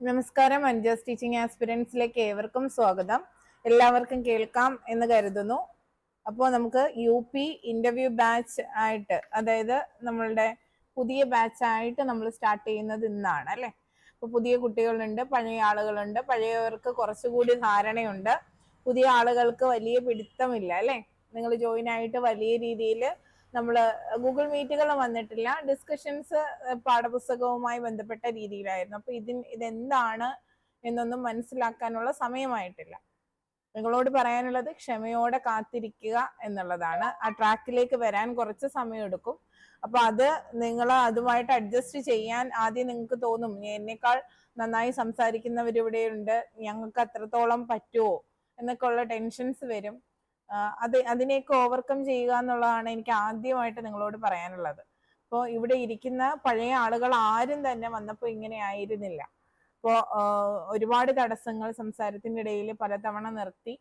നമസ്കാരം. അഞ്ജസ് ടീച്ചിങ് ആസ്പിരൻസിലേക്ക് ഏവർക്കും സ്വാഗതം. എല്ലാവർക്കും കേൾക്കാം എന്ന് കരുതുന്നു. അപ്പോൾ നമുക്ക് UP ഇന്റർവ്യൂ ബാച്ച് ആയിട്ട്, അതായത് നമ്മളുടെ പുതിയ ബാച്ച് ആയിട്ട് നമ്മൾ സ്റ്റാർട്ട് ചെയ്യുന്നത് ഇന്നാണ് അല്ലേ. അപ്പോൾ പുതിയ കുട്ടികളുണ്ട്, പഴയ ആളുകളുണ്ട്. പഴയവർക്ക് കുറച്ചുകൂടി ധാരണയുണ്ട്, പുതിയ ആളുകൾക്ക് വലിയ പിടുത്തമില്ല അല്ലേ. നിങ്ങൾ ജോയിൻ ആയിട്ട് വലിയ രീതിയിൽ നമ്മൾ ഗൂഗിൾ മീറ്റുകൾ വന്നിട്ടില്ല, ഡിസ്കഷൻസ് പാഠപുസ്തകവുമായി ബന്ധപ്പെട്ട രീതിയിലായിരുന്നു. അപ്പൊ ഇതെന്താണ് എന്നൊന്നും മനസ്സിലാക്കാനുള്ള സമയമായിട്ടില്ല. നിങ്ങളോട് പറയാനുള്ളത് ക്ഷമയോടെ കാത്തിരിക്കുക എന്നുള്ളതാണ്. ആ ട്രാക്കിലേക്ക് വരാൻ കുറച്ച് സമയം എടുക്കും. അപ്പൊ അത് നിങ്ങൾ അതുമായിട്ട് അഡ്ജസ്റ്റ് ചെയ്യാൻ ആദ്യം നിങ്ങൾക്ക് തോന്നും, എന്നേക്കാൾ നന്നായി സംസാരിക്കുന്നവരിവിടെയുണ്ട്, ഞങ്ങൾക്ക് അത്രത്തോളം പറ്റുമോ എന്നൊക്കെ ഉള്ള ടെൻഷൻസ് വരും. അതിനെയൊക്കെ ഓവർകം ചെയ്യുക എന്നുള്ളതാണ് എനിക്ക് ആദ്യമായിട്ട് നിങ്ങളോട് പറയാനുള്ളത്. അപ്പോൾ ഇവിടെ ഇരിക്കുന്ന പഴയ ആളുകൾ ആരും തന്നെ വന്നപ്പോൾ ഇങ്ങനെ ആയിരുന്നില്ല. ഇപ്പോൾ ഒരുപാട് തടസ്സങ്ങൾ സംസാരത്തിൻ്റെ ഇടയിൽ പലതവണ നിർത്തി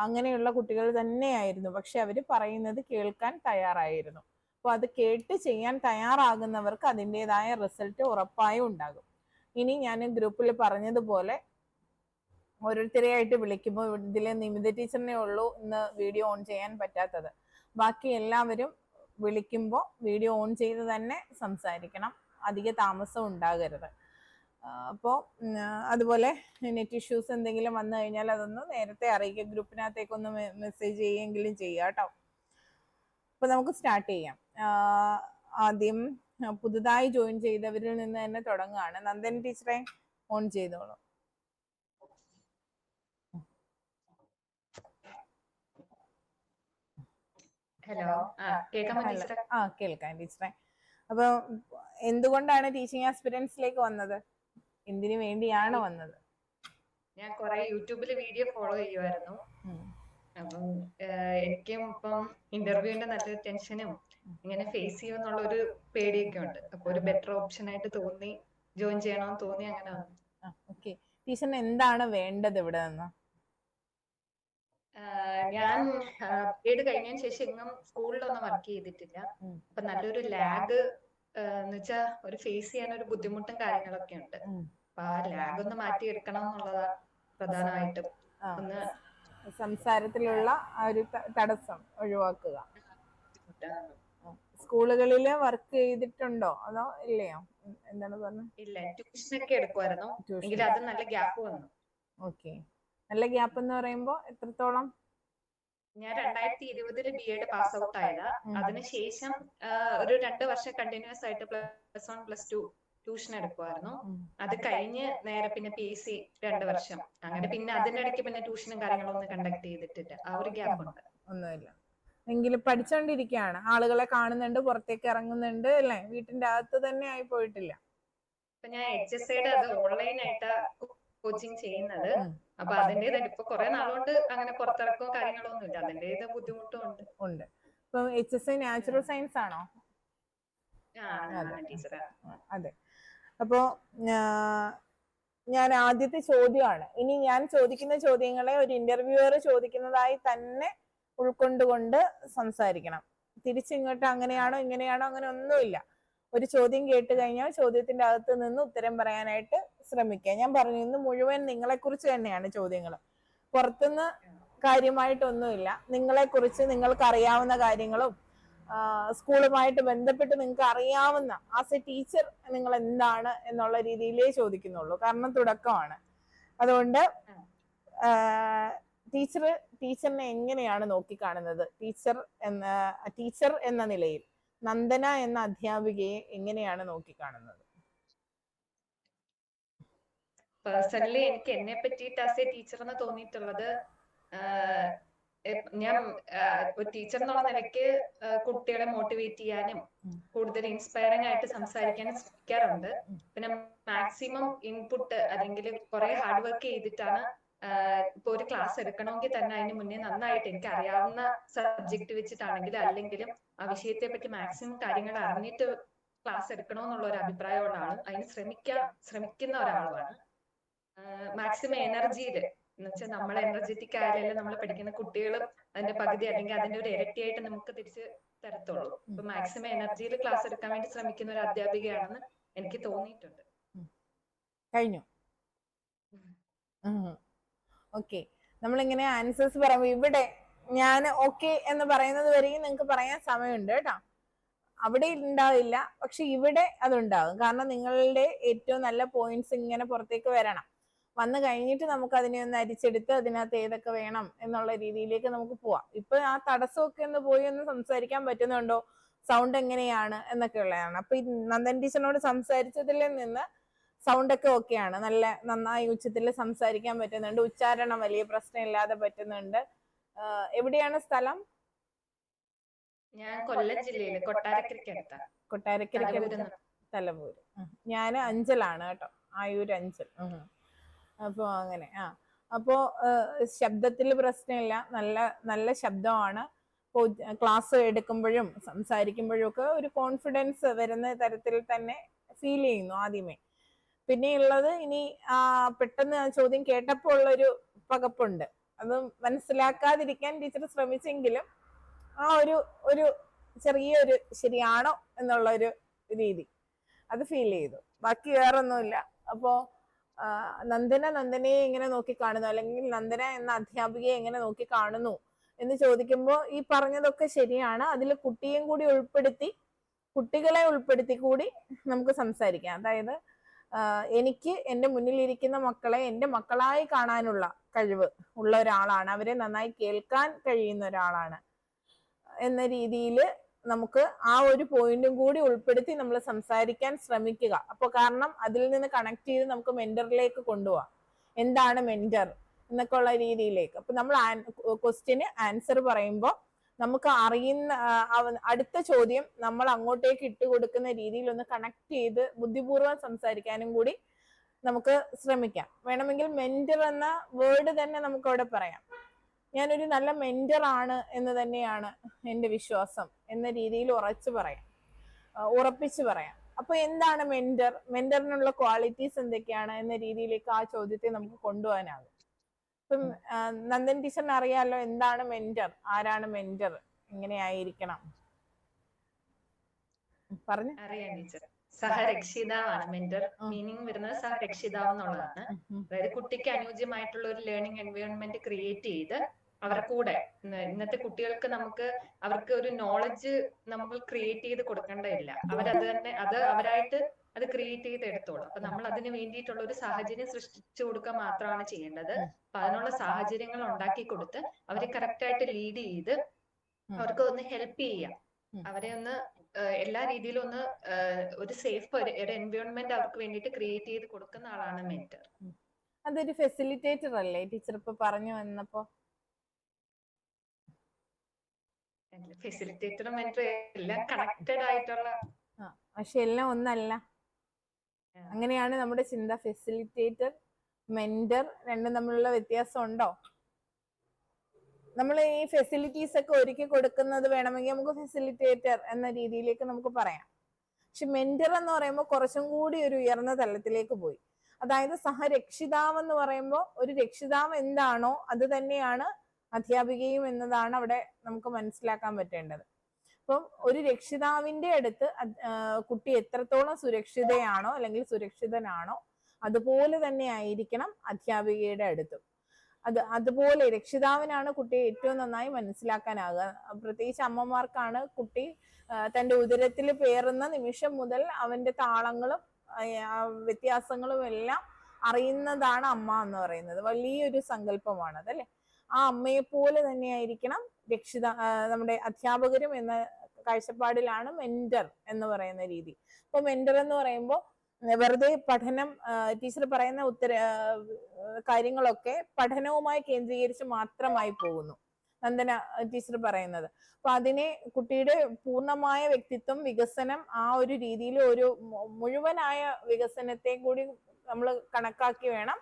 അങ്ങനെയുള്ള കുട്ടികൾ തന്നെയായിരുന്നു. പക്ഷെ അവർ പറയുന്നത് കേൾക്കാൻ തയ്യാറായിരുന്നു. അപ്പോൾ അത് കേട്ട് ചെയ്യാൻ തയ്യാറാകുന്നവർക്ക് അതിൻ്റെതായ റിസൾട്ട് ഉറപ്പായും ഉണ്ടാകും. ഇനി ഞാൻ ഗ്രൂപ്പിൽ പറഞ്ഞതുപോലെ ഓരോരുത്തരെയായിട്ട് വിളിക്കുമ്പോൾ ഇതിൽ നിമിത ടീച്ചറിനെ ഉള്ളൂ ഇന്ന് വീഡിയോ ഓൺ ചെയ്യാൻ പറ്റാത്തത്. ബാക്കി എല്ലാവരും വിളിക്കുമ്പോൾ വീഡിയോ ഓൺ ചെയ്ത് തന്നെ സംസാരിക്കണം, അധിക താമസം ഉണ്ടാകരുത്. അപ്പോൾ അതുപോലെ നെറ്റ് ഇഷ്യൂസ് എന്തെങ്കിലും വന്നു കഴിഞ്ഞാൽ അതൊന്ന് നേരത്തെ അറിയിക്കുക, ഗ്രൂപ്പിനകത്തേക്കൊന്ന് മെസ്സേജ് ചെയ്യുമെങ്കിലും ചെയ്യുക കേട്ടോ. അപ്പോൾ നമുക്ക് സ്റ്റാർട്ട് ചെയ്യാം. ആദ്യം പുതുതായി ജോയിൻ ചെയ്തവരിൽ നിന്ന് തന്നെ തുടങ്ങുകയാണ്. നന്ദൻ ടീച്ചറെ ഓൺ ചെയ്തോളൂ. ഹലോ, കേൾക്കാം ടീച്ചറെ. അപ്പൊ എന്തുകൊണ്ടാണ് ടീച്ചിങ് ആസ്പിരൻസിലേക്ക് വന്നത്? എന്തിനു വേണ്ടിയാണ് വന്നത്? ഞാൻ കുറെ യൂട്യൂബിൽ വീഡിയോ ഫോളോ ചെയ്യുമായിരുന്നു. അപ്പം എനിക്കും ഇപ്പം ഇന്റർവ്യൂവിന്റെ നല്ലൊരു ടെൻഷനും ഇങ്ങനെ ഫേസ് ചെയ്യുമെന്നുള്ള ഒരു പേടിയൊക്കെ ഉണ്ട്. അപ്പൊ ഒരു ബെറ്റർ ഓപ്ഷൻ ആയിട്ട് തോന്നി, ജോയിൻ ചെയ്യണമെന്ന് തോന്നി, അങ്ങനെ വന്നു. ഓക്കെ, ടീച്ചറിന് എന്താണ് വേണ്ടത് ഇവിടെ നിന്ന്? ഞാൻ ബിഎഡ് കഴിഞ്ഞതിന് ശേഷം എങ്ങും സ്കൂളിലൊന്നും വർക്ക് ചെയ്തിട്ടില്ല. അപ്പൊ നല്ലൊരു ലാഗ് എന്ന് വെച്ചാൽ ഒരു ഫേസ് ചെയ്യാൻ ഒരു ബുദ്ധിമുട്ടും കാര്യങ്ങളൊക്കെ ഉണ്ട്. അപ്പൊ ആ ലാഗ് ഒന്ന് മാറ്റിയെടുക്കണം എന്നുള്ളതാ പ്രധാനമായിട്ടും. ഒന്ന് സംസാരത്തിലുള്ള ആ ഒരു തടസ്സം ഒഴിവാക്കുക. സ്കൂളുകളില് വർക്ക് ചെയ്തിട്ടുണ്ടോ അതോ ഇല്ലയോ? എന്താണ് പറഞ്ഞത്? ഇല്ല, ട്യൂഷനൊക്കെ എടുക്കുമായിരുന്നു, എങ്കിലും അത് നല്ല ഗ്യാപ്പ് വന്നു. ഓക്കെ, നല്ല ഗ്യാപ്പ് എന്ന് പറയുമ്പോ എത്രത്തോളം? ഞാൻ 2020 ബിഎഡ് പാസ് ഔട്ട് ആയതാ. അതിനുശേഷം ഒരു 2 വർഷം കണ്ടിന്യൂസ് ആയിട്ട് +1 +2 ട്യൂഷൻ എടുക്കുമായിരുന്നു. അത് കഴിഞ്ഞ് നേരെ പിന്നെ PSC 2 വർഷം, അങ്ങനെ പിന്നെ അതിനിടയ്ക്ക് പിന്നെ ട്യൂഷനും കാര്യങ്ങളൊന്നും കണ്ടക്ട് ചെയ്തിട്ടില്ല. ആ ഒരു ഗ്യാപ്പ് ഉണ്ട്. ഒന്നുമില്ല, എങ്കിലും പഠിച്ചോണ്ടിരിക്കുകയാണ്, ആളുകളെ കാണുന്നുണ്ട്, പുറത്തേക്ക് ഇറങ്ങുന്നുണ്ട് അല്ലേ, വീട്ടിന്റെ അകത്ത് തന്നെ ആയി പോയിട്ടില്ല. ഇപ്പൊ ഞാൻ HSAയുടെ അത് ഓൺലൈൻ ആയിട്ടാ കോച്ചിങ് ചെയ്യുന്നത്. അപ്പൊ അതിന്റേതായിട്ട് ഇപ്പൊ കുറെ നാളുകൊണ്ട് അങ്ങനെ പുറത്തിറക്കവും കാര്യങ്ങളൊന്നും ഇല്ല, അതിന്റേത് ബുദ്ധിമുട്ടും ഉണ്ട്. ഇപ്പൊ HSA നാച്ചുറൽ സയൻസ് ആണോ? അതെ. അപ്പോ ഞാൻ ആദ്യത്തെ ചോദ്യമാണ്, ഇനി ഞാൻ ചോദിക്കുന്ന ചോദ്യങ്ങളെ ഒരു ഇന്റർവ്യൂവർ ചോദിക്കുന്നതായി തന്നെ ഉൾക്കൊണ്ടുകൊണ്ട് സംസാരിക്കണം. തിരിച്ചിങ്ങോട്ട് അങ്ങനെയാണോ ഇങ്ങനെയാണോ അങ്ങനെ ഒന്നുമില്ല. ഒരു ചോദ്യം കേട്ട് കഴിഞ്ഞാൽ ചോദ്യത്തിന്റെ അകത്ത് നിന്ന് ഉത്തരം പറയാനായിട്ട് ശ്രമിക്കുക. ഞാൻ പറഞ്ഞു, ഇന്ന് മുഴുവൻ നിങ്ങളെ കുറിച്ച് തന്നെയാണ് ചോദ്യങ്ങൾ, പുറത്തുനിന്ന് കാര്യമായിട്ടൊന്നുമില്ല. നിങ്ങളെ കുറിച്ച് നിങ്ങൾക്ക് അറിയാവുന്ന കാര്യങ്ങളും സ്കൂളുമായിട്ട് ബന്ധപ്പെട്ട് നിങ്ങൾക്ക് അറിയാവുന്ന ആസ് എ ടീച്ചർ നിങ്ങൾ എന്താണ് എന്നുള്ള രീതിയിലേ ചോദിക്കുന്നുള്ളൂ, കാരണം തുടക്കമാണ്. അതുകൊണ്ട് ടീച്ചറിനെ എങ്ങനെയാണ് നോക്കിക്കാണുന്നത്? ടീച്ചർ എന്ന നിലയിൽ നന്ദന എന്ന അധ്യാപികയെ എങ്ങനെയാണ് നോക്കിക്കാണുന്നത്? പേഴ്സണലി എനിക്ക് എന്നെ പറ്റിയിട്ട് ആസ് എ ടീച്ചർ എന്ന് തോന്നിയിട്ടുള്ളത്, ഞാൻ ഒരു ടീച്ചർ എന്നുള്ള നിലയ്ക്ക് കുട്ടികളെ മോട്ടിവേറ്റ് ചെയ്യാനും കൂടുതൽ ഇൻസ്പയറിംഗ് ആയിട്ട് സംസാരിക്കാനും ശ്രമിക്കാറുണ്ട്. പിന്നെ മാക്സിമം ഇൻപുട്ട് അല്ലെങ്കിൽ കുറെ ഹാർഡ് വർക്ക് ചെയ്തിട്ടാണ് ഇപ്പൊ ഒരു ക്ലാസ് എടുക്കണമെങ്കിൽ തന്നെ അതിന് മുന്നേ നന്നായിട്ട് എനിക്ക് അറിയാവുന്ന സബ്ജക്ട് വെച്ചിട്ടാണെങ്കിലും അല്ലെങ്കിലും ആ വിഷയത്തെ പറ്റി മാക്സിമം കാര്യങ്ങൾ അറിഞ്ഞിട്ട് ക്ലാസ് എടുക്കണമെന്നുള്ള ഒരു അഭിപ്രായമുള്ള ആളും അതിന് ശ്രമിക്കുന്ന ഒരാളുമാണ്. മാക്സിമം എനർജിയില് എന്ന് വെച്ചാൽ നമ്മൾ എനർജറ്റിക് ആയാലല്ലേ നമ്മൾ പഠിക്കുന്ന കുട്ടികളും അതിന്റെ പകുതി അല്ലെങ്കിൽ അതിന്റെ ഒരു ഇരട്ടിയായിട്ട് നമുക്ക് തിരിച്ച് തരത്തുള്ളൂ. അപ്പൊ മാക്സിമം എനർജിയിൽ ക്ലാസ് എടുക്കാൻ വേണ്ടി ശ്രമിക്കുന്ന ഒരു അധ്യാപികയാണെന്ന് എനിക്ക് തോന്നിയിട്ടുണ്ട്. കഴിഞ്ഞു. ഓക്കെ, നമ്മളിങ്ങനെ ആൻസേഴ്സ് പറയുമ്പോൾ ഇവിടെ ഞാൻ ഓക്കെ എന്ന് പറയുന്നത് വരെയും നിങ്ങൾക്ക് പറയാൻ സമയമുണ്ട് കേട്ടോ. അവിടെ ഉണ്ടാവില്ല, പക്ഷെ ഇവിടെ അതുണ്ടാകും. കാരണം നിങ്ങളുടെ ഏറ്റവും നല്ല പോയിന്റ്സ് ഇങ്ങനെ പുറത്തേക്ക് വരണം. വന്നു കഴിഞ്ഞിട്ട് നമുക്ക് അതിനെ ഒന്ന് അരിച്ചെടുത്ത് അതിനകത്ത് ഏതൊക്കെ വേണം എന്നുള്ള രീതിയിലേക്ക് നമുക്ക് പോവാം. ഇപ്പൊ ആ തടസ്സമൊക്കെ ഒന്ന് പോയി ഒന്ന് സംസാരിക്കാൻ പറ്റുന്നുണ്ടോ, സൗണ്ട് എങ്ങനെയാണ് എന്നൊക്കെ ഉള്ളതാണ്. അപ്പൊ ഈ നന്ദൻ ടീച്ചറിനോട് സംസാരിച്ചതിൽ നിന്ന് സൗണ്ട് ഒക്കെ ഓക്കെയാണ്, നല്ല നന്നായി ഉച്ചത്തിൽ സംസാരിക്കാൻ പറ്റുന്നുണ്ട്, ഉച്ചാരണം വലിയ പ്രശ്നമില്ലാതെ പറ്റുന്നുണ്ട്. എവിടെയാണ് സ്ഥലം? ഞാൻ കൊല്ലം ജില്ലയില് കൊട്ടാരക്കരയ്ക്ക് കൊട്ടാരക്കരയ്ക്ക്, തലവൂര്. ഞാൻ അഞ്ചലാണ് കേട്ടോ, ആയൂർ അഞ്ചൽ. അപ്പോ അങ്ങനെ അപ്പോ ശബ്ദത്തിൽ പ്രശ്നമില്ല, നല്ല നല്ല ശബ്ദമാണ്. ക്ലാസ് എടുക്കുമ്പോഴും സംസാരിക്കുമ്പോഴും ഒക്കെ ഒരു കോൺഫിഡൻസ് വരുന്ന തരത്തിൽ തന്നെ ഫീൽ ചെയ്യുന്നു ആദ്യമേ. പിന്നെ ഉള്ളത് ഇനി പെട്ടെന്ന് ആ ചോദ്യം കേട്ടപ്പോൾ ഉള്ളൊരു പകപ്പുണ്ട്, അത് മനസ്സിലാക്കാതിരിക്കാൻ ടീച്ചർ ശ്രമിച്ചെങ്കിലും ആ ഒരു ചെറിയൊരു ശരിയാണോ എന്നുള്ള ഒരു രീതി അത് ഫീൽ ചെയ്തു, ബാക്കി വേറൊന്നുമില്ല. അപ്പോ നന്ദനയെ എങ്ങനെ നോക്കി കാണുന്നു, അല്ലെങ്കിൽ നന്ദന എന്ന അധ്യാപികയെ എങ്ങനെ നോക്കി കാണുന്നു എന്ന് ചോദിക്കുമ്പോൾ ഈ പറഞ്ഞതൊക്കെ ശരിയാണ്. അതിൽ കുട്ടികളെ ഉൾപ്പെടുത്തി കൂടി നമുക്ക് സംസാരിക്കാം. അതായത് എനിക്ക് എൻ്റെ മുന്നിലിരിക്കുന്ന മക്കളെ എൻ്റെ മക്കളായി കാണാനുള്ള കഴിവ് ഉള്ള ഒരാളാണ്, അവരെ നന്നായി കേൾക്കാൻ കഴിയുന്ന ഒരാളാണ് എന്ന രീതിയിൽ നമുക്ക് ആ ഒരു പോയിന്റും കൂടി ഉൾപ്പെടുത്തി നമ്മൾ സംസാരിക്കാൻ ശ്രമിക്കുക. അപ്പൊ കാരണം അതിൽ നിന്ന് കണക്ട് ചെയ്ത് നമുക്ക് മെന്ററിലേക്ക് കൊണ്ടുപോവാം. എന്താണ് മെന്റർ എന്നൊക്കെ ഉള്ള രീതിയിലേക്ക്. അപ്പൊ നമ്മൾ ക്വസ്റ്റ്യന് ആൻസർ പറയുമ്പോൾ നമുക്ക് അറിയുന്ന അടുത്ത ചോദ്യം നമ്മൾ അങ്ങോട്ടേക്ക് ഇട്ട് കൊടുക്കുന്ന രീതിയിൽ ഒന്ന് കണക്ട് ചെയ്ത് ബുദ്ധിപൂർവ്വം സംസാരിക്കാനും കൂടി നമുക്ക് ശ്രമിക്കാം. വേണമെങ്കിൽ മെന്റർ എന്ന വേർഡ് തന്നെ നമുക്ക് അവിടെ പറയാം. ഞാനൊരു നല്ല മെന്റർ ആണ് എന്ന് തന്നെയാണ് എൻ്റെ വിശ്വാസം എന്ന രീതിയിൽ ഉറപ്പിച്ച് പറയാം. അപ്പൊ എന്താണ് മെന്ററിനുള്ള ക്വാളിറ്റീസ് എന്തൊക്കെയാണ് എന്ന രീതിയിലേക്ക് ആ ചോദ്യത്തെ നമുക്ക് കൊണ്ടുപോകാനാകും. ഇപ്പം നന്ദൻ ടീച്ചറിന് അറിയാലോ എന്താണ് മെന്റർ, ആരാണ് മെന്റർ, എങ്ങനെയായിരിക്കണം പറഞ്ഞു? അറിയാം ടീച്ചർ, സഹരക്ഷിതാവാണ് മെന്റർ. മീനിങ് വരുന്നത് സഹരക്ഷിതാവ് എന്നുള്ളതാണ്. അതായത് കുട്ടിക്ക് അനുയോജ്യമായിട്ടുള്ള ഒരു ലേണിംഗ് എൻവയോൺമെന്റ് ക്രിയേറ്റ് ചെയ്ത് അവരുടെ കൂടെ, ഇന്നത്തെ കുട്ടികൾക്ക് അവർക്ക് ഒരു നോളജ് നമ്മൾ ക്രിയേറ്റ് ചെയ്ത് കൊടുക്കേണ്ടതില്ല, അവരായിട്ട് അത് ക്രിയേറ്റ് ചെയ്ത് എടുത്തോളും. അപ്പൊ നമ്മൾ അതിന് വേണ്ടിയിട്ടുള്ള ഒരു സാഹചര്യം സൃഷ്ടിച്ചു കൊടുക്കുക മാത്രമാണ് ചെയ്യേണ്ടത്. അപ്പൊ അതിനുള്ള സാഹചര്യങ്ങൾ ഉണ്ടാക്കി കൊടുത്ത് അവരെ കറക്റ്റ് ആയിട്ട് ലീഡ് ചെയ്ത് അവർക്ക് ഒന്ന് ഹെൽപ്പ് ചെയ്യാം, അവരെ ഒന്ന് എല്ലാ രീതിയിലും ഒന്ന് ഒരു സേഫ് ഒരു എൻവയോൺമെന്റ് അവർക്ക് വേണ്ടിയിട്ട് ക്രിയേറ്റ് ചെയ്ത് കൊടുക്കുന്ന ആളാണ് മെന്റർ. അതൊരു ഫെസിലിറ്റേറ്റർ അല്ലേ ടീച്ചർ ഇപ്പൊ പറഞ്ഞു വന്നപ്പോ? ഫെസിലിറ്റേറ്ററും മെന്റർ എല്ലാം കണക്റ്റഡ് ആയിട്ടുള്ള, പക്ഷെ എല്ലാം ഒന്നല്ല. അങ്ങനെയാണ് നമ്മുടെ ചിന്ത. ഫെസിലിറ്റേറ്റർ, മെന്റർ രണ്ടും തമ്മിലുള്ള വ്യത്യാസം ഉണ്ടോ? നമ്മൾ ഈ ഫെസിലിറ്റീസ് ഒക്കെ ഒരുക്കി കൊടുക്കുന്നത് വേണമെങ്കിൽ നമുക്ക് ഫെസിലിറ്റേറ്റർ എന്ന രീതിയിലേക്ക് നമുക്ക് പറയാം. പക്ഷെ മെന്റർ എന്ന് പറയുമ്പോൾ കുറച്ചും കൂടി ഒരു ഉയർന്ന തലത്തിലേക്ക് പോയി. അതായത് സഹരക്ഷിതാവ് എന്ന് പറയുമ്പോൾ ഒരു രക്ഷിതാവ് എന്താണോ അത് തന്നെയാണ് അധ്യാപികയും എന്നതാണ് അവിടെ നമുക്ക് മനസ്സിലാക്കാൻ പറ്റേണ്ടത്. അപ്പം ഒരു രക്ഷിതാവിന്റെ അടുത്ത് കുട്ടി എത്രത്തോളം സുരക്ഷിതയാണോ അല്ലെങ്കിൽ സുരക്ഷിതനാണോ അതുപോലെ തന്നെ ആയിരിക്കണം അധ്യാപികയുടെ അടുത്തും. അതുപോലെ രക്ഷിതാവിനാണ് കുട്ടിയെ ഏറ്റവും നന്നായി മനസ്സിലാക്കാനാകുക. പ്രത്യേകിച്ച് അമ്മമാർക്കാണ് കുട്ടി തൻ്റെ ഉദരത്തിൽ പേറുന്ന നിമിഷം മുതൽ അവന്റെ താളങ്ങളും വ്യത്യാസങ്ങളും എല്ലാം അറിയുന്നതാണ് അമ്മ എന്ന് പറയുന്നത്. വലിയൊരു സങ്കല്പമാണ് അതല്ലേ. ആ അമ്മയെ പോലെ തന്നെയായിരിക്കണം നമ്മുടെ അധ്യാപകരും എന്ന കാഴ്ചപ്പാടിലാണ് മെന്റർ എന്ന് പറയുന്ന രീതി. അപ്പൊ മെന്റർ എന്ന് പറയുമ്പോൾ വെറുതെ പഠനം, ടീച്ചർ പറയുന്ന കാര്യങ്ങളൊക്കെ പഠനവുമായി കേന്ദ്രീകരിച്ച് മാത്രമായി പോകുന്നു നന്ദന ടീച്ചർ പറയുന്നത്. അപ്പൊ അതിനെ കുട്ടിയുടെ പൂർണ്ണമായ വ്യക്തിത്വം വികസനം ആ ഒരു രീതിയിൽ ഒരു മുഴുവനായ വികസനത്തെ കൂടി നമ്മൾ കണക്കാക്കി വേണം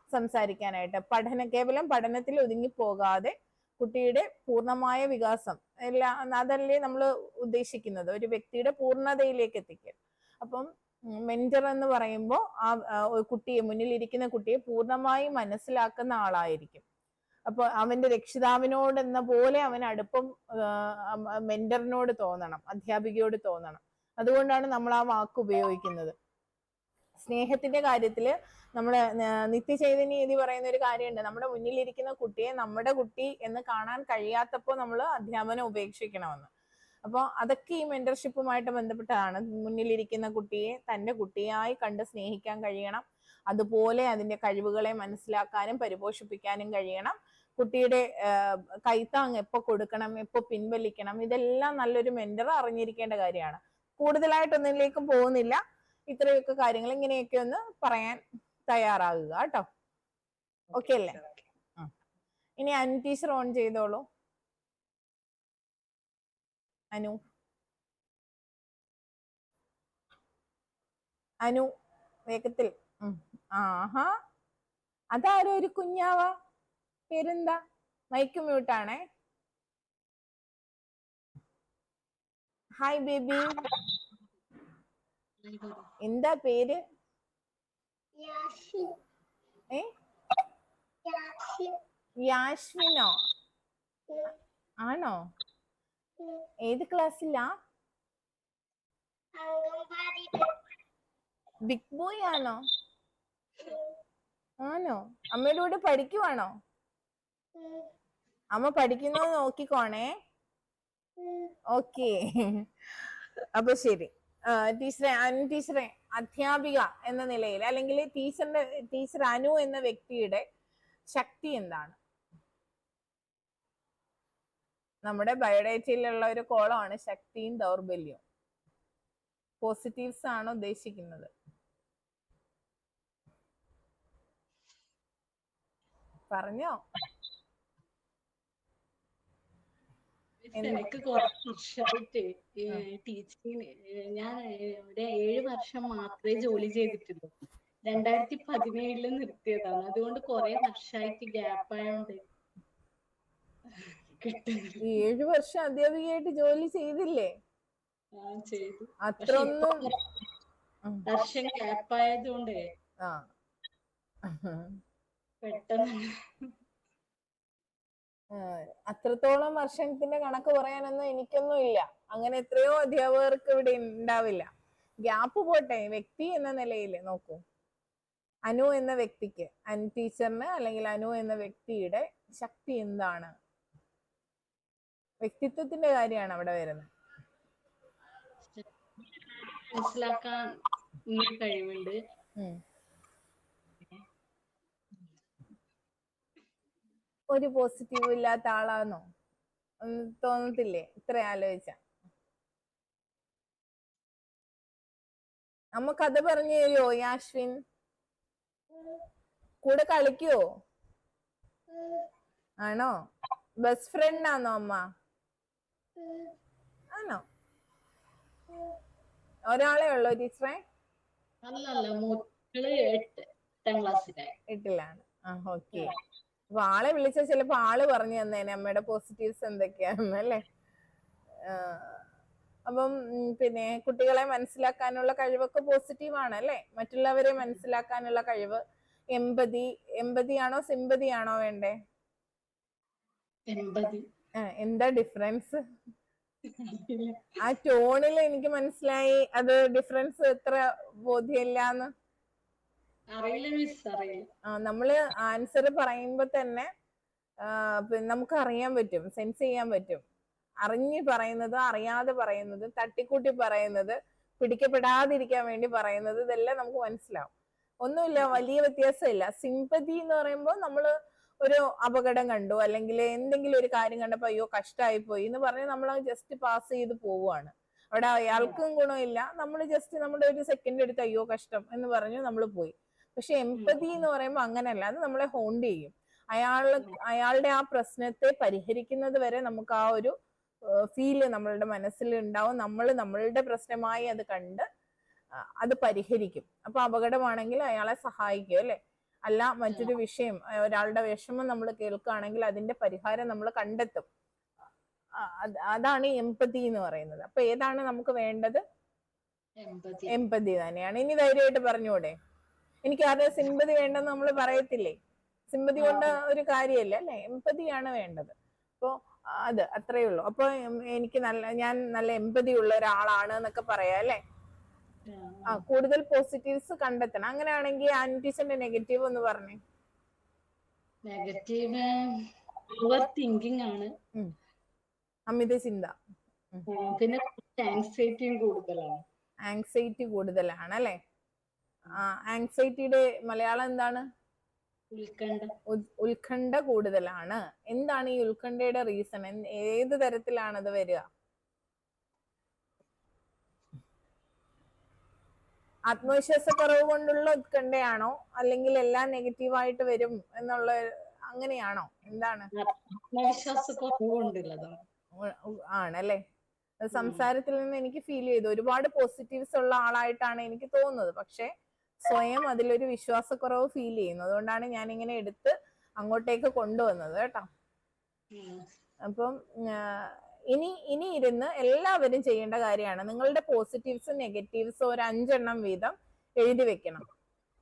സംസാരിക്കാനായിട്ട്. കേവലം പഠനത്തിൽ ഒതുങ്ങി പോകാതെ കുട്ടിയുടെ പൂർണ്ണമായ വികാസം അതല്ലേ നമ്മൾ ഉദ്ദേശിക്കുന്നത്, ഒരു വ്യക്തിയുടെ പൂർണ്ണതയിലേക്ക് എത്തിക്കുക. അപ്പം മെന്റർ എന്ന് പറയുമ്പോൾ മുന്നിലിരിക്കുന്ന കുട്ടിയെ പൂർണ്ണമായി മനസ്സിലാക്കുന്ന ആളായിരിക്കും. അപ്പൊ അവന്റെ രക്ഷിതാവിനോട് എന്ന പോലെ അവൻ അടുപ്പം മെന്ററിനോട് തോന്നണം, അധ്യാപികയോട് തോന്നണം. അതുകൊണ്ടാണ് നമ്മൾ ആ വാക്ക് ഉപയോഗിക്കുന്നത്. സ്നേഹത്തിന്റെ കാര്യത്തില് നമ്മുടെ നിത്യചൈതന്യ പറയുന്ന ഒരു കാര്യമുണ്ട്. നമ്മുടെ മുന്നിലിരിക്കുന്ന കുട്ടിയെ നമ്മുടെ കുട്ടി എന്ന് കാണാൻ കഴിയാത്തപ്പോൾ നമ്മൾ അധ്യാപനം ഉപേക്ഷിക്കണമെന്ന്. അപ്പോൾ അതൊക്കെ ഈ മെന്റർഷിപ്പുമായിട്ട് ബന്ധപ്പെട്ടതാണ്. മുന്നിലിരിക്കുന്ന കുട്ടിയെ തന്റെ കുട്ടിയായി കണ്ട് സ്നേഹിക്കാൻ കഴിയണം. അതുപോലെ അതിന്റെ കഴിവുകളെ മനസ്സിലാക്കാനും പരിപോഷിപ്പിക്കാനും കഴിയണം. കുട്ടിയുടെ കൈത്താങ് എപ്പോ കൊടുക്കണം, എപ്പോ പിൻവലിക്കണം, ഇതെല്ലാം നല്ലൊരു മെന്റർ അറിഞ്ഞിരിക്കേണ്ട കാര്യമാണ്. കൂടുതലായിട്ടൊന്നിലേക്കും പോകുന്നില്ല. ഇത്രയൊക്കെ കാര്യങ്ങൾ ഇങ്ങനെയൊക്കെ ഒന്ന് പറയാൻ തയ്യാറാകുക കേട്ടോ. ഓക്കെ അല്ലേ? ഇനി അനു ടീച്ചർ ഓൺ ചെയ്തോളൂ. അനു അനു വേഗത്തിൽ. ആഹാ, അതാരോ ഒരു കുഞ്ഞാവ, പേരെന്താ? മൈക്ക് മ്യൂട്ടാണേ. ഹായ് ബേബി, എന്താ പേര്? യാഷ്മിനോ? ആണോ? ഏത് ക്ലാസ്സിലാ? ബിഗ് ബോയ് ആണോ? ആണോ? അമ്മയുടെ കൂടെ പഠിക്കുവാണോ? അമ്മ പഠിക്കുന്നത് നോക്കിക്കോണേ. ഓക്കെ, അപ്പൊ ശരി. ടീച്ചറെ, അനു ടീച്ചറെ, അധ്യാപിക എന്ന നിലയിൽ അല്ലെങ്കിൽ ടീച്ചർ അനു എന്ന വ്യക്തിയുടെ ശക്തി എന്താണ്? നമ്മുടെ ബയോഡേറ്റയിലുള്ള ഒരു കോളമാണ് ശക്തിയും ദൗർബല്യവും. പോസിറ്റീവ്സ് ആണ് ഉദ്ദേശിക്കുന്നത്. പറഞ്ഞോ. എനിക്ക് കുറച്ച് വർഷമായിട്ട് ടീച്ചിങ് ഞാൻ ഒരു 7 വർഷം മാത്രമേ ജോലി ചെയ്തിട്ടുള്ളൂ. 2017 നിർത്തിയതാണ്. അതുകൊണ്ട് കുറെ വർഷമായിട്ട് ഗ്യാപ്പ് ആയോണ്ട് 7 വർഷം അധ്യാപികയായിട്ട് ജോലി ചെയ്തില്ലേ? ചെയ്തു. അത്രയൊന്നും വർഷം ഗ്യാപ്പ് ആയതുകൊണ്ട് പെട്ടെന്ന് അത്രത്തോളം വർഷത്തിന്റെ കണക്ക് പറയാനൊന്നും എനിക്കൊന്നും ഇല്ല. അങ്ങനെ എത്രയോ അധ്യാപകർക്ക് ഇവിടെ ഉണ്ടാവില്ല. ഗ്യാപ്പ് പോട്ടെ, വ്യക്തി എന്ന നിലയിൽ നോക്കൂ. അനു എന്ന വ്യക്തിക്ക്, അനു ടീച്ചറിന് അല്ലെങ്കിൽ അനു എന്ന വ്യക്തിയുടെ ശക്തി എന്താണ്? വ്യക്തിത്വത്തിന്റെ കാര്യമാണ് അവിടെ വരുന്നത്. മനസ്സിലാക്കാൻ കഴിവുണ്ട്. ഒരു പോസിറ്റീവ് ഇല്ലാത്ത ആളാണോ? തോന്നത്തില്ലേ ഇത്ര ആലോചിച്ച? അമ്മ കഥ പറഞ്ഞു തരുമോ യാശ്വിൻ? കൂടെ കളിക്കുവോ? ആണോ? ബെസ്റ്റ് ഫ്രണ്ട് ആണോ അമ്മ? ആണോ? ഒരാളെ ഉള്ളോ ടീച്ചറെ? അല്ലല്ല, മൂത്തള് 8ാം ക്ലാസ്സിലായി. 8ലാണ്. ഓക്കെ. അപ്പൊ ആളെ വിളിച്ച ചിലപ്പോ ആള് പറഞ്ഞു തന്നേനെ അമ്മയുടെ പോസിറ്റീവ്സ് എന്തൊക്കെയാണെന്ന് അല്ലേ? അപ്പം പിന്നെ കുട്ടികളെ മനസ്സിലാക്കാനുള്ള കഴിവൊക്കെ പോസിറ്റീവ് ആണ് അല്ലേ? മറ്റുള്ളവരെ മനസ്സിലാക്കാനുള്ള കഴിവ്, എമ്പതി ആണോ സിമ്പതി ആണോ വേണ്ടേ? എന്താ ഡിഫറൻസ്? ആ ടോണിൽ എനിക്ക് മനസ്സിലായി. അത് ഡിഫറൻസ് എത്ര ബോധ്യമില്ലാന്ന്. നമ്മള് ആൻസർ പറയുമ്പോ തന്നെ നമുക്ക് അറിയാൻ പറ്റും, സെൻസ് ചെയ്യാൻ പറ്റും. അറിഞ്ഞ് പറയുന്നത്, അറിയാതെ പറയുന്നത്, തട്ടിക്കൂട്ടി പറയുന്നത്, പിടിക്കപ്പെടാതിരിക്കാൻ വേണ്ടി പറയുന്നത്, ഇതെല്ലാം നമുക്ക് മനസ്സിലാവും. ഒന്നുമില്ല, വലിയ വ്യത്യാസമില്ല. സിമ്പതി എന്ന് പറയുമ്പോൾ നമ്മള് ഒരു അപകടം കണ്ടു അല്ലെങ്കിൽ എന്തെങ്കിലും ഒരു കാര്യം കണ്ടപ്പോ അയ്യോ കഷ്ടമായി പോയി എന്ന് പറഞ്ഞ് നമ്മൾ ജസ്റ്റ് പാസ് ചെയ്ത് പോവുകയാണ്. അവിടെ അയാൾക്കും ഗുണമില്ല, നമ്മൾ ജസ്റ്റ് നമ്മുടെ ഒരു സെക്കൻഡ് എടുത്ത് അയ്യോ കഷ്ടം എന്ന് പറഞ്ഞു നമ്മൾ പോയി. പക്ഷെ എമ്പതി എന്ന് പറയുമ്പോൾ അങ്ങനെയല്ല, അത് നമ്മളെ ഹോണ്ട് ചെയ്യും. അയാളുടെ ആ പ്രശ്നത്തെ പരിഹരിക്കുന്നത് വരെ നമുക്ക് ആ ഒരു ഫീല് നമ്മളുടെ മനസ്സിൽ ഉണ്ടാവും. നമ്മൾ നമ്മളുടെ പ്രശ്നമായി അത് കണ്ട് അത് പരിഹരിക്കും. അപ്പൊ അപകടമാണെങ്കിൽ അയാളെ സഹായിക്കും അല്ലെ? അല്ല മറ്റൊരു വിഷയം, ഒരാളുടെ വിഷമം നമ്മൾ കേൾക്കുകയാണെങ്കിൽ അതിന്റെ പരിഹാരം നമ്മൾ കണ്ടെത്തും. അതാണ് എമ്പതി എന്ന് പറയുന്നത്. അപ്പൊ ഏതാണ് നമുക്ക് വേണ്ടത്? എമ്പതി തന്നെയാണ്. ഇനി ധൈര്യമായിട്ട് പറഞ്ഞൂടെ? എനിക്ക് ആരുടെ സിമ്പതി വേണ്ടെന്ന് നമ്മൾ പറയത്തില്ലേ? സിമ്പതി കൊണ്ട് ഒരു കാര്യമില്ല അല്ലെ? എമ്പതിയാണ് വേണ്ടത്. അപ്പൊ അത് അത്രയേ ഉള്ളൂ. അപ്പൊ ഞാൻ നല്ല എമ്പതി ഉള്ള ഒരാളാണ് എന്നൊക്കെ പറയാം അല്ലെ? കൂടുതൽ പോസിറ്റീവ്സ് കണ്ടെത്തണം. അങ്ങനെയാണെങ്കിൽ ആനി ടീച്ചറിന്റെ നെഗറ്റീവ് ഒന്ന് പറഞ്ഞേ. നെഗറ്റീവ് ഓവർ തിങ്കിങ് ആണ്. അമിത ചിന്ത. പിന്നെ ആങ്സൈറ്റിയും കൂടുതലാണ്. ആങ്സൈറ്റി കൂടുതലാണ് അല്ലെ? ആങ്സൈറ്റിയുടെ മലയാളം എന്താണ്? ഉത്കണ്ഠ. ഉത്കണ്ഠ കൂടുതലാണ്. എന്താണ് ഈ ഉത്കണ്ഠയുടെ റീസൺ? ഏത് തരത്തിലാണ് അത് വരിക? ആത്മവിശ്വാസക്കുറവ് കൊണ്ടുള്ള ഉത്കണ്ഠയാണോ, അല്ലെങ്കിൽ എല്ലാം നെഗറ്റീവായിട്ട് വരും എന്നുള്ള അങ്ങനെയാണോ? എന്താണ്? ആത്മവിശ്വാസക്കുറവ് കൊണ്ടുള്ളതാണ്. ആണല്ലേ? സംസാരത്തിൽ നിന്ന് എനിക്ക് ഫീൽ ചെയ്തു ഒരുപാട് പോസിറ്റീവ്സ് ഉള്ള ആളായിട്ടാണ് എനിക്ക് തോന്നുന്നത്. പക്ഷെ സ്വയം അതിലൊരു വിശ്വാസക്കുറവ് ഫീൽ ചെയ്യുന്നു. അതുകൊണ്ടാണ് ഞാൻ ഇങ്ങനെ എടുത്ത് അങ്ങോട്ടേക്ക് കൊണ്ടുവന്നത് കേട്ടോ. അപ്പം ഇനി ഇരുന്ന് എല്ലാവരും ചെയ്യേണ്ട കാര്യമാണ്, നിങ്ങളുടെ പോസിറ്റീവ്സും നെഗറ്റീവ്സും ഒരു 5 എണ്ണം വീതം എഴുതി വെക്കണം.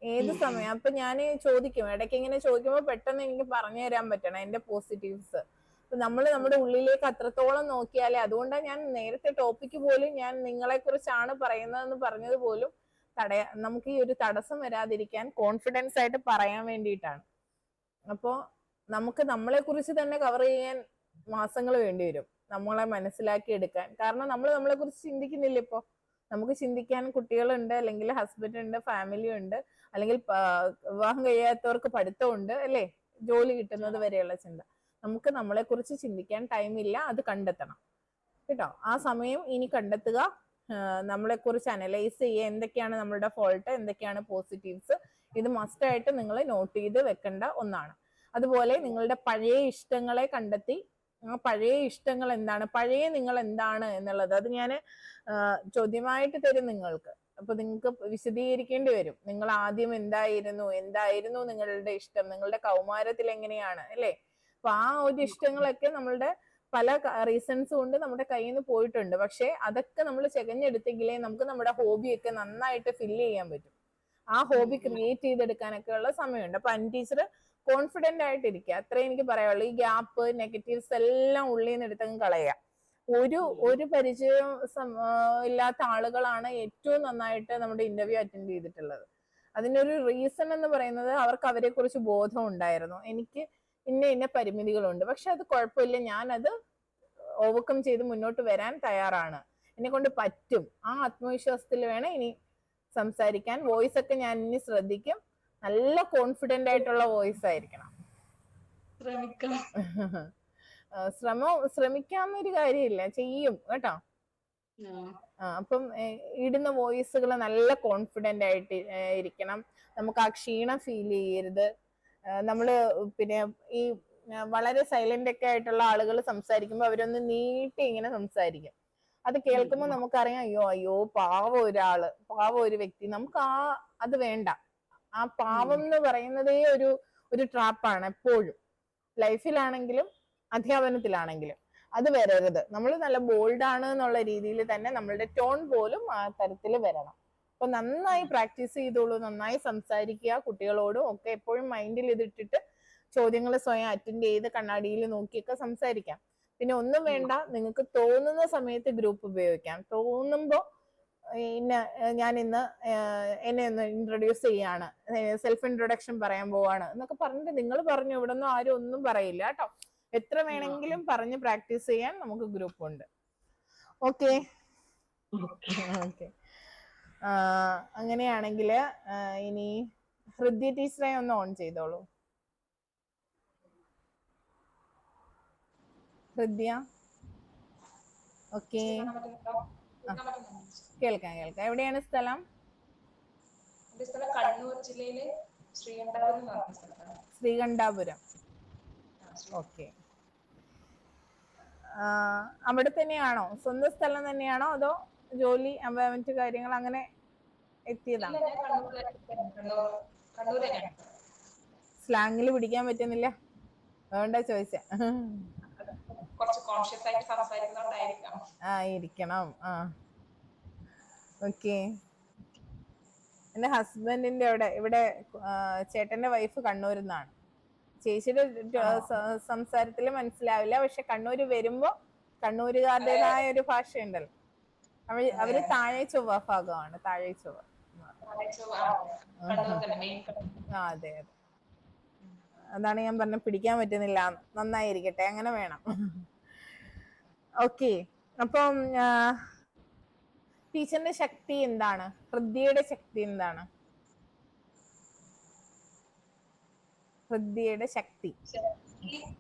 ഏത് സമയം അപ്പൊ ഞാൻ ചോദിക്കും, ഇടയ്ക്ക് ഇങ്ങനെ ചോദിക്കുമ്പോൾ പെട്ടെന്ന് എനിക്ക് പറഞ്ഞു തരാൻ പറ്റണം എന്റെ പോസിറ്റീവ്സ്. അപ്പൊ നമ്മൾ നമ്മുടെ ഉള്ളിലേക്ക് അത്രത്തോളം നോക്കിയാലേ, അതുകൊണ്ടാണ് ഞാൻ നേരത്തെ ടോപ്പിക്ക് പോലും ഞാൻ നിങ്ങളെ കുറിച്ചാണ് പറയുന്നതെന്ന് പറഞ്ഞത് പോലും നമുക്ക് ഈ ഒരു തടസ്സം വരാതിരിക്കാൻ കോൺഫിഡൻസ് ആയിട്ട് പറയാൻ വേണ്ടിയിട്ടാണ്. അപ്പോ നമുക്ക് നമ്മളെ കുറിച്ച് തന്നെ കവർ ചെയ്യാൻ മാസങ്ങൾ വേണ്ടി വരും, നമ്മളെ മനസ്സിലാക്കി എടുക്കാൻ. കാരണം നമ്മൾ നമ്മളെ കുറിച്ച് ചിന്തിക്കുന്നില്ല. ഇപ്പൊ നമുക്ക് ചിന്തിക്കാൻ കുട്ടികളുണ്ട്, അല്ലെങ്കിൽ ഹസ്ബൻഡ് ഉണ്ട്, ഫാമിലി ഉണ്ട്, അല്ലെങ്കിൽ വിവാഹം കഴിയാത്തവർക്ക് പഠിത്തമുണ്ട് അല്ലേ, ജോലി കിട്ടുന്നത് വരെയുള്ള ചിന്ത. നമുക്ക് നമ്മളെ കുറിച്ച് ചിന്തിക്കാൻ ടൈമില്ല, അത് കണ്ടെത്തണം കേട്ടോ. ആ സമയം ഇനി കണ്ടെത്തുക, നമ്മളെ കുറിച്ച് അനലൈസ് ചെയ്യുക, എന്തൊക്കെയാണ് നമ്മളുടെ ഫോൾട്ട്, എന്തൊക്കെയാണ് പോസിറ്റീവ്സ്. ഇത് മസ്റ്റായിട്ട് നിങ്ങൾ നോട്ട് ചെയ്ത് വെക്കേണ്ട ഒന്നാണ്. അതുപോലെ നിങ്ങളുടെ പഴയ ഇഷ്ടങ്ങളെ കണ്ടെത്തി, ആ പഴയ ഇഷ്ടങ്ങൾ എന്താണ്, പഴയ നിങ്ങൾ എന്താണ് എന്നുള്ളത് അത് ഞാൻ ചോദ്യമായിട്ട് തരും നിങ്ങൾക്ക്. അപ്പൊ നിങ്ങൾക്ക് വിശദീകരിക്കേണ്ടി വരും. നിങ്ങൾ ആദ്യം എന്തായിരുന്നു നിങ്ങളുടെ ഇഷ്ടം, നിങ്ങളുടെ കൗമാരത്തിൽ എങ്ങനെയാണ് അല്ലേ. അപ്പൊ ആ ഒരു ഇഷ്ടങ്ങളൊക്കെ നമ്മളുടെ പല റീസൺസ് കൊണ്ട് നമ്മുടെ കയ്യിൽ നിന്ന് പോയിട്ടുണ്ട്. പക്ഷെ അതൊക്കെ നമ്മൾ ചെകഞ്ഞെടുത്തെങ്കിലേ നമുക്ക് നമ്മുടെ ഹോബിയൊക്കെ നന്നായിട്ട് ഫില്ല് ചെയ്യാൻ പറ്റും. ആ ഹോബി ക്രിയേറ്റ് ചെയ്തെടുക്കാനൊക്കെ ഉള്ള സമയമുണ്ട്. അപ്പൊ അനി ടീച്ചർ കോൺഫിഡന്റ് ആയിട്ടിരിക്കുക, അത്രേ എനിക്ക് പറയാനുള്ളൂ. ഈ ഗ്യാപ്പ്, നെഗറ്റീവ്സ് എല്ലാം ഉള്ളിൽ നിന്ന് എടുത്തങ്ങ് കളയുക. ഒരു പരിചയം ഇല്ലാത്ത ആളുകളാണ് ഏറ്റവും നന്നായിട്ട് നമ്മുടെ ഇന്റർവ്യൂ അറ്റൻഡ് ചെയ്തിട്ടുള്ളത്. അതിനൊരു റീസൺ എന്ന് പറയുന്നത് അവർക്ക് അവരെ കുറിച്ച് ബോധം ഉണ്ടായിരുന്നു, എനിക്ക് ഇന്ന പരിമിതികളുണ്ട്, പക്ഷെ അത് കുഴപ്പമില്ല, ഞാനത് ഓവർകം ചെയ്ത് മുന്നോട്ട് വരാൻ തയ്യാറാണ്, എന്നെ കൊണ്ട് പറ്റും. ആ ആത്മവിശ്വാസത്തിൽ വേണം ഇനി സംസാരിക്കാൻ. വോയിസ് ഒക്കെ ഞാൻ ഇനി ശ്രദ്ധിക്കും, നല്ല കോൺഫിഡന്റ് ആയിട്ടുള്ള വോയിസ് ആയിരിക്കണം. ശ്രമിക്കാന്നൊരു കാര്യമില്ല, ചെയ്യും കേട്ടോ. അപ്പം ഇടുന്ന വോയിസുകൾ നല്ല കോൺഫിഡന്റ് ആയിട്ട് ഇരിക്കണം. നമുക്ക് ആ ക്ഷീണം ഫീൽ ചെയ്യരുത്. നമ്മള് പിന്നെ ഈ വളരെ സൈലന്റ് ഒക്കെ ആയിട്ടുള്ള ആളുകൾ സംസാരിക്കുമ്പോൾ അവരൊന്ന് നീട്ടി ഇങ്ങനെ സംസാരിക്കും. അത് കേൾക്കുമ്പോൾ നമുക്കറിയാം, അയ്യോ പാവം ഒരു വ്യക്തി. നമുക്ക് അത് വേണ്ട. ആ പാവം എന്ന് പറയുന്നതേ ഒരു ട്രാപ്പാണ് എപ്പോഴും, ലൈഫിലാണെങ്കിലും അധ്യാപനത്തിലാണെങ്കിലും. അത് വരരുത്. നമ്മൾ നല്ല ബോൾഡ് ആണ് എന്നുള്ള രീതിയിൽ തന്നെ നമ്മളുടെ ടോൺ പോലും ആ തരത്തിൽ വരണം. അപ്പൊ നന്നായി പ്രാക്ടീസ് ചെയ്തോളൂ, നന്നായി സംസാരിക്കുക. കുട്ടികളോടും ഒക്കെ എപ്പോഴും മൈൻഡിൽ ഇതിട്ടിട്ട് ചോദ്യങ്ങൾ സ്വയം അറ്റൻഡ് ചെയ്ത് കണ്ണാടിയിൽ നോക്കിയൊക്കെ സംസാരിക്കാം. പിന്നെ ഒന്നും വേണ്ട, നിങ്ങൾക്ക് തോന്നുന്ന സമയത്ത് ഗ്രൂപ്പ് ഉപയോഗിക്കാം. തോന്നുമ്പോൾ ഞാൻ ഇന്ന് എന്നെ ഒന്ന് ഇൻട്രൊഡ്യൂസ് ചെയ്യാണ്, സെൽഫ് ഇൻട്രൊഡക്ഷൻ പറയാൻ പോവാണ് എന്നൊക്കെ പറഞ്ഞിട്ട് നിങ്ങൾ പറഞ്ഞു. ഇവിടെ ഒന്നും ആരും ഒന്നും പറയില്ല കേട്ടോ. എത്ര വേണമെങ്കിലും പറഞ്ഞ് പ്രാക്ടീസ് ചെയ്യാൻ നമുക്ക് ഗ്രൂപ്പ് ഉണ്ട്. ഓക്കെ. അങ്ങനെയാണെങ്കിൽ ഇനി ഹൃദ്യ ടീച്ചറെ ഒന്ന് ഓൺ ചെയ്തോളൂ. ഹൃദ്യ, ഓക്കെ. കേൾക്കാം. എവിടെയാണ് സ്ഥലം? കണ്ണൂർ ജില്ലയിലെ ശ്രീകണ്ഠാപുരം. ഓക്കെ. അവിടെ തന്നെയാണോ, സ്വന്തം സ്ഥലം തന്നെയാണോ, അതോ ജോലി മറ്റു കാര്യങ്ങൾ അങ്ങനെ എത്തിയതാണോ? സ്ലാങ്ങിൽ പിടിക്കാൻ പറ്റുന്നില്ല, അതുകൊണ്ടാ ചോദിച്ചേ. ഇരിക്കണം. ഓക്കെ. എന്റെ ഹസ്ബൻഡിന്റെ ഇവിടെ ചേട്ടന്റെ വൈഫ് കണ്ണൂരിൽ നിന്നാണ്. ചേച്ചിയുടെ സംസാരത്തിൽ മനസ്സിലാവില്ല, പക്ഷെ കണ്ണൂര് വരുമ്പോ കണ്ണൂരുകാരുടേതായ ഒരു ഭാഷയുണ്ടല്ലോ, അവര് താഴെ ചൊവ്വ ഭാഗമാണ്, താഴെ ചൊവ്വ. കണ്ണൂർ തന്നെ മെയിൻ. ആ അതെ അതെ, അതാണ് ഞാൻ പറഞ്ഞ പിടിക്കാൻ പറ്റുന്നില്ല. നന്നായിരിക്കട്ടെ, അങ്ങനെ വേണം. ഓക്കെ, അപ്പം ടീച്ചറിന്റെ ശക്തി എന്താണ്? ഹൃദ്യയുടെ ശക്തി എന്താണ്? ഹൃദ്യയുടെ ശക്തി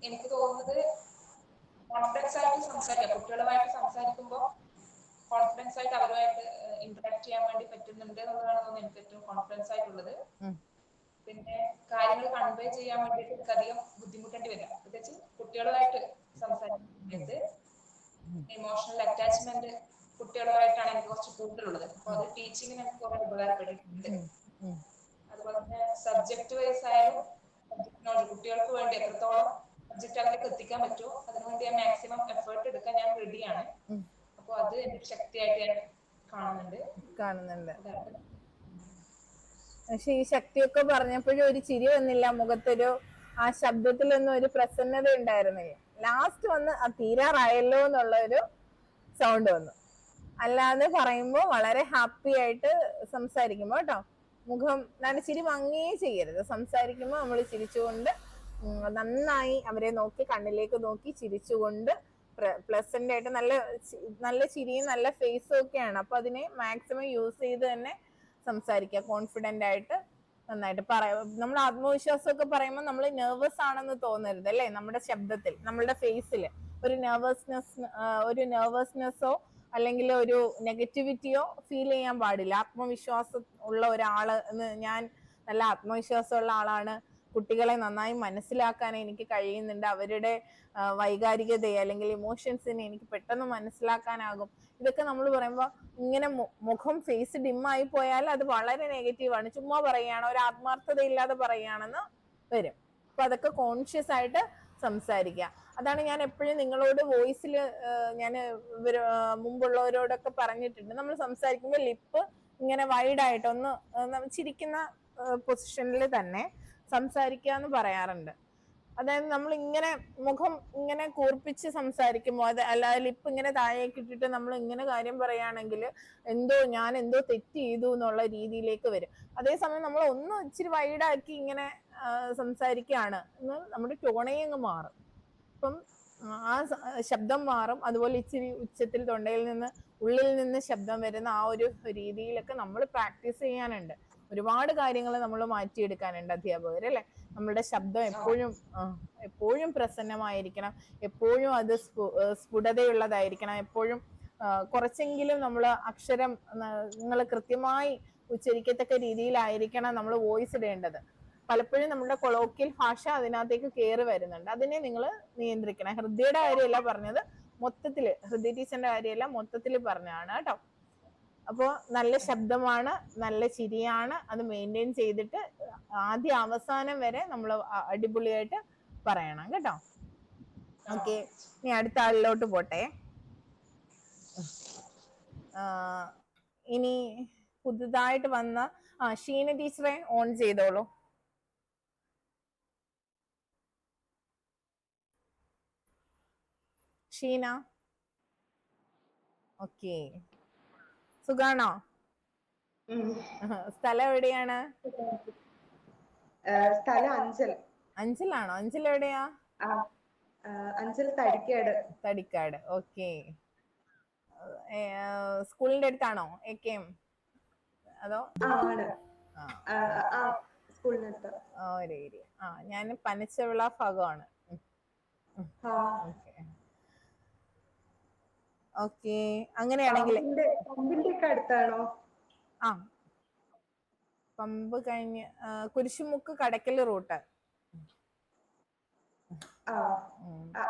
എനിക്ക് തോന്നുന്നത് കോൺഫിഡൻസ് ആയിട്ട് സംസാരിക്കാം. കുട്ടികളുമായിട്ട് സംസാരിക്കുമ്പോൾ കോൺഫിഡൻസ് ആയിട്ട് അവരുമായിട്ട് ഇന്ററാക്ട് ചെയ്യാൻ വേണ്ടി പറ്റുന്നുണ്ട് എന്നുള്ളതാണ് തോന്നുന്നത് എനിക്ക് ഏറ്റവും കോൺഫിഡൻസ് ആയിട്ടുള്ളത്. പിന്നെ കാര്യങ്ങൾ കൺവേ ചെയ്യാൻ വേണ്ടിയിട്ട് എനിക്ക് അധികം ബുദ്ധിമുട്ടേണ്ടി വരില്ല. പ്രത്യേകിച്ച് കുട്ടികളുമായിട്ട് സംസാരിക്കുന്നത് ഇമോഷണൽ അറ്റാച്ച്മെന്റ് കുട്ടികളുമായിട്ടാണ് എനിക്ക് കുറച്ച് കൂടുതലുള്ളത്. അപ്പൊ അത് ടീച്ചിങ്ങിന് എനിക്ക് കുറെ ഉപകാരപ്പെട്ടിട്ടുണ്ട്. അതുപോലെ തന്നെ സബ്ജക്ട് വൈസ് ആയാലും കുട്ടികൾക്ക് വേണ്ടി എത്രത്തോളം സബ്ജക്ട് അവർക്ക് എത്തിക്കാൻ പറ്റുമോ അതിനുവേണ്ടി ഞാൻ മാക്സിമം എഫേർട്ട് എടുക്കാൻ ഞാൻ റെഡിയാണ്. അപ്പൊ അത് എനിക്ക് ശക്തിയായിട്ട് ഞാൻ കാണുന്നുണ്ട്. പക്ഷെ ഈ ശക്തിയൊക്കെ പറഞ്ഞപ്പോഴും ഒരു ചിരി വന്നില്ല മുഖത്തൊരു, ആ ശബ്ദത്തിലൊന്നും ഒരു പ്രസന്നത ഉണ്ടായിരുന്നില്ല. ലാസ്റ്റ് വന്ന് ആ തീരാറായല്ലോ എന്നുള്ള ഒരു സൗണ്ട് വന്നു. അല്ലാതെ പറയുമ്പോൾ വളരെ ഹാപ്പി ആയിട്ട് സംസാരിക്കുമ്പോ കേട്ടോ, മുഖം ചിരി മങ്ങുകയേ ചെയ്യരുത്. സംസാരിക്കുമ്പോൾ നമ്മൾ ചിരിച്ചുകൊണ്ട് നന്നായി അവരെ നോക്കി, കണ്ണിലേക്ക് നോക്കി ചിരിച്ചുകൊണ്ട് പ്ലസന്റ് ആയിട്ട് നല്ല ചിരിയും നല്ല ഫേസും ഒക്കെയാണ്. അപ്പൊ അതിനെ മാക്സിമം യൂസ് ചെയ്ത് തന്നെ സംസാരിക്കുക. കോൺഫിഡന്റ് ആയിട്ട് നന്നായിട്ട് നമ്മൾ ആത്മവിശ്വാസമൊക്കെ പറയുമ്പോൾ നമ്മൾ നെർവസ് ആണെന്ന് തോന്നരുത് അല്ലേ? നമ്മുടെ ശബ്ദത്തിൽ, നമ്മളുടെ ഫേസിൽ ഒരു നെർവസ്നെസ്സോ അല്ലെങ്കിൽ ഒരു നെഗറ്റിവിറ്റിയോ ഫീൽ ചെയ്യാൻ പാടില്ല. ആത്മവിശ്വാസം ഉള്ള ഒരാള്, ഞാൻ നല്ല ആത്മവിശ്വാസമുള്ള ആളാണ്, കുട്ടികളെ നന്നായി മനസ്സിലാക്കാൻ എനിക്ക് കഴിയുന്നുണ്ട്, അവരുടെ വൈകാരികതയെ അല്ലെങ്കിൽ ഇമോഷൻസിനെ എനിക്ക് പെട്ടെന്ന് മനസ്സിലാക്കാനാകും. ഇതൊക്കെ നമ്മൾ പറയുമ്പോൾ ഇങ്ങനെ മുഖം ഫേസ് ഡിമ്മായി പോയാൽ അത് വളരെ നെഗറ്റീവാണ്. ചുമ്മാ പറയുകയാണ്, ഒരു ആത്മാർത്ഥത ഇല്ലാതെ പറയുകയാണെന്ന് വരും. അപ്പൊ അതൊക്കെ കോൺഷ്യസ് ആയിട്ട് സംസാരിക്കുക. അതാണ് ഞാൻ എപ്പോഴും നിങ്ങളോട് വോയിസിൽ ഞാൻ മുമ്പുള്ളവരോടൊക്കെ പറഞ്ഞിട്ടുണ്ട്. നമ്മൾ സംസാരിക്കുമ്പോൾ ലിപ്പ് ഇങ്ങനെ വൈഡായിട്ട് ഒന്ന് ചിരിക്കുന്ന പൊസിഷനിൽ തന്നെ സംസാരിക്കുക എന്ന് പറയാറുണ്ട്. അതായത് നമ്മൾ ഇങ്ങനെ മുഖം ഇങ്ങനെ കൂർപ്പിച്ച് സംസാരിക്കുമ്പോൾ, അല്ലാതെ ലിപ്പ് ഇങ്ങനെ താഴേക്ക് ഇട്ടിട്ട് നമ്മൾ ഇങ്ങനെ കാര്യം പറയുകയാണെങ്കിൽ ഞാൻ എന്തോ തെറ്റ് ചെയ്തു എന്നുള്ള രീതിയിലേക്ക് വരും. അതേസമയം നമ്മൾ ഒന്ന് ഇച്ചിരി വൈഡാക്കി ഇങ്ങനെ സംസാരിക്കുകയാണ് നമ്മുടെ ടോണേ അങ്ങ് മാറും. അപ്പം ആ ശബ്ദം മാറും. അതുപോലെ ഇച്ചിരി ഉച്ചത്തിൽ തൊണ്ടയിൽ നിന്ന് ഉള്ളിൽ നിന്ന് ശബ്ദം വരുന്ന ആ ഒരു രീതിയിലൊക്കെ നമ്മൾ പ്രാക്ടീസ് ചെയ്യാനുണ്ട്. ഒരുപാട് കാര്യങ്ങൾ നമ്മൾ മാറ്റിയെടുക്കാനുണ്ട് അധ്യാപകർ അല്ലെ? നമ്മളുടെ ശബ്ദം എപ്പോഴും പ്രസന്നമായിരിക്കണം, എപ്പോഴും അത് സ്ഫുടതയുള്ളതായിരിക്കണം, എപ്പോഴും കുറച്ചെങ്കിലും നമ്മൾ അക്ഷരം നിങ്ങൾ കൃത്യമായി ഉച്ചരിക്കത്തക്ക രീതിയിലായിരിക്കണം നമ്മൾ വോയിസ് ഇടേണ്ടത്. പലപ്പോഴും നമ്മുടെ കൊളോക്കിയൽ ഭാഷ അതിനകത്തേക്ക് കയറി വരുന്നുണ്ട്. അതിനെ നിങ്ങൾ നിയന്ത്രിക്കണം. ഹൃദയയുടെ കാര്യമല്ല പറഞ്ഞത്, മൊത്തത്തില് ഹൃദയ ടീച്ചറിന്റെ കാര്യമല്ല, മൊത്തത്തില് പറഞ്ഞാണ് കേട്ടോ. അപ്പോ നല്ല ശബ്ദമാണ്, നല്ല ചിരിയാണ്, അത് മെയിൻറ്റെയിൻ ചെയ്തിട്ട് ആദ്യ അവസാനം വരെ നമ്മൾ അടിപൊളിയായിട്ട് പറയണം കേട്ടോ. ഓക്കെ, ഇനി അടുത്ത ആളിലോട്ട് പോട്ടെ. ഇനി പുതുതായിട്ട് വന്ന ഷീന ടീച്ചറെ ഓൺ ചെയ്തോളൂ. ഷീന, ഓക്കെ, സുഖാണോ? സ്ഥലം എവിടെയാണ്? സ്ഥലം അഞ്ചൽ. അഞ്ചലാണോ? അഞ്ചൽ എവിടെയാ? അഞ്ചൽ തടിക്കാട്. തടിക്കാട്, ഓക്കെ. സ്കൂളിന്റെ അടുത്താണോ AKM അതോ? സ്കൂളിനടുത്ത്. ഒരു ഏരിയ. ഞാൻ പനച്ചവിള ഭാഗമാണ്. ഓക്കെ, അങ്ങനെയാണെങ്കിൽ അടുത്താണോ? പമ്പ് കഴിഞ്ഞ് കുരിശുമുക്ക് കടക്കൽ റൂട്ട്.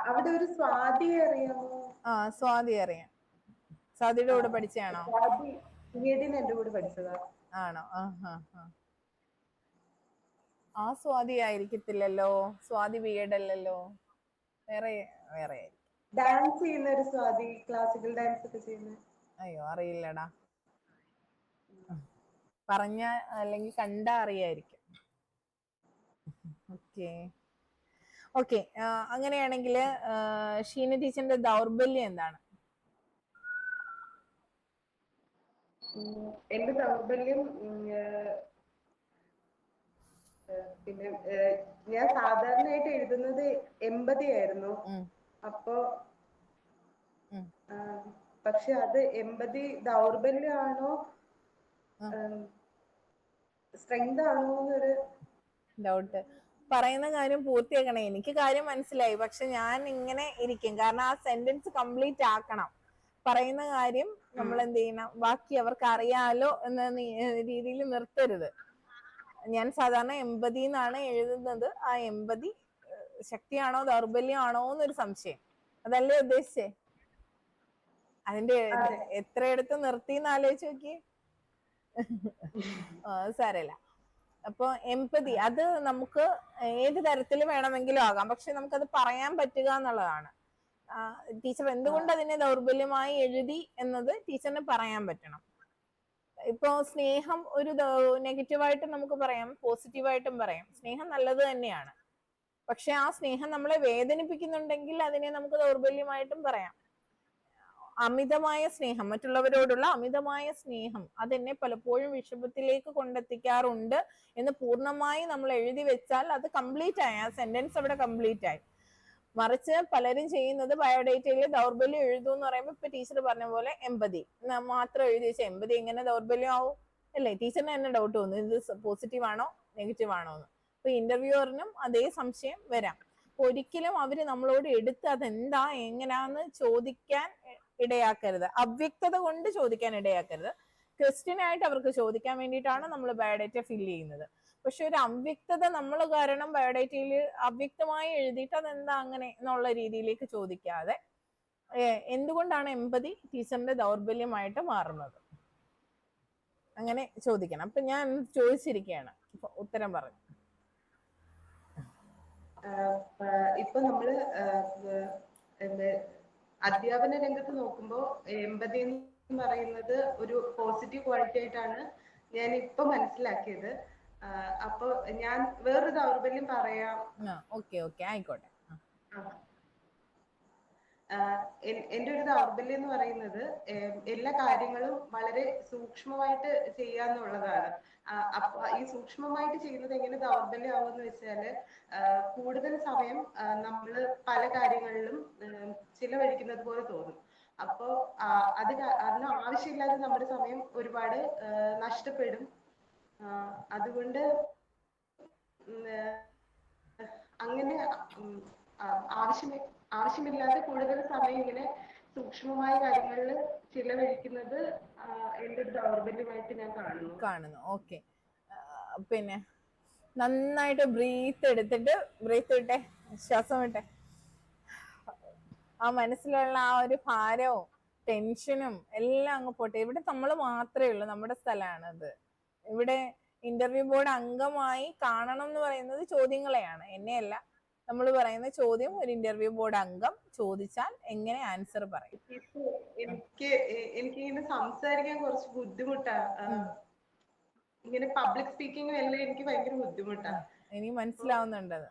അവിടെ ഒരു സ്വാതി അറിയാമോ? സ്വാതി അറിയാം. സ്വാതിയുടെ കൂടെ പഠിച്ചാണോ? എന്റെ കൂടെ പഠിച്ചതാ. ആണോ? ആ സ്വാതി ആയിരിക്കത്തില്ലല്ലോ, സ്വാതി ബിഎഡ് വേറെ ആയിരിക്കും. ഡാൻസ് ചെയ്യുന്ന ഒരു സ്വാതി, ക്ലാസിക്കൽ ഡാൻസ് ഒക്കെ ചെയ്യുന്ന. അയ്യോ, അറിയില്ലടാ. പറഞ്ഞ അല്ലെങ്കിൽ കണ്ട അറിയായിരിക്കും. ഓക്കെ, അങ്ങനെയാണെങ്കിൽ ഷീന ടീച്ചറിന്റെ ദൗർബല്യം എന്താണ്? എന്റെ ദൗർബല്യം പിന്നെ ഞാൻ സാധാരണയായിട്ട് എഴുതുന്നത് എമ്പതി ഉം, അപ്പോ ഉം, പക്ഷെ അത് എമ്പതി ദൗർബല്യമാണോ ഉം. സ്ട്രെങ്ത് ആണോ എന്നൊരു ഡൗട്ട്. പറയുന്ന കാര്യം പൂർത്തിയാക്കണേ. എനിക്ക് കാര്യം മനസ്സിലായി, പക്ഷെ ഞാൻ ഇങ്ങനെ ഇരിക്കും, കാരണം ആ സെന്റൻസ് കംപ്ലീറ്റ് ആക്കണം. പറയുന്ന കാര്യം നമ്മൾ എന്ത് ചെയ്യണം, ബാക്കി അവർക്ക് അറിയാലോ എന്ന രീതിയിൽ നിർത്തരുത്. ഞാൻ സാധാരണ എമ്പതി എന്നാണ് എഴുതുന്നത്. ആ എമ്പതി ശക്തിയാണോ ദൗർബല്യമാണോ എന്നൊരു സംശയം. അതല്ലേ ഉദ്ദേശിച്ചേ? അതിന്റെ എത്രയെടുത്ത് നിർത്തിന്ന് ആലോചിച്ച് നോക്കി. സാരമില്ല. അപ്പൊ എമ്പതി അത് നമുക്ക് ഏത് തരത്തിൽ വേണമെങ്കിലും ആകാം, പക്ഷെ നമുക്കത് പറയാൻ പറ്റുക എന്നുള്ളതാണ്. ടീച്ചർ എന്തുകൊണ്ട് അതിനെ ദൗർബല്യമായി എഴുതി എന്നത് ടീച്ചറിന് പറയാൻ പറ്റണം. ഇപ്പൊ സ്നേഹം ഒരു നെഗറ്റീവായിട്ടും നമുക്ക് പറയാം, പോസിറ്റീവായിട്ടും പറയാം. സ്നേഹം നല്ലത് തന്നെയാണ്, പക്ഷെ ആ സ്നേഹം നമ്മളെ വേദനിപ്പിക്കുന്നുണ്ടെങ്കിൽ അതിനെ നമുക്ക് ദൗർബല്യമായിട്ടും പറയാം. അമിതമായ സ്നേഹം, മറ്റുള്ളവരോടുള്ള അമിതമായ സ്നേഹം അതെന്നെ പലപ്പോഴും വിഷമത്തിലേക്ക് കൊണ്ടെത്തിക്കാറുണ്ട് എന്ന് പൂർണ്ണമായി നമ്മൾ എഴുതി വെച്ചാൽ അത് കംപ്ലീറ്റ് ആയി, ആ സെന്റൻസ് അവിടെ കംപ്ലീറ്റ് ആയി. മറിച്ച് പലരും ചെയ്യുന്നത് ബയോഡേറ്റയിൽ ദൗർബല്യം എഴുതൂ എന്ന് പറയുമ്പോൾ ഇപ്പൊ ടീച്ചർ പറഞ്ഞ പോലെ എമ്പതി മാത്രം എഴുതി വെച്ചാൽ എമ്പതി എങ്ങനെ ദൗർബല്യം ആവും അല്ലേ? ടീച്ചറിന് തന്നെ ഡൗട്ട് തോന്നുന്നു, ഇത് പോസിറ്റീവ് ആണോ നെഗറ്റീവ് ആണോ എന്ന്. അപ്പൊ ഇന്റർവ്യൂവറിനും അതേ സംശയം വരാം. ഒരിക്കലും അവര് നമ്മളോട് എടുത്ത് അതെന്താ എങ്ങനാന്ന് ചോദിക്കാൻ ഇടയാക്കരുത്, അവ്യക്തത കൊണ്ട് ചോദിക്കാൻ ഇടയാക്കരുത്. ക്വസ്റ്റ്യൻ ആയിട്ട് അവർക്ക് ചോദിക്കാൻ വേണ്ടിയിട്ടാണ് നമ്മൾ ബയോഡേറ്റ ഫില്ല് ചെയ്യുന്നത്. പക്ഷെ ഒരു അവ്യക്തത നമ്മൾ കാരണം ബയോഡേറ്റയിൽ അവ്യക്തമായി എഴുതിയിട്ട് അതെന്താ അങ്ങനെ എന്നുള്ള രീതിയിലേക്ക് ചോദിക്കാതെ എന്തുകൊണ്ടാണ് എമ്പതി ടീച്ചറിന്റെ ദൗർബല്യമായിട്ട് മാറുന്നത് അങ്ങനെ ചോദിക്കണം. അപ്പൊ ഞാൻ ചോദിച്ചിരിക്കുകയാണ്, ഉത്തരം പറഞ്ഞു. ഇപ്പൊ നമ്മള് അധ്യാപന രംഗത്ത് നോക്കുമ്പോൾ എമ്പതി എന്ന് പറയുന്നത് ഒരു പോസിറ്റീവ് ക്വാളിറ്റി ആയിട്ടാണ് ഞാൻ ഇപ്പൊ മനസ്സിലാക്കിയത്. അപ്പൊ ഞാൻ വേറൊരു ദൗർബല്യം പറയാം. ഓക്കെ ഓക്കെ ആയിക്കോട്ടെ. എന്റെ ഒരു ദൗർബല്യം എന്ന് പറയുന്നത് എല്ലാ കാര്യങ്ങളും വളരെ സൂക്ഷ്മമായിട്ട് ചെയ്യാന്നുള്ളതാണ്. അപ്പൊ ഈ സൂക്ഷ്മമായിട്ട് ചെയ്യുന്നത് എങ്ങനെ ദൗർബല്യമാവെന്ന് വെച്ചാല് കൂടുതൽ സമയം നമ്മള് പല കാര്യങ്ങളിലും ചിലവഴിക്കുന്നത് പോലെ തോന്നും. അപ്പോ അത് കാരണം ആവശ്യമില്ലാതെ നമ്മുടെ സമയം ഒരുപാട് നഷ്ടപ്പെടും. അതുകൊണ്ട് അങ്ങനെ ആവശ്യമില്ലാതെ കൂടുതൽ സമയം ഇങ്ങനെ സൂക്ഷ്മമായ കാര്യങ്ങളിൽ ചിലവഴിക്കുന്നത് എന്റെ ഒരു ദൗർബല്യമായിട്ട് ഞാൻ കാണുന്നു. ഓക്കെ. പിന്നെ നന്നായിട്ട് ബ്രീത്ത് വിട്ടെ, ശ്വാസം വിട്ടെ. ആ മനസ്സിലുള്ള ആ ഒരു ഭാരവും ടെൻഷനും എല്ലാം അങ്ങ് പോട്ടെ. ഇവിടെ നമ്മൾ മാത്രമേ ഉള്ളൂ, നമ്മുടെ സ്ഥലമാണത്. ഇവിടെ ഇന്റർവ്യൂ ബോർഡ് അംഗമായി കാണണം എന്ന് പറയുന്നത് ചോദ്യങ്ങളെയാണ്, എന്നെയല്ല. നമ്മൾ പറയുന്ന ചോദ്യം ഒരു ഇന്റർവ്യൂ ബോർഡ് അംഗം ചോദിച്ചാൽ എങ്ങനെ ആൻസർ പറയും. എനിക്ക് ഇങ്ങനെ സംസാരിക്കാൻ കുറച്ച് ബുദ്ധിമുട്ടാണ്. ഇങ്ങനെ പബ്ലിക് സ്പീക്കിംഗ് എല്ലാം എനിക്ക് ഭയങ്കര ബുദ്ധിമുട്ടാണ്. എനിക്ക് മനസ്സിലാവുന്നുണ്ടത്.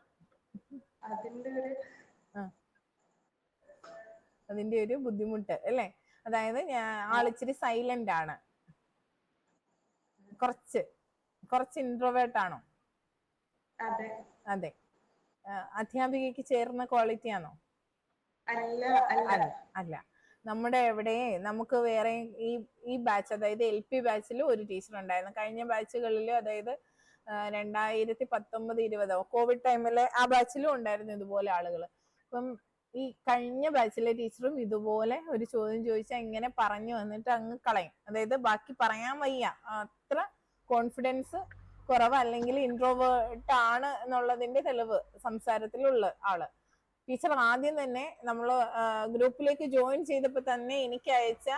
അതിന്റെ ഒരു ബുദ്ധിമുട്ട് അല്ലേ? അതായത് ആളിച്ചിരി സൈലന്റ് ആണ്, കുറച്ച് ഇൻട്രോവേർട്ട് ആണോ? അതെ. അധ്യാപികയ്ക്ക് ചേർന്ന ക്വാളിറ്റി ആണോ? അല്ല. നമ്മുടെ എവിടെ നമുക്ക് വേറെ ഈ ബാച്ച്, അതായത് LP ബാച്ചിൽ ഒരു ടീച്ചർ ഉണ്ടായിരുന്നു. കഴിഞ്ഞ ബാച്ചുകളിൽ, അതായത് 2019-20 കോവിഡ് ടൈമിലെ ആ ബാച്ചിലും ഉണ്ടായിരുന്നു ഇതുപോലെ ആളുകൾ. അപ്പം ഈ കഴിഞ്ഞ ബാച്ചിലെ ടീച്ചറും ഇതുപോലെ ഒരു ചോദ്യം ചോദിച്ചാൽ ഇങ്ങനെ പറഞ്ഞു വന്നിട്ട് അങ്ങ് കളയും. അതായത് ബാക്കി പറയാൻ വയ്യ, അത്ര കോൺഫിഡൻസ് കുറവ്, അല്ലെങ്കിൽ ഇൻട്രോവേർട്ട് ആണ് എന്നുള്ളതിന്റെ തെളിവ് സംസാരത്തിലുള്ള ആള്. ടീച്ചർ ആദ്യം തന്നെ നമ്മൾ ഗ്രൂപ്പിലേക്ക് ജോയിൻ ചെയ്തപ്പോൾ തന്നെ എനിക്ക് അയച്ച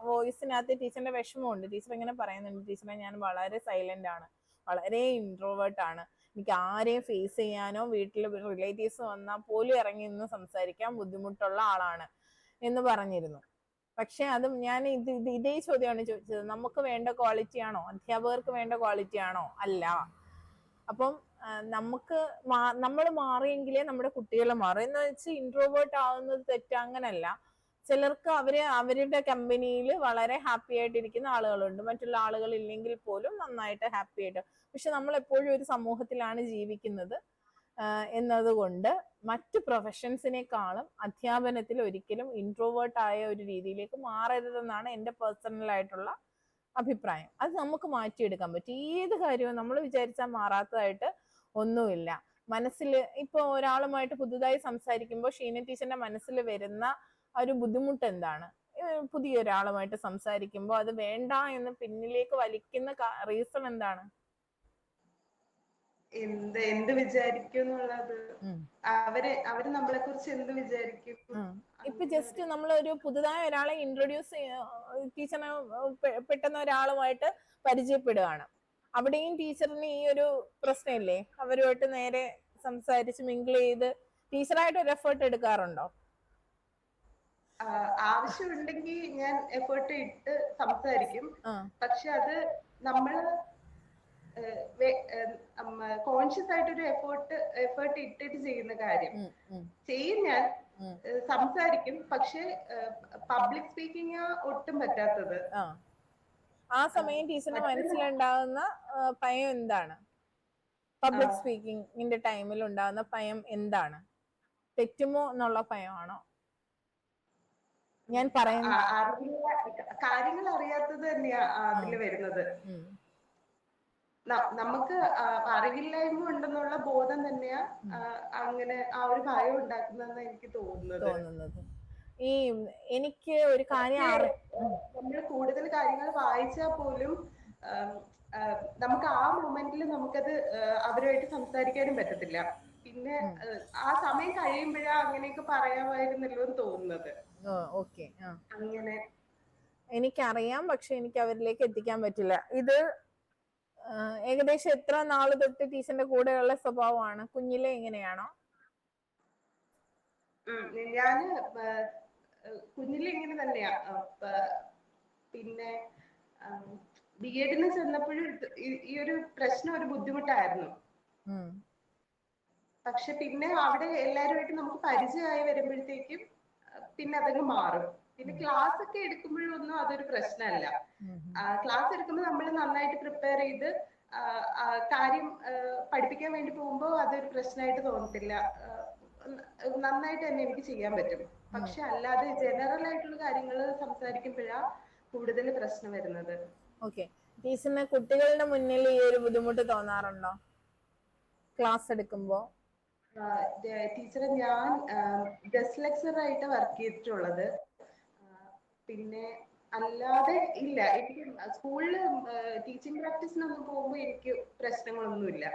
വോയിസിനകത്ത് ടീച്ചറിന്റെ വിഷമമുണ്ട്. ടീച്ചർ ഇങ്ങനെ പറയുന്നുണ്ട്, ടീച്ചറെ ഞാൻ വളരെ സൈലന്റ് ആണ്, വളരെ ഇൻട്രോവേർട്ട് ആണ്, എനിക്ക് ആരെയും ഫേസ് ചെയ്യാനോ വീട്ടിൽ റിലേറ്റീവ്സ് വന്നാൽ പോലും ഇറങ്ങി നിന്ന് സംസാരിക്കാൻ ബുദ്ധിമുട്ടുള്ള ആളാണ് എന്ന് പറഞ്ഞിരുന്നു. പക്ഷെ അത് ഞാൻ ഇതേ ചോദ്യമാണ് ചോദിച്ചത്, നമുക്ക് വേണ്ട ക്വാളിറ്റി ആണോ? അധ്യാപകർക്ക് വേണ്ട ക്വാളിറ്റി ആണോ? അല്ല. അപ്പം നമ്മൾ മാറിയെങ്കിലേ നമ്മുടെ കുട്ടികൾ മാറും എന്ന് വെച്ച് ഇൻട്രോവേർട്ട് ആവുന്നത് തെറ്റ്, അങ്ങനല്ല. ചിലർക്ക് അവരുടെ കമ്പനിയിൽ വളരെ ഹാപ്പി ആയിട്ടിരിക്കുന്ന ആളുകളുണ്ട്, മറ്റുള്ള ആളുകൾ ഇല്ലെങ്കിൽ പോലും നന്നായിട്ട് ഹാപ്പി ആയിട്ട്. പക്ഷെ നമ്മൾ എപ്പോഴും ഒരു സമൂഹത്തിലാണ് ജീവിക്കുന്നത് എന്നതുകൊണ്ട് മറ്റു പ്രൊഫഷൻസിനേക്കാളും അധ്യാപനത്തിൽ ഒരിക്കലും ഇൻട്രോവേർട്ട് ആയ ഒരു രീതിയിലേക്ക് മാറരുതെന്നാണ് എൻ്റെ പേഴ്സണൽ ആയിട്ടുള്ള അഭിപ്രായം. അത് നമുക്ക് മാറ്റിയെടുക്കാൻ പറ്റും. ഏത് കാര്യവും നമ്മൾ വിചാരിച്ചാൽ മാറാത്തതായിട്ട് ഒന്നുമില്ല. മനസ്സിൽ ഇപ്പൊ ഒരാളുമായിട്ട് പുതുതായി സംസാരിക്കുമ്പോൾ ഷീന ടീച്ചറിന്റെ മനസ്സിൽ വരുന്ന ഒരു ബുദ്ധിമുട്ട് എന്താണ്? പുതിയ ഒരാളുമായിട്ട് സംസാരിക്കുമ്പോൾ അത് വേണ്ട എന്ന് പിന്നിലേക്ക് വലിക്കുന്ന റീസൺ എന്താണ്? എന്ത് വിചാരിക്കും എന്നുള്ളത്, അവര് നമ്മളെ കുറിച്ച് എന്ത് വിചാരിക്കും. ഇപ്പൊ ജസ്റ്റ് നമ്മൾ ഒരു പുതുതായി ഒരാളെ ഇൻട്രൊഡ്യൂസ് ടീച്ചറിനെ പെട്ടെന്ന് ഒരാളുമായിട്ട് പരിചയപ്പെടുകയാണ്, അവിടെയും ടീച്ചറിന് ഈ ഒരു പ്രശ്നമില്ലേ? അവരുമായിട്ട് നേരെ സംസാരിച്ച് മിങ്കിൾ ചെയ്ത് ടീച്ചറായിട്ട് ഒരു എഫേർട്ട് എടുക്കാറുണ്ടോ? ആവശ്യമുണ്ടെങ്കിൽ ഞാൻ എഫേർട്ട് ഇട്ട് സംസാരിക്കും. പക്ഷെ അത് നമ്മള് കോൺഷ്യസ് ആയിട്ടൊരു എഫേർട്ട് ഇട്ടിട്ട് ചെയ്യുന്ന കാര്യം ചെയ്യും. ഞാൻ സംസാരിക്കും, പക്ഷെ പബ്ലിക് സ്പീക്കിംഗ് ഒട്ടും പറ്റാത്തത്. ആ സമയം ടീച്ചറിന്റെ മനസ്സിലുണ്ടാകുന്ന ഭയം എന്താണ്? പബ്ലിക് സ്പീക്കിംഗിന്റെ ടൈമിൽ ഉണ്ടാകുന്ന ഭയം എന്താണ്? തെറ്റുമോ എന്നുള്ള ഭയമാണോ? ഞാൻ പറയുന്ന കാര്യങ്ങൾ അറിയാത്തത് തന്നെയാ അതില് വരുന്നത്. നമുക്ക് അറിവില്ലായ്മ ഉണ്ടെന്നുള്ള ബോധം തന്നെയാ അങ്ങനെ ആ ഒരു ഭയം ഉണ്ടാക്കുന്നതെന്ന് എനിക്ക് തോന്നുന്നത്. ഈ എനിക്ക് ഒരു കാര്യം നമ്മൾ കൂടുതൽ കാര്യങ്ങൾ വായിച്ചാൽ പോലും നമുക്ക് ആ മൊമെന്റിൽ നമുക്കത് അവരുമായിട്ട് സംസാരിക്കാനും പറ്റത്തില്ല. പിന്നെ ആ സമയം കഴിയുമ്പോഴാ അങ്ങനെയൊക്കെ പറയാമായിരുന്നല്ലോ എന്ന് തോന്നുന്നത്. അങ്ങനെ എനിക്കറിയാം, പക്ഷെ എനിക്ക് അവരിലേക്ക് എത്തിക്കാൻ പറ്റില്ല. ഇത് ഏകദേശം എത്ര നാള് തൊട്ട് ടീച്ചറിന്റെ കൂടെയുള്ള സ്വഭാവമാണ്? കുഞ്ഞിലെ എങ്ങനെയാണോ? ഞാന് കുഞ്ഞിലെ ഇങ്ങനെ തന്നെയാ. പിന്നെ ബിഎഡിന് ചെന്നപ്പോഴും ഈ ഒരു പ്രശ്നം ഒരു ബുദ്ധിമുട്ടായിരുന്നു. പക്ഷെ പിന്നെ അവിടെ എല്ലാവരുമായിട്ട് നമുക്ക് പരിചയമായി വരുമ്പോഴത്തേക്കും പിന്നെ അതങ്ങ് മാറും. പിന്നെ ക്ലാസ് ഒക്കെ എടുക്കുമ്പോഴൊന്നും അതൊരു പ്രശ്നമല്ല. ക്ലാസ് എടുക്കുമ്പോൾ നമ്മൾ നന്നായിട്ട് പ്രിപ്പയർ ചെയ്ത് കാര്യം പഠിപ്പിക്കാൻ വേണ്ടി പോകുമ്പോൾ അതൊരു പ്രശ്നമായിട്ട് തോന്നത്തില്ല. നന്നായിട്ട് തന്നെ എനിക്ക് ചെയ്യാൻ പറ്റും. പക്ഷെ അല്ലാതെ ജനറൽ ആയിട്ടുള്ള കാര്യങ്ങൾ സംസാരിക്കുമ്പോഴാ കൂടുതൽ പ്രശ്നം വരുന്നത്. ടീച്ചറിന് കുട്ടികളുടെ മുന്നിൽ ഈ ഒരു ബുദ്ധിമുട്ട് തോന്നാറുണ്ടോ ക്ലാസ് എടുക്കുമ്പോ? ടീച്ചറെ, ഞാൻ ഗസ്റ്റ് ലെക്ചറർ ആയിട്ട് വർക്ക് ചെയ്തിട്ടുള്ളത്. പിന്നെ അല്ലാതെ ഇല്ല. എനിക്ക് സ്കൂളില് ടീച്ചിങ് പ്രാക്ടീസിനൊന്നും പോകുമ്പോൾ എനിക്ക് പ്രശ്നങ്ങളൊന്നുമില്ല.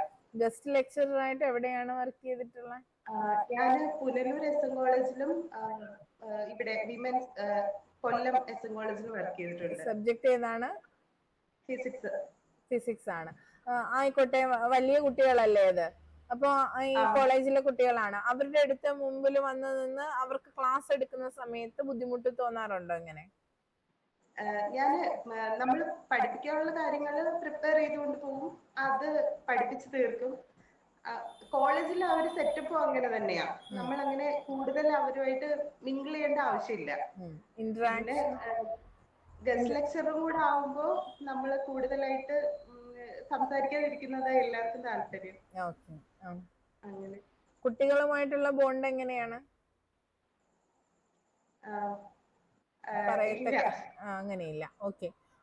ഗസ്റ്റ് ലെക്ചറർ ആയിട്ട് എവിടെയാണ് വർക്ക് ചെയ്തിട്ടുള്ളത്? ഞാൻ പുനലൂർ SM കോളേജിലും ഇവിടെ വിമൻസ് കൊല്ലം SM കോളേജിലും വർക്ക് ചെയ്തിട്ടുണ്ട്. സബ്ജക്ട് ഏതാണ്? ഫിസിക്സ് ആണ്. ആയിക്കോട്ടെ, വലിയ കുട്ടികളല്ലേ അത്? അപ്പൊ ഈ കോളേജിലെ കുട്ടികളാണ്, അവരുടെ അടുത്ത് മുമ്പിൽ വന്ന് നിന്ന് അവർക്ക് ക്ലാസ് എടുക്കുന്ന സമയത്ത് ബുദ്ധിമുട്ട് തോന്നാറുണ്ടോ? ഇങ്ങനെ നമ്മൾ പഠിപ്പിക്കാനുള്ള കാര്യങ്ങൾ പ്രിപ്പയർ ചെയ്തുകൊണ്ട് പോകും, അത് പഠിപ്പിച്ചു തീർക്കും. കോളേജിൽ ആ ഒരു സെറ്റപ്പും അങ്ങനെ തന്നെയാ. നമ്മൾ അങ്ങനെ കൂടുതൽ അവരുമായിട്ട് മിങ്കിൾ ചെയ്യേണ്ട ആവശ്യമില്ല. പിന്നെ ഗസ്റ്റ് ലെക്ചറും കൂടെ ആവുമ്പോ നമ്മൾ കൂടുതലായിട്ട് സംസാരിക്കാതിരിക്കുന്നതാ എല്ലാവർക്കും താല്പര്യം. അങ്ങനെ കുട്ടികളുമായിട്ടുള്ള ബോണ്ട് എങ്ങനെയാണ്? അങ്ങനെയില്ല.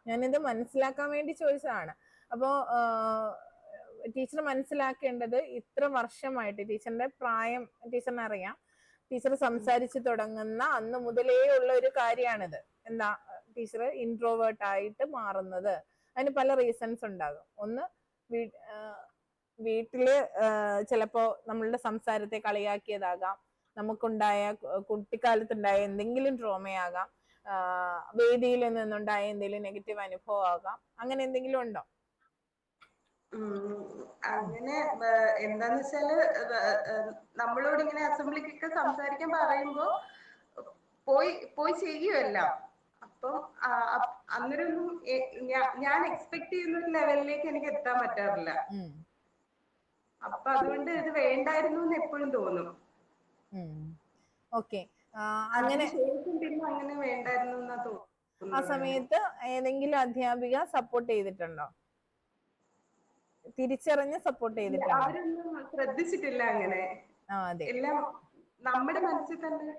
ഞാനിത് മനസ്സിലാക്കാൻ വേണ്ടി ചോദിച്ചതാണ്. അപ്പോ ടീച്ചർ മനസ്സിലാക്കേണ്ടത്, ഇത്ര വർഷമായിട്ട് ടീച്ചറിന്റെ പ്രായം ടീച്ചറിന് അറിയാം. ടീച്ചർ സംസാരിച്ചു തുടങ്ങുന്ന അന്ന് മുതലേ ഉള്ള ഒരു കാര്യമാണിത്. എന്താ ടീച്ചർ ഇൻട്രോവേർട്ട് ആയിട്ട് മാറുന്നത്? അതിന് പല റീസൺസ് ഉണ്ടാകും. ഒന്ന്, വീട്ടില് ചിലപ്പോ നമ്മളുടെ സംസാരത്തെ കളിയാക്കിയതാകാം, നമുക്കുണ്ടായ കുട്ടിക്കാലത്തുണ്ടായ എന്തെങ്കിലും ട്രോമയാകാം, വേദിയിൽ നിന്നുണ്ടായ എന്തെങ്കിലും നെഗറ്റീവ് അനുഭവം ആകാം. അങ്ങനെ എന്തെങ്കിലും ഉണ്ടോ? അങ്ങനെ എന്താന്ന് വെച്ചാല്, നമ്മളോട് ഇങ്ങനെ അസംബ്ലിക്കൊക്കെ സംസാരിക്കാൻ പറയുമ്പോ പോയി ചെയ്യുമല്ല. അപ്പം അന്നേരമൊന്നും ഞാൻ എക്സ്പെക്ട് ചെയ്യുന്ന ഒരു ലെവലിലേക്ക് എനിക്ക് എത്താൻ പറ്റാറില്ല. അപ്പൊ അതുകൊണ്ട് ഇത് വേണ്ടായിരുന്നു എന്ന് എപ്പോഴും തോന്നും. അങ്ങനെ പിന്നെ സമയത്തൊന്നും അങ്ങനെ വേണ്ടായിരുന്നു എന്നാ ആ തോന്നുന്നത്. സമയത്ത് ഏതെങ്കിലും അധ്യാപിക സപ്പോർട്ട് ചെയ്തിട്ടുണ്ടോ? തിരിച്ചറിഞ്ഞ് സപ്പോർട്ട് ചെയ്തിട്ടുണ്ടോ? അവരൊന്നും ശ്രദ്ധിച്ചിട്ടില്ല അങ്ങനെ. അതെ എല്ലാം നമ്മുടെ മനസ്സിൽ തന്നെ.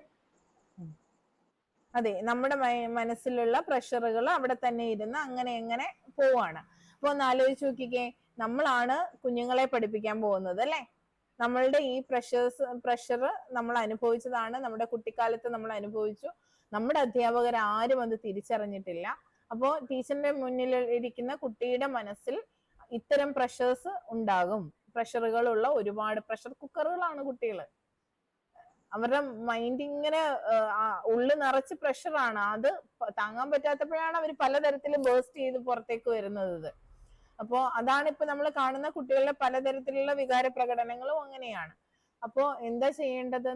അതെ, നമ്മുടെ മനസ്സിലുള്ള പ്രഷറുകൾ അവിടെ തന്നെ ഇരുന്ന് അങ്ങനെ പോവാണ്. അപ്പൊ ഒന്ന് ആലോചിച്ച് നോക്കിക്കേ, നമ്മളാണ് കുഞ്ഞുങ്ങളെ പഠിപ്പിക്കാൻ പോകുന്നത് അല്ലെ. നമ്മളുടെ ഈ പ്രഷർ നമ്മൾ അനുഭവിച്ചതാണ്, നമ്മുടെ കുട്ടിക്കാലത്ത് നമ്മൾ അനുഭവിച്ചു. നമ്മുടെ അധ്യാപകർ ആരും അത് തിരിച്ചറിഞ്ഞിട്ടില്ല. അപ്പോ ടീച്ചറിന്റെ മുന്നിൽ ഇരിക്കുന്ന കുട്ടിയുടെ മനസ്സിൽ ഇത്തരം പ്രഷേഴ്സ് ഉണ്ടാകും. പ്രഷറുകളുള്ള ഒരുപാട് പ്രഷർ കുക്കറുകളാണ് കുട്ടികൾ. അവരുടെ മൈൻഡ് ഇങ്ങനെ ഉള്ളു നിറച്ച് പ്രഷറാണ്. അത് താങ്ങാൻ പറ്റാത്തപ്പോഴാണ് അവർ പലതരത്തിൽ ബേസ്റ്റ് ചെയ്ത് പുറത്തേക്ക് വരുന്നത്. അപ്പോ അതാണ് ഇപ്പൊ നമ്മൾ കാണുന്ന കുട്ടികളുടെ പലതരത്തിലുള്ള വികാര പ്രകടനങ്ങളും അങ്ങനെയാണ്. അപ്പോ എന്താ ചെയ്യേണ്ടത്?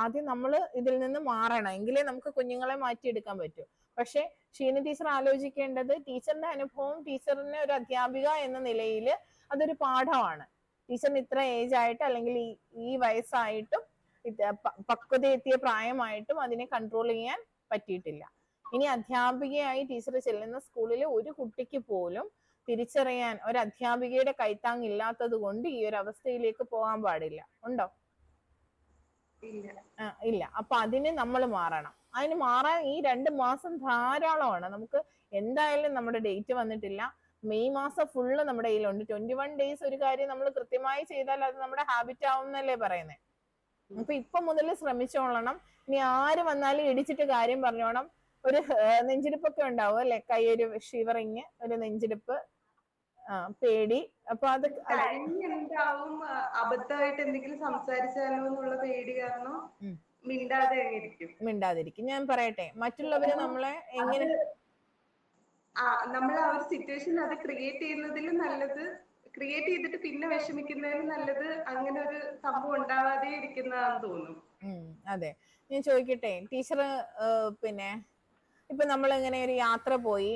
ആദ്യം നമ്മൾ ഇതിൽ നിന്ന് മാറണം, എങ്കിലേ നമുക്ക് കുഞ്ഞുങ്ങളെ മാറ്റിയെടുക്കാൻ പറ്റൂ. പക്ഷെ ഷീന ടീച്ചർ ആലോചിക്കേണ്ടത്, ടീച്ചറിന്റെ അനുഭവം, ടീച്ചറിന് ഒരു അധ്യാപിക എന്ന നിലയിൽ അതൊരു പാഠമാണ്. ടീച്ചറിന് ഇത്ര ഏജ് ആയിട്ട് അല്ലെങ്കിൽ ഈ വയസ്സായിട്ടും പക്വതയെത്തിയ പ്രായമായിട്ടും അതിനെ കൺട്രോൾ ചെയ്യാൻ പറ്റിയിട്ടില്ല. ഇനി അധ്യാപികയായി ടീച്ചർ ചെല്ലുന്ന സ്കൂളിൽ ഒരു കുട്ടിക്ക് പോലും തിരിച്ചറിയാൻ ഒരു അധ്യാപികയുടെ കൈത്താങ് ഇല്ലാത്തത് കൊണ്ട് ഈ ഒരു അവസ്ഥയിലേക്ക് പോകാൻ പാടില്ല. ഉണ്ടോ? ഇല്ല. അപ്പൊ അതിന് നമ്മൾ മാറണം. അതിന് മാറാൻ ഈ 2 മാസം ധാരാളമാണ്. നമുക്ക് എന്തായാലും നമ്മുടെ ഡേറ്റ് വന്നിട്ടില്ല. മെയ് മാസം ഫുള്ള് നമ്മുടെ കയ്യിലുണ്ട്. 21 days ഒരു കാര്യം നമ്മൾ കൃത്യമായി ചെയ്താൽ അത് നമ്മുടെ ഹാബിറ്റ് ആവും എന്നല്ലേ പറയുന്നത്. അപ്പൊ ഇപ്പൊ മുതൽ ശ്രമിച്ചോളണം. ഇനി ആര് വന്നാലും ഇടിച്ചിട്ട് കാര്യം പറഞ്ഞോണം. ഒരു നെഞ്ചിടിപ്പൊക്കെ ഉണ്ടാവും അല്ലെ, കൈയൊരു ഷിവറിങ്, ഒരു നെഞ്ചിടിപ്പ്, പേടി. അപ്പൊ അത് കഴിഞ്ഞെന്താവും, അബദ്ധമായിട്ട് എന്തെങ്കിലും സംസാരിച്ചാലോ എന്നുള്ള പേടി കാരണം മിണ്ടാതിരിക്കും. ഞാൻ പറയട്ടെ, മറ്റുള്ളവര് നമ്മളെ എങ്ങനെ നമ്മൾ ആ ഒരു സിറ്റുവേഷൻ അത് ക്രിയേറ്റ് ചെയ്യുന്നതിലും നല്ലത്, ക്രിയേറ്റ് ചെയ്തിട്ട് പിന്നെ വിഷമിക്കുന്നതിലും നല്ലത് അങ്ങനെ ഒരു സംഭവം ഉണ്ടാവാതെ ഇരിക്കുന്നതാന്ന് തോന്നുന്നു. അതെ, ഞാൻ ചോദിക്കട്ടെ ടീച്ചർ, പിന്നെ ഇപ്പൊ നമ്മൾ ഇങ്ങനെ ഒരു യാത്ര പോയി,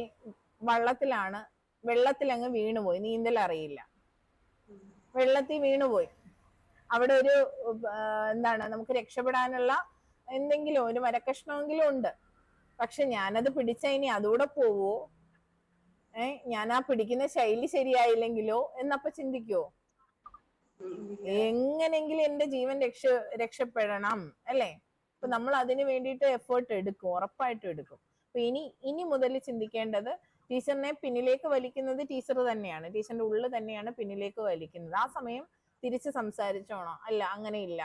വള്ളത്തിലാണ്, വെള്ളത്തിൽ അങ്ങ് വീണുപോയി, നീന്തൽ അറിയില്ല, വെള്ളത്തിൽ വീണുപോയി. അവിടെ ഒരു എന്താണ്, നമുക്ക് രക്ഷപ്പെടാനുള്ള എന്തെങ്കിലും ഒരു മരക്കഷ്ണമെങ്കിലും ഉണ്ട്. പക്ഷെ ഞാനത് പിടിച്ച ഇനി അതൂടെ പോവോ, ഞാൻ ആ പിടിക്കുന്ന ശൈലി ശരിയായില്ലെങ്കിലോ എന്നപ്പോ ചിന്തിക്കുവോ? എങ്ങനെങ്കിലും എന്റെ ജീവൻ രക്ഷപ്പെടണം അല്ലേ. അപ്പൊ നമ്മൾ അതിന് വേണ്ടിയിട്ട് എഫേർട്ട് എടുക്കും, ഉറപ്പായിട്ടും എടുക്കും. അപ്പൊ ഇനി മുതൽ ചിന്തിക്കേണ്ടത്, ടീച്ചറിനെ പിന്നിലേക്ക് വലിക്കുന്നത് ടീച്ചർ തന്നെയാണ്, ടീച്ചറിന്റെ ഉള്ളിൽ തന്നെയാണ് പിന്നിലേക്ക് വലിക്കുന്നത്. ആ സമയം തിരിച്ച് സംസാരിച്ചോണോ, അല്ല അങ്ങനെയില്ല,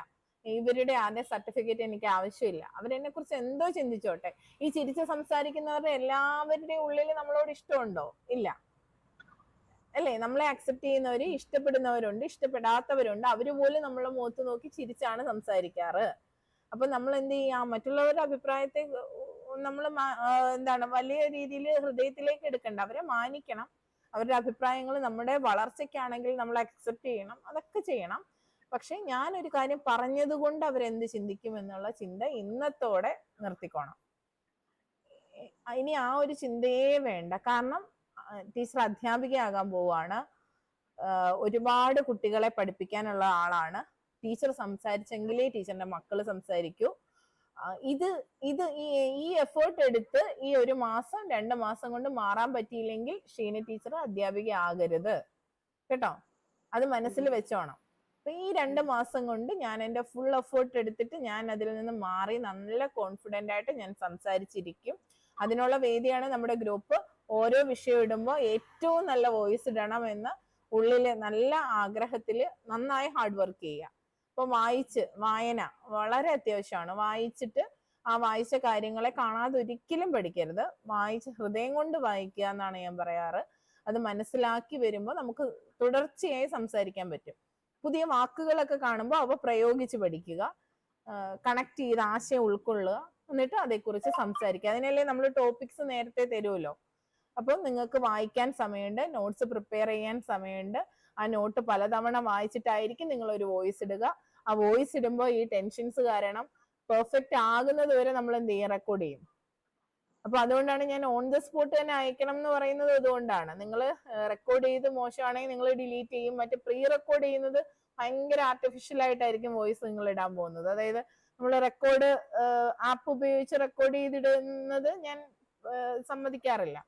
ഇവരുടെ ആരുടെ സർട്ടിഫിക്കറ്റ് എനിക്ക് ആവശ്യമില്ല, അവരെന്നെ കുറിച്ച് എന്തോ ചിന്തിച്ചോട്ടെ. ഈ ചിരിച്ച് സംസാരിക്കുന്നവരുടെ എല്ലാവരുടെയും ഉള്ളിൽ നമ്മളോട് ഇഷ്ടമുണ്ടോ? ഇല്ല അല്ലേ. നമ്മളെ അക്സെപ്റ്റ് ചെയ്യുന്നവര്, ഇഷ്ടപ്പെടുന്നവരുണ്ട്, ഇഷ്ടപ്പെടാത്തവരുണ്ട്. അവര് പോലും നമ്മളെ മുഖത്ത് നോക്കി ചിരിച്ചാണ് സംസാരിക്കാറ്. അപ്പൊ നമ്മൾ എന്ത് ചെയ്യാം, മറ്റുള്ളവരുടെ അഭിപ്രായത്തെ നമ്മൾ എന്താണ് വലിയ രീതിയിൽ ഹൃദയത്തിലേക്ക് എടുക്കണ്ട, അവരെ മാനിക്കണം. അവരുടെ അഭിപ്രായങ്ങൾ നമ്മുടെ വളർച്ചയ്ക്കാണെങ്കിൽ നമ്മൾ അക്സെപ്റ്റ് ചെയ്യണം, അതൊക്കെ ചെയ്യണം. പക്ഷെ ഞാനൊരു കാര്യം പറഞ്ഞത് കൊണ്ട് അവരെന്ത് ചിന്തിക്കും എന്നുള്ള ചിന്ത ഇന്നത്തോടെ നിർത്തിക്കോണം. ഇനി ആ ഒരു ചിന്തയേ വേണ്ട. കാരണം ടീച്ചർ അധ്യാപികയാകാൻ പോവാണ്, ഒരുപാട് കുട്ടികളെ പഠിപ്പിക്കാനുള്ള ആളാണ്. ടീച്ചർ സംസാരിച്ചെങ്കിലേ ടീച്ചറിന്റെ മക്കള് സംസാരിക്കൂ. ഈ എഫേർട്ട് എടുത്ത് ഈ 1 മാസം 2 മാസം കൊണ്ട് മാറാൻ പറ്റിയില്ലെങ്കിൽ ഷീന ടീച്ചർ അധ്യാപിക ആകരുത് കേട്ടോ. അത് മനസ്സിൽ വെച്ചോണം. അപ്പൊ ഈ 2 മാസം കൊണ്ട് ഞാൻ എൻ്റെ ഫുൾ എഫേർട്ട് എടുത്തിട്ട് ഞാൻ അതിൽ നിന്ന് മാറി നല്ല കോൺഫിഡന്റ് ആയിട്ട് ഞാൻ സംസാരിച്ചിരിക്കും. അതിനുള്ള വേദിയാണ് നമ്മുടെ ഗ്രൂപ്പ്. ഓരോ വിഷയം ഇടുമ്പോൾ ഏറ്റവും നല്ല വോയിസ് ഇടണം എന്ന് ഉള്ളില് നല്ല ആഗ്രഹത്തില് നന്നായി ഹാർഡ് വർക്ക് ചെയ്യുക. അപ്പൊ വായന വളരെ അത്യാവശ്യമാണ്. വായിച്ചിട്ട് ആ വായിച്ച കാര്യങ്ങളെ കാണാതെ ഒരിക്കലും പഠിക്കരുത്. ഹൃദയം കൊണ്ട് വായിക്കുക എന്നാണ് ഞാൻ പറയാറ്. അത് മനസ്സിലാക്കി വരുമ്പോൾ നമുക്ക് തുടർച്ചയായി സംസാരിക്കാൻ പറ്റും. പുതിയ വാക്കുകളൊക്കെ കാണുമ്പോൾ അവ പ്രയോഗിച്ച് പഠിക്കുക, കണക്ട് ചെയ്ത് ആശയം ഉൾക്കൊള്ളുക, എന്നിട്ട് അതേക്കുറിച്ച് സംസാരിക്കുക. അതിനല്ലേ നമ്മൾ ടോപ്പിക്സ് നേരത്തെ തരുമല്ലോ. അപ്പം നിങ്ങൾക്ക് വായിക്കാൻ സമയമുണ്ട്, നോട്ട്സ് പ്രിപ്പയർ ചെയ്യാൻ സമയമുണ്ട്. ആ നോട്ട് പലതവണ വായിച്ചിട്ടായിരിക്കും നിങ്ങൾ ഒരു വോയിസ് ഇടുക. ആ വോയിസ് ഇടുമ്പോൾ ഈ ടെൻഷൻസ് കാരണം പെർഫെക്റ്റ് ആകുന്നത് വരെ നമ്മൾ എന്ത് ചെയ്യും, റെക്കോർഡ് ചെയ്യും. അപ്പൊ അതുകൊണ്ടാണ് ഞാൻ ഓൺ ദ സ്പോട്ട് തന്നെ അയക്കണം എന്ന് പറയുന്നത്. അതുകൊണ്ടാണ് നിങ്ങൾ റെക്കോർഡ് ചെയ്ത് മോശമാണെങ്കിൽ നിങ്ങൾ ഡിലീറ്റ് ചെയ്യും. മറ്റേ പ്രീ റെക്കോർഡ് ചെയ്യുന്നത് ഭയങ്കര ആർട്ടിഫിഷ്യൽ ആയിട്ടായിരിക്കും വോയിസ് നിങ്ങൾ ഇടാൻ പോകുന്നത്. അതായത് നമ്മൾ റെക്കോർഡ് ആപ്പ് ഉപയോഗിച്ച് റെക്കോർഡ് ചെയ്തിടുന്നത് ഞാൻ സമ്മതിക്കാറില്ല.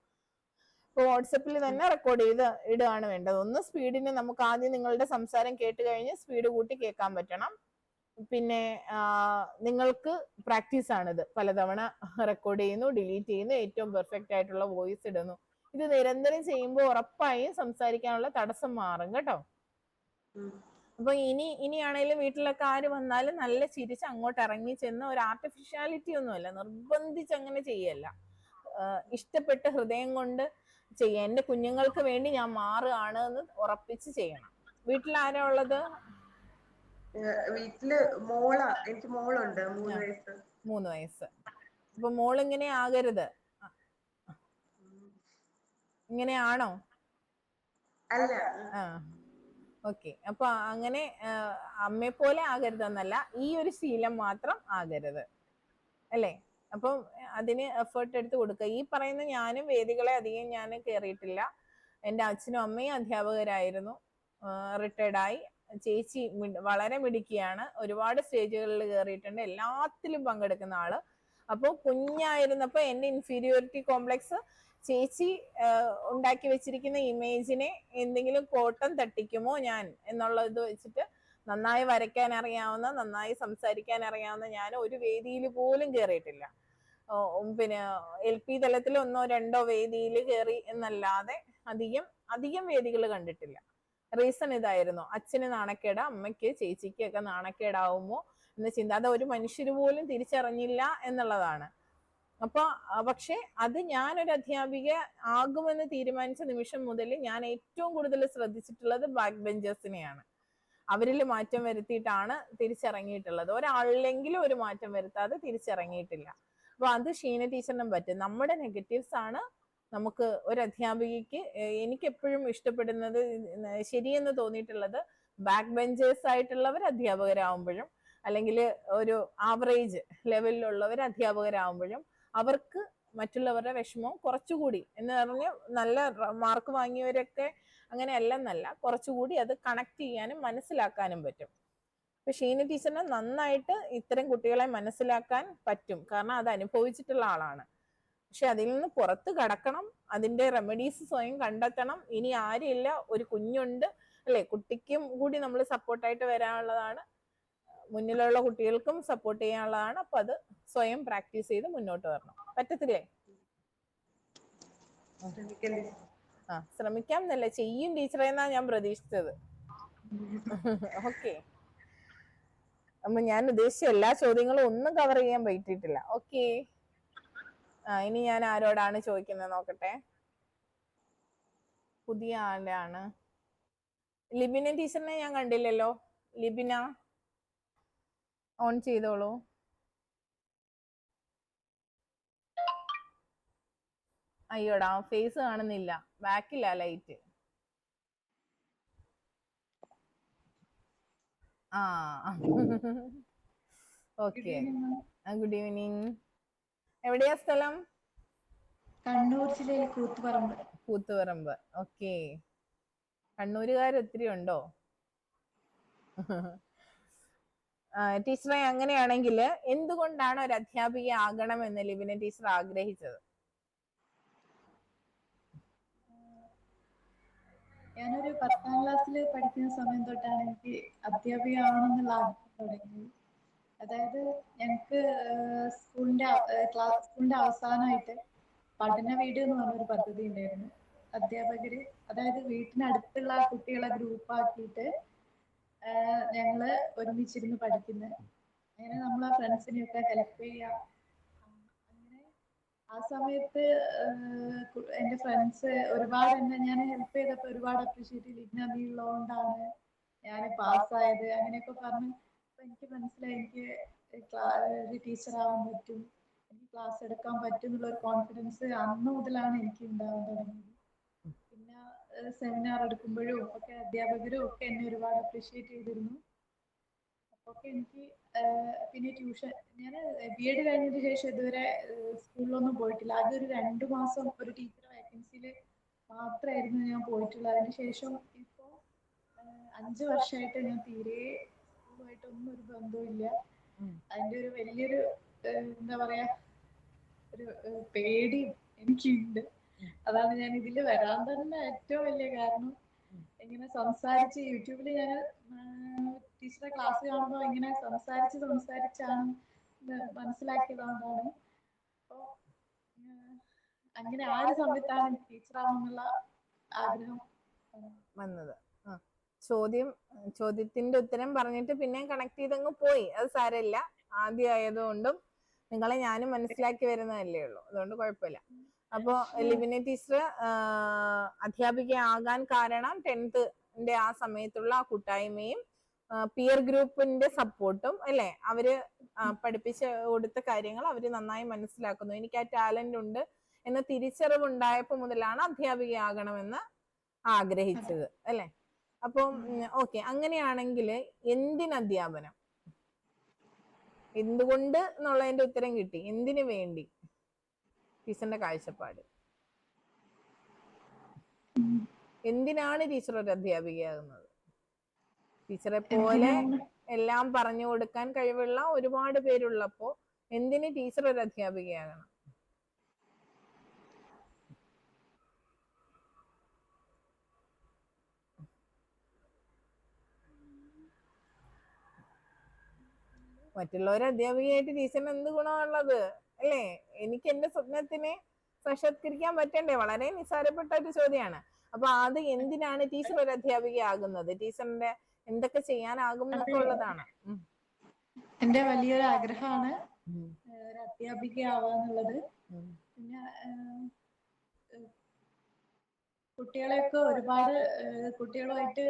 ഇപ്പോൾ വാട്സപ്പിൽ തന്നെ റെക്കോർഡ് ചെയ്ത് ഇടുകയാണ് വേണ്ടത്. ഒന്ന് സ്പീഡിന് നമുക്ക് ആദ്യം നിങ്ങളുടെ സംസാരം കേട്ട് കഴിഞ്ഞ് സ്പീഡ് കൂട്ടി കേൾക്കാൻ പറ്റണം. പിന്നെ നിങ്ങൾക്ക് പ്രാക്ടീസ് ആണിത്. പലതവണ റെക്കോർഡ് ചെയ്യുന്നു, ഡിലീറ്റ് ചെയ്യുന്നു, ഏറ്റവും പെർഫെക്റ്റ് ആയിട്ടുള്ള വോയിസ് ഇടുന്നു. ഇത് നിരന്തരം ചെയ്യുമ്പോൾ ഉറപ്പായും സംസാരിക്കാനുള്ള തടസ്സം മാറും കേട്ടോ. അപ്പൊ ഇനിയാണേലും വീട്ടിലൊക്കെ ആര് വന്നാലും നല്ല ചിരിച്ച് അങ്ങോട്ട് ഇറങ്ങി ചെന്ന് ഒരു ആർട്ടിഫിഷ്യാലിറ്റി ഒന്നുമല്ല, നിർബന്ധിച്ച് അങ്ങനെ ചെയ്യല്ല. ഇഷ്ടപ്പെട്ട് ഹൃദയം കൊണ്ട് ചെയ്യാം. എന്റെ കുഞ്ഞുങ്ങൾക്ക് വേണ്ടി ഞാൻ മാറുകയാണ് എന്ന് ഉറപ്പിച്ച് ചെയ്യണം. വീട്ടിൽ ആരാ ഉള്ളത്? വീട്ടില് എനിക്ക് മോളുണ്ട് 3 വയസ്സ്. 3 വയസ്സ്. അപ്പൊ മോളിങ്ങനെ ആകരുത്. ഇങ്ങനെയാണോ? അല്ല. ഓക്കെ. അപ്പൊ അങ്ങനെ അമ്മയെ പോലെ ആകരുതെന്നല്ല, ഈ ഒരു ശീലം മാത്രം ആകരുത് അല്ലേ? അപ്പം അതിന് എഫേർട്ട് എടുത്ത് കൊടുക്കുക. ഈ പറയുന്ന ഞാനും വേദികളെ അധികം ഞാൻ കയറിയിട്ടില്ല. എൻ്റെ അച്ഛനും അമ്മയും അധ്യാപകരായിരുന്നു, റിട്ടയർഡായി. ചേച്ചി വളരെ മിടുക്കിയാണ്, ഒരുപാട് സ്റ്റേജുകളിൽ കയറിയിട്ടുണ്ട്, എല്ലാത്തിലും പങ്കെടുക്കുന്ന ആള്. അപ്പോൾ കുഞ്ഞായിരുന്നപ്പോൾ എൻ്റെ ഇൻഫീരിയോറിറ്റി കോംപ്ലക്സ് ചേച്ചി ഉണ്ടാക്കി വെച്ചിരിക്കുന്ന ഇമേജിനെ എന്തെങ്കിലും കോട്ടം തട്ടിക്കുമോ ഞാൻ എന്നുള്ളത് വെച്ചിട്ട് നന്നായി വരയ്ക്കാൻ അറിയാവുന്ന, നന്നായി സംസാരിക്കാൻ അറിയാവുന്ന ഞാൻ ഒരു വേദിയിൽ പോലും കയറിയിട്ടില്ല. പിന്നെ LP തലത്തിൽ 1-2 വേദിയിൽ കയറി എന്നല്ലാതെ അധികം വേദികൾ കണ്ടിട്ടില്ല. റീസൺ ഇതായിരുന്നു, അച്ഛന് നാണക്കേട്, അമ്മയ്ക്ക് ചേച്ചിക്ക് ഒക്കെ നാണക്കേടാവുമോ എന്ന ചിന്ത. അത് ഒരു മനുഷ്യര് പോലും തിരിച്ചറിഞ്ഞില്ല എന്നുള്ളതാണ്. അപ്പൊ പക്ഷെ അത് ഞാനൊരു അധ്യാപിക ആകുമെന്ന് തീരുമാനിച്ച നിമിഷം മുതൽ ഞാൻ ഏറ്റവും കൂടുതൽ ശ്രദ്ധിച്ചിട്ടുള്ളത് ബാക്ക് ബെഞ്ചേഴ്സിനെയാണ്. അവരിൽ മാറ്റം വരുത്തിയിട്ടാണ് തിരിച്ചിറങ്ങിയിട്ടുള്ളത്. ഒരാളിലെങ്കിലും ഒരു മാറ്റം വരുത്താതെ തിരിച്ചിറങ്ങിയിട്ടില്ല. അപ്പൊ അത് ഷീന ടീച്ചറിനും പറ്റും. നമ്മുടെ നെഗറ്റീവ്സ് ആണ് നമുക്ക് ഒരു അധ്യാപികയ്ക്ക് എനിക്ക് എപ്പോഴും ഇഷ്ടപ്പെടുന്നത്, ശരിയെന്ന് തോന്നിയിട്ടുള്ളത്, ബാക്ക് ബെഞ്ചേഴ്സ് ആയിട്ടുള്ളവർ അധ്യാപകരാകുമ്പോഴും അല്ലെങ്കിൽ ഒരു ആവറേജ് ലെവലിലുള്ളവർ അധ്യാപകരാകുമ്പോഴും അവർക്ക് മറ്റുള്ളവരുടെ വിഷമം കുറച്ചുകൂടി എന്ന് പറഞ്ഞ് നല്ല മാർക്ക് വാങ്ങിയവരൊക്കെ അങ്ങനെയല്ലെന്നല്ല, കുറച്ചുകൂടി അത് കണക്ട് ചെയ്യാനും മനസ്സിലാക്കാനും പറ്റും. ഇപ്പൊ ഷീന ടീച്ചറിന് നന്നായിട്ട് ഇത്തരം കുട്ടികളെ മനസ്സിലാക്കാൻ പറ്റും, കാരണം അത് അനുഭവിച്ചിട്ടുള്ള ആളാണ്. പക്ഷെ അതിൽ നിന്ന് പുറത്ത് കടക്കണം, അതിന്റെ റെമഡീസ് സ്വയം കണ്ടെത്തണം. ഇനി ആരുമില്ല, ഒരു കുഞ്ഞുണ്ട് അല്ലെ, കുട്ടിക്കും കൂടി നമ്മൾ സപ്പോർട്ടായിട്ട് വരാനുള്ളതാണ്, മുന്നിലുള്ള കുട്ടികൾക്കും സപ്പോർട്ട് ചെയ്യാനുള്ളതാണ്. അപ്പൊ അത് സ്വയം പ്രാക്ടീസ് ചെയ്ത് മുന്നോട്ട് വരണം. പറ്റത്തില്ലേ? ശ്രമിക്കാം എന്നല്ല, ചെയ്യും ടീച്ചറെ എന്നാ ഞാൻ പ്രതീക്ഷിച്ചത്. ഓക്കെ. അപ്പൊ ഞാൻ ഉദ്ദേശിച്ച എല്ലാ ചോദ്യങ്ങളും ഒന്നും കവർ ചെയ്യാൻ പറ്റിയിട്ടില്ല. ഓക്കെ. ഇനി ഞാൻ ആരോടാണ് ചോദിക്കുന്നത് നോക്കട്ടെ. പുതിയ ആളാണ്. ലിബിന ടീച്ചറിനെ ഞാൻ കണ്ടില്ലല്ലോ. ലിബിന ഓൺ ചെയ്തോളൂ. അയ്യോടാ, ഫേസ് കാണുന്നില്ല, ബാക്കില്ല ലൈറ്റ്. ഓക്കെ. Good evening. എവിടെയാ സ്ഥലം? കണ്ണൂർ ജില്ലയിൽ കൂത്തുപറമ്പ്. കൂത്തുപറമ്പ്. ഓക്കെ. കണ്ണൂരുകാർ ഒത്തിരി ഉണ്ടോ? ടീച്ചറെ, അങ്ങനെയാണെങ്കിൽ എന്തുകൊണ്ടാണ് ഒരു അധ്യാപിക ആകണമെന്ന് ലിബിന ടീച്ചർ ആഗ്രഹിച്ചത്? ഞാനൊരു 10ാം ക്ലാസ്സിൽ പഠിക്കുന്ന സമയം തൊട്ടാണ് എനിക്ക് അധ്യാപിക ആവണമെന്നുള്ള ആഗ്രഹം തുടങ്ങിയത്. അതായത് ഞങ്ങൾക്ക് സ്കൂളിന്റെ അവസാനമായിട്ട് പഠന വീട് എന്ന് പറഞ്ഞൊരു പദ്ധതി ഉണ്ടായിരുന്നു. അധ്യാപകര്, അതായത് വീട്ടിനടുത്തുള്ള കുട്ടികളെ ഗ്രൂപ്പാക്കിയിട്ട് ഞങ്ങള് ഒരുമിച്ചിരുന്ന് പഠിക്കുന്നത്. അങ്ങനെ നമ്മളെ ഫ്രണ്ട്സിനെയൊക്കെ ഹെൽപ്പ് ചെയ്യുക. അങ്ങനെ ആ സമയത്ത് എന്റെ ഫ്രണ്ട്സ് ഒരുപാട് എന്നെ ഞാൻ ഹെൽപ്പ് ചെയ്തപ്പോൾ ഒരുപാട് അപ്രീഷിയേറ്റ് ചെയ്തു. ലിഗ്ന നീ ഉള്ളതുകൊണ്ടാണ് ഞാൻ പാസ്സായത് അങ്ങനെയൊക്കെ പറഞ്ഞു. അപ്പൊ എനിക്ക് മനസ്സിലായി എനിക്ക് ഒരു ടീച്ചർ ആവാൻ പറ്റും, എനിക്ക് ക്ലാസ് എടുക്കാൻ പറ്റും എന്നുള്ള ഒരു കോൺഫിഡൻസ് അന്ന് മുതലാണ് എനിക്ക് ഉണ്ടാവാൻ തുടങ്ങിയത്. പിന്നെ സെമിനാർ എടുക്കുമ്പോഴും ഒക്കെ അധ്യാപകരും ഒക്കെ എന്നെ ഒരുപാട് അപ്രീഷിയേറ്റ് ചെയ്തിരുന്നു. അപ്പൊക്കെ എനിക്ക് പിന്നെ ട്യൂഷൻ, ഞാൻ BEd കഴിഞ്ഞതിന് ശേഷം ഇതുവരെ സ്കൂളിലൊന്നും പോയിട്ടില്ല. ആദ്യം ഒരു 2 മാസം ഒരു ടീച്ചർ വേക്കൻസിയിൽ മാത്രമായിരുന്നു ഞാൻ പോയിട്ടുള്ളത്. അതിനുശേഷം ഇപ്പോൾ 5 വർഷമായിട്ട് ഞാൻ തീരെ സ്കൂളുമായിട്ടൊന്നും ഒരു ബന്ധവുമില്ല. അതിന്റെ ഒരു വലിയൊരു എന്താ പറയാ ഒരു പേടിയും എനിക്കുണ്ട്. അതാണ് ഞാൻ ഇതിൽ വരാൻ തന്നെ ഏറ്റവും വലിയ കാരണം. ഇങ്ങനെ സംസാരിച്ച് യൂട്യൂബിൽ ഞാൻ ടീച്ചറെ ക്ലാസ് കാണുമ്പോൾ ഇങ്ങനെ സംസാരിച്ചാണ് മനസ്സിലാക്കിയതുകൊണ്ടാണ്. അപ്പോ അങ്ങനെ ആ ഒരു സമയത്താണ് ടീച്ചറാണെന്നുള്ള ആഗ്രഹം വന്നത്. ചോദ്യത്തിന്റെ ഉത്തരം പറഞ്ഞിട്ട് പിന്നെ കണക്ട് ചെയ്തങ്ങ് പോയി. അത് സാരമില്ല, ആദ്യം ആയതുകൊണ്ടും നിങ്ങളെ ഞാനും മനസ്സിലാക്കി വരുന്നതല്ലേ ഉള്ളൂ, അതുകൊണ്ട് കുഴപ്പമില്ല. അപ്പോ ലിബിന ടീച്ചർ അധ്യാപികയാകാൻ കാരണം 10th ആ സമയത്തുള്ള ആ കൂട്ടായ്മയും പിയർ ഗ്രൂപ്പിന്റെ സപ്പോർട്ടും അല്ലെ. അവര് പഠിപ്പിച്ച് കൊടുത്ത കാര്യങ്ങൾ അവര് നന്നായി മനസ്സിലാക്കുന്നു, എനിക്ക് ആ ടാലന്റ് ഉണ്ട് എന്ന തിരിച്ചറിവുണ്ടായപ്പോ മുതലാണ് അധ്യാപികയാകണമെന്ന് ആഗ്രഹിച്ചത് അല്ലെ. അപ്പം ഓക്കെ, അങ്ങനെയാണെങ്കിൽ എന്തിന് അധ്യാപനം, എന്തുകൊണ്ട് എന്നുള്ളതിന്റെ ഉത്തരം കിട്ടി. എന്തിനു വേണ്ടി ടീച്ചറിന്റെ കാഴ്ചപ്പാട്, എന്തിനാണ് ടീച്ചർ ഒരു അധ്യാപികയാകുന്നത്? ടീച്ചറെ പോലെ എല്ലാം പറഞ്ഞു കൊടുക്കാൻ കഴിവുള്ള ഒരുപാട് പേരുള്ളപ്പോ എന്തിന് ടീച്ചർ ഒരു അധ്യാപികയാകണം? മറ്റുള്ളവരെ അധ്യാപികയായിട്ട് ടീച്ചറിന് എന്ത് ഗുണമുള്ളത് അല്ലേ? എനിക്ക് എന്റെ സ്വപ്നത്തിനെ സാക്ഷാത്കരിക്കാൻ പറ്റണ്ടേ? വളരെ നിസ്സാരപ്പെട്ട ഒരു ചോദ്യമാണ്. അപ്പൊ അത് എന്തിനാണ് ടീച്ചർ ഒരു അധ്യാപികയാകുന്നത്, ടീച്ചറിന്റെ എന്തൊക്കെ ചെയ്യാനാകും എന്നൊക്കെ ഉള്ളതാണ്. എന്റെ വലിയൊരു ആഗ്രഹമാണ് ഒരു അധ്യാപികയാവാന്നുള്ളത്. പിന്നെ കുട്ടികളെയൊക്കെ ഒരുപാട് കുട്ടികളുമായിട്ട്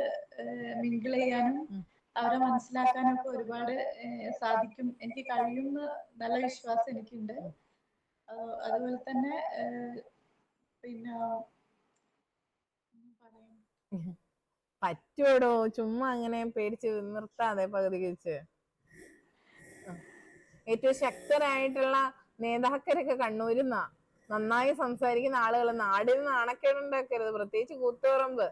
മിങ്കിൾ ചെയ്യാനും അവരെ മനസ്സിലാക്കാനൊക്കെ ഒരുപാട് സാധിക്കും, എനിക്ക് കഴിയുന്ന നല്ല വിശ്വാസം എനിക്കുണ്ട്. അതുപോലെ തന്നെ പിന്നെ പറ്റുവോടോ, ചുമ്മാ അങ്ങനെ പേടിച്ച് നിർത്താതെ പകുതിക്ക് വെച്ച്. ഏറ്റവും ശക്തരായിട്ടുള്ള നേതാക്കരൊക്കെ കണ്ണൂരുന്ന നന്നായി സംസാരിക്കുന്ന ആളുകൾ നാടിന് നാണക്കേടുണ്ടാക്കരുത്, പ്രത്യേകിച്ച് കൂത്തുപറമ്പ്.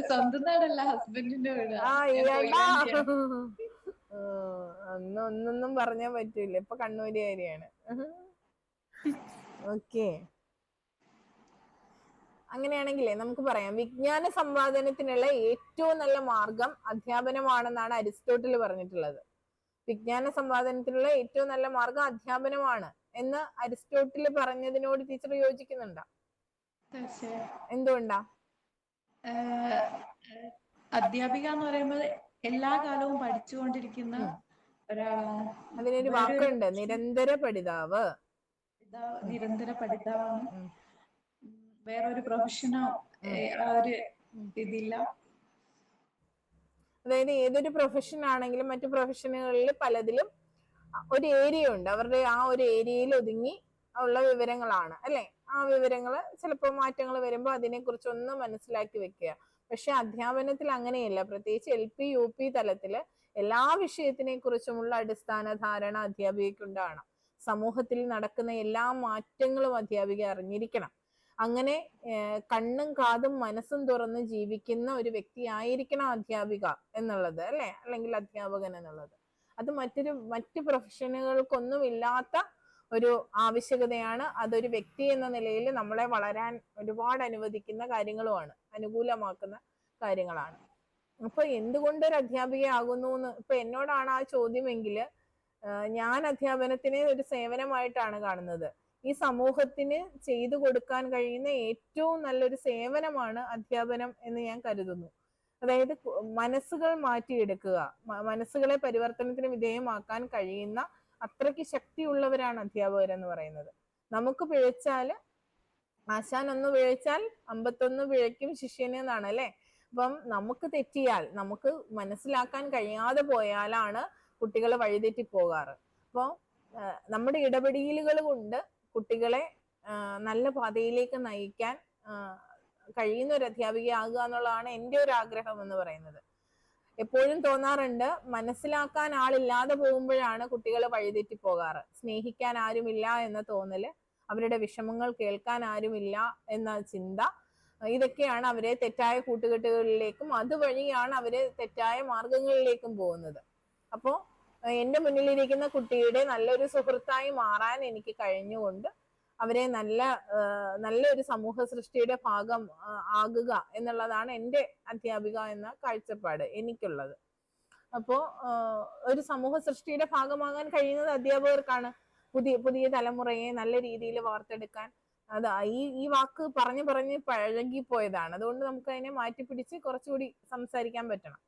സ്വന്തം നാടല്ല, ഹസ്ബൻഡിന്റെ വീട്. ഒന്നൊന്നും പറഞ്ഞാൻ പറ്റൂല, ഇപ്പൊ കണ്ണൂരുകാരിയാണ്. ഓക്കെ, അങ്ങനെയാണെങ്കിലേ നമുക്ക് പറയാം, വിജ്ഞാന സമ്പാദനത്തിനുള്ള ഏറ്റവും നല്ല മാർഗം അധ്യാപനമാണെന്നാണ് അരിസ്റ്റോട്ടിൽ പറഞ്ഞിട്ടുള്ളത്. വിജ്ഞാന സമ്പാദനത്തിനുള്ള ഏറ്റവും നല്ല മാർഗം അധ്യാപനമാണ് എന്ന് അരിസ്റ്റോട്ടിൽ പറഞ്ഞതിനോട് ടീച്ചർ യോജിക്കുന്നുണ്ടോ? എന്തുകൊണ്ടാ? അധ്യാപിക എന്ന് പറയുമ്പോൾ എല്ലാ കാലവും പഠിച്ചുകൊണ്ടിരിക്കുന്ന ഒരാളാണ്. അതിനൊരു വാക്കുണ്ട്, നിരന്തര പഠിതാവ്. നിരന്തര പഠിതാവാണ്. വേറൊരു പ്രൊഫഷനോ ആ ഒരു ഇതില്ല. അതായത് ഏതൊരു പ്രൊഫഷൻ ആണെങ്കിലും മറ്റു പ്രൊഫഷനുകളിൽ പലതിലും ഒരു ഏരിയ ഉണ്ട്, അവരുടെ ആ ഒരു ഏരിയയിൽ ഒതുങ്ങി ഉള്ള വിവരങ്ങളാണ് അല്ലെ. ആ വിവരങ്ങൾ ചിലപ്പോൾ മാറ്റങ്ങൾ വരുമ്പോൾ അതിനെക്കുറിച്ച് ഒന്ന് മനസ്സിലാക്കി വെക്കുക. പക്ഷെ അധ്യാപനത്തിൽ അങ്ങനെയല്ല, പ്രത്യേകിച്ച് LP UP തലത്തില് എല്ലാ വിഷയത്തിനെ കുറിച്ചുമുള്ള അടിസ്ഥാന ധാരണ അധ്യാപികയ്ക്കുണ്ടാകണം. സമൂഹത്തിൽ നടക്കുന്ന എല്ലാ മാറ്റങ്ങളും അധ്യാപിക അറിഞ്ഞിരിക്കണം. അങ്ങനെ കണ്ണും കാതും മനസ്സും തുറന്ന് ജീവിക്കുന്ന ഒരു വ്യക്തി ആയിരിക്കണം അധ്യാപിക എന്നുള്ളത് അല്ലെ, അല്ലെങ്കിൽ അധ്യാപകൻ എന്നുള്ളത്. അത് മറ്റ് പ്രൊഫഷനുകൾക്കൊന്നും ഇല്ലാത്ത ഒരു ആവശ്യകതയാണ്. അതൊരു വ്യക്തി എന്ന നിലയിൽ നമ്മളെ വളരാൻ ഒരുപാട് അനുവദിക്കുന്ന കാര്യങ്ങളുമാണ്, അനുകൂലമാക്കുന്ന കാര്യങ്ങളാണ്. അപ്പൊ എന്തുകൊണ്ട് ഒരു അധ്യാപിക ആകുന്നു എന്ന് ഇപ്പൊ എന്നോടാണ് ആ ചോദ്യമെങ്കിൽ ഞാൻ അധ്യാപനത്തിനെ ഒരു സേവനമായിട്ടാണ് കാണുന്നത്. ഈ സമൂഹത്തിന് ചെയ്തു കൊടുക്കാൻ കഴിയുന്ന ഏറ്റവും നല്ലൊരു സേവനമാണ് അധ്യാപനം എന്ന് ഞാൻ കരുതുന്നു. അതായത് മനസ്സുകൾ മാറ്റിയെടുക്കുക, മനസ്സുകളെ പരിവർത്തനത്തിന് വിധേയമാക്കാൻ കഴിയുന്ന അത്രയ്ക്ക് ശക്തിയുള്ളവരാണ് അധ്യാപകർ എന്ന് പറയുന്നത്. നമുക്ക് പിഴച്ചാല്, ആശാൻ ഒന്ന് പിഴച്ചാൽ 51 പിഴയ്ക്കും ശിഷ്യന് എന്നാണ് അല്ലെ. അപ്പം നമുക്ക് തെറ്റിയാൽ, നമുക്ക് മനസ്സിലാക്കാൻ കഴിയാതെ പോയാലാണ് കുട്ടികൾ വഴിതെറ്റി പോകാറ്. അപ്പോൾ നമ്മുടെ ഇടപെടലുകൾ കൊണ്ട് കുട്ടികളെ നല്ല പാതയിലേക്ക് നയിക്കാൻ കഴിയുന്ന ഒരു അധ്യാപികയാകുക എന്നുള്ളതാണ് എൻ്റെ ഒരു ആഗ്രഹം എന്ന് പറയുന്നത്. എപ്പോഴും തോന്നാറുണ്ട്, മനസ്സിലാക്കാൻ ആളില്ലാതെ പോകുമ്പോഴാണ് കുട്ടികൾ വഴിതെറ്റി പോകാറ്. സ്നേഹിക്കാൻ ആരുമില്ല എന്ന തോന്നല്, അവരുടെ വിഷമങ്ങൾ കേൾക്കാൻ ആരുമില്ല എന്ന ചിന്ത, ഇതൊക്കെയാണ് അവരെ തെറ്റായ കൂട്ടുകെട്ടുകളിലേക്കും അതുവഴിയാണ് അവര് തെറ്റായ മാർഗങ്ങളിലേക്കും പോകുന്നത്. അപ്പോൾ എൻ്റെ മുന്നിലിരിക്കുന്ന കുട്ടിയുടെ നല്ലൊരു സുഹൃത്തായി മാറാൻ എനിക്ക് കഴിഞ്ഞുകൊണ്ട് അവരെ നല്ലൊരു സമൂഹ സൃഷ്ടിയുടെ ഭാഗം ആകുക എന്നുള്ളതാണ് എൻ്റെ അധ്യാപിക എന്ന കാഴ്ചപ്പാട് എനിക്കുള്ളത്. അപ്പോ ഒരു സമൂഹ സൃഷ്ടിയുടെ ഭാഗമാകാൻ കഴിയുന്നത് അധ്യാപകർക്കാണ്. പുതിയ തലമുറയെ നല്ല രീതിയിൽ വാർത്തെടുക്കാൻ. ഈ വാക്ക് പറഞ്ഞ് പഴകിപ്പോയതാണ്. അതുകൊണ്ട് നമുക്ക് അതിനെ മാറ്റിപ്പിടിച്ച് കുറച്ചുകൂടി സംസാരിക്കാൻ പറ്റണം.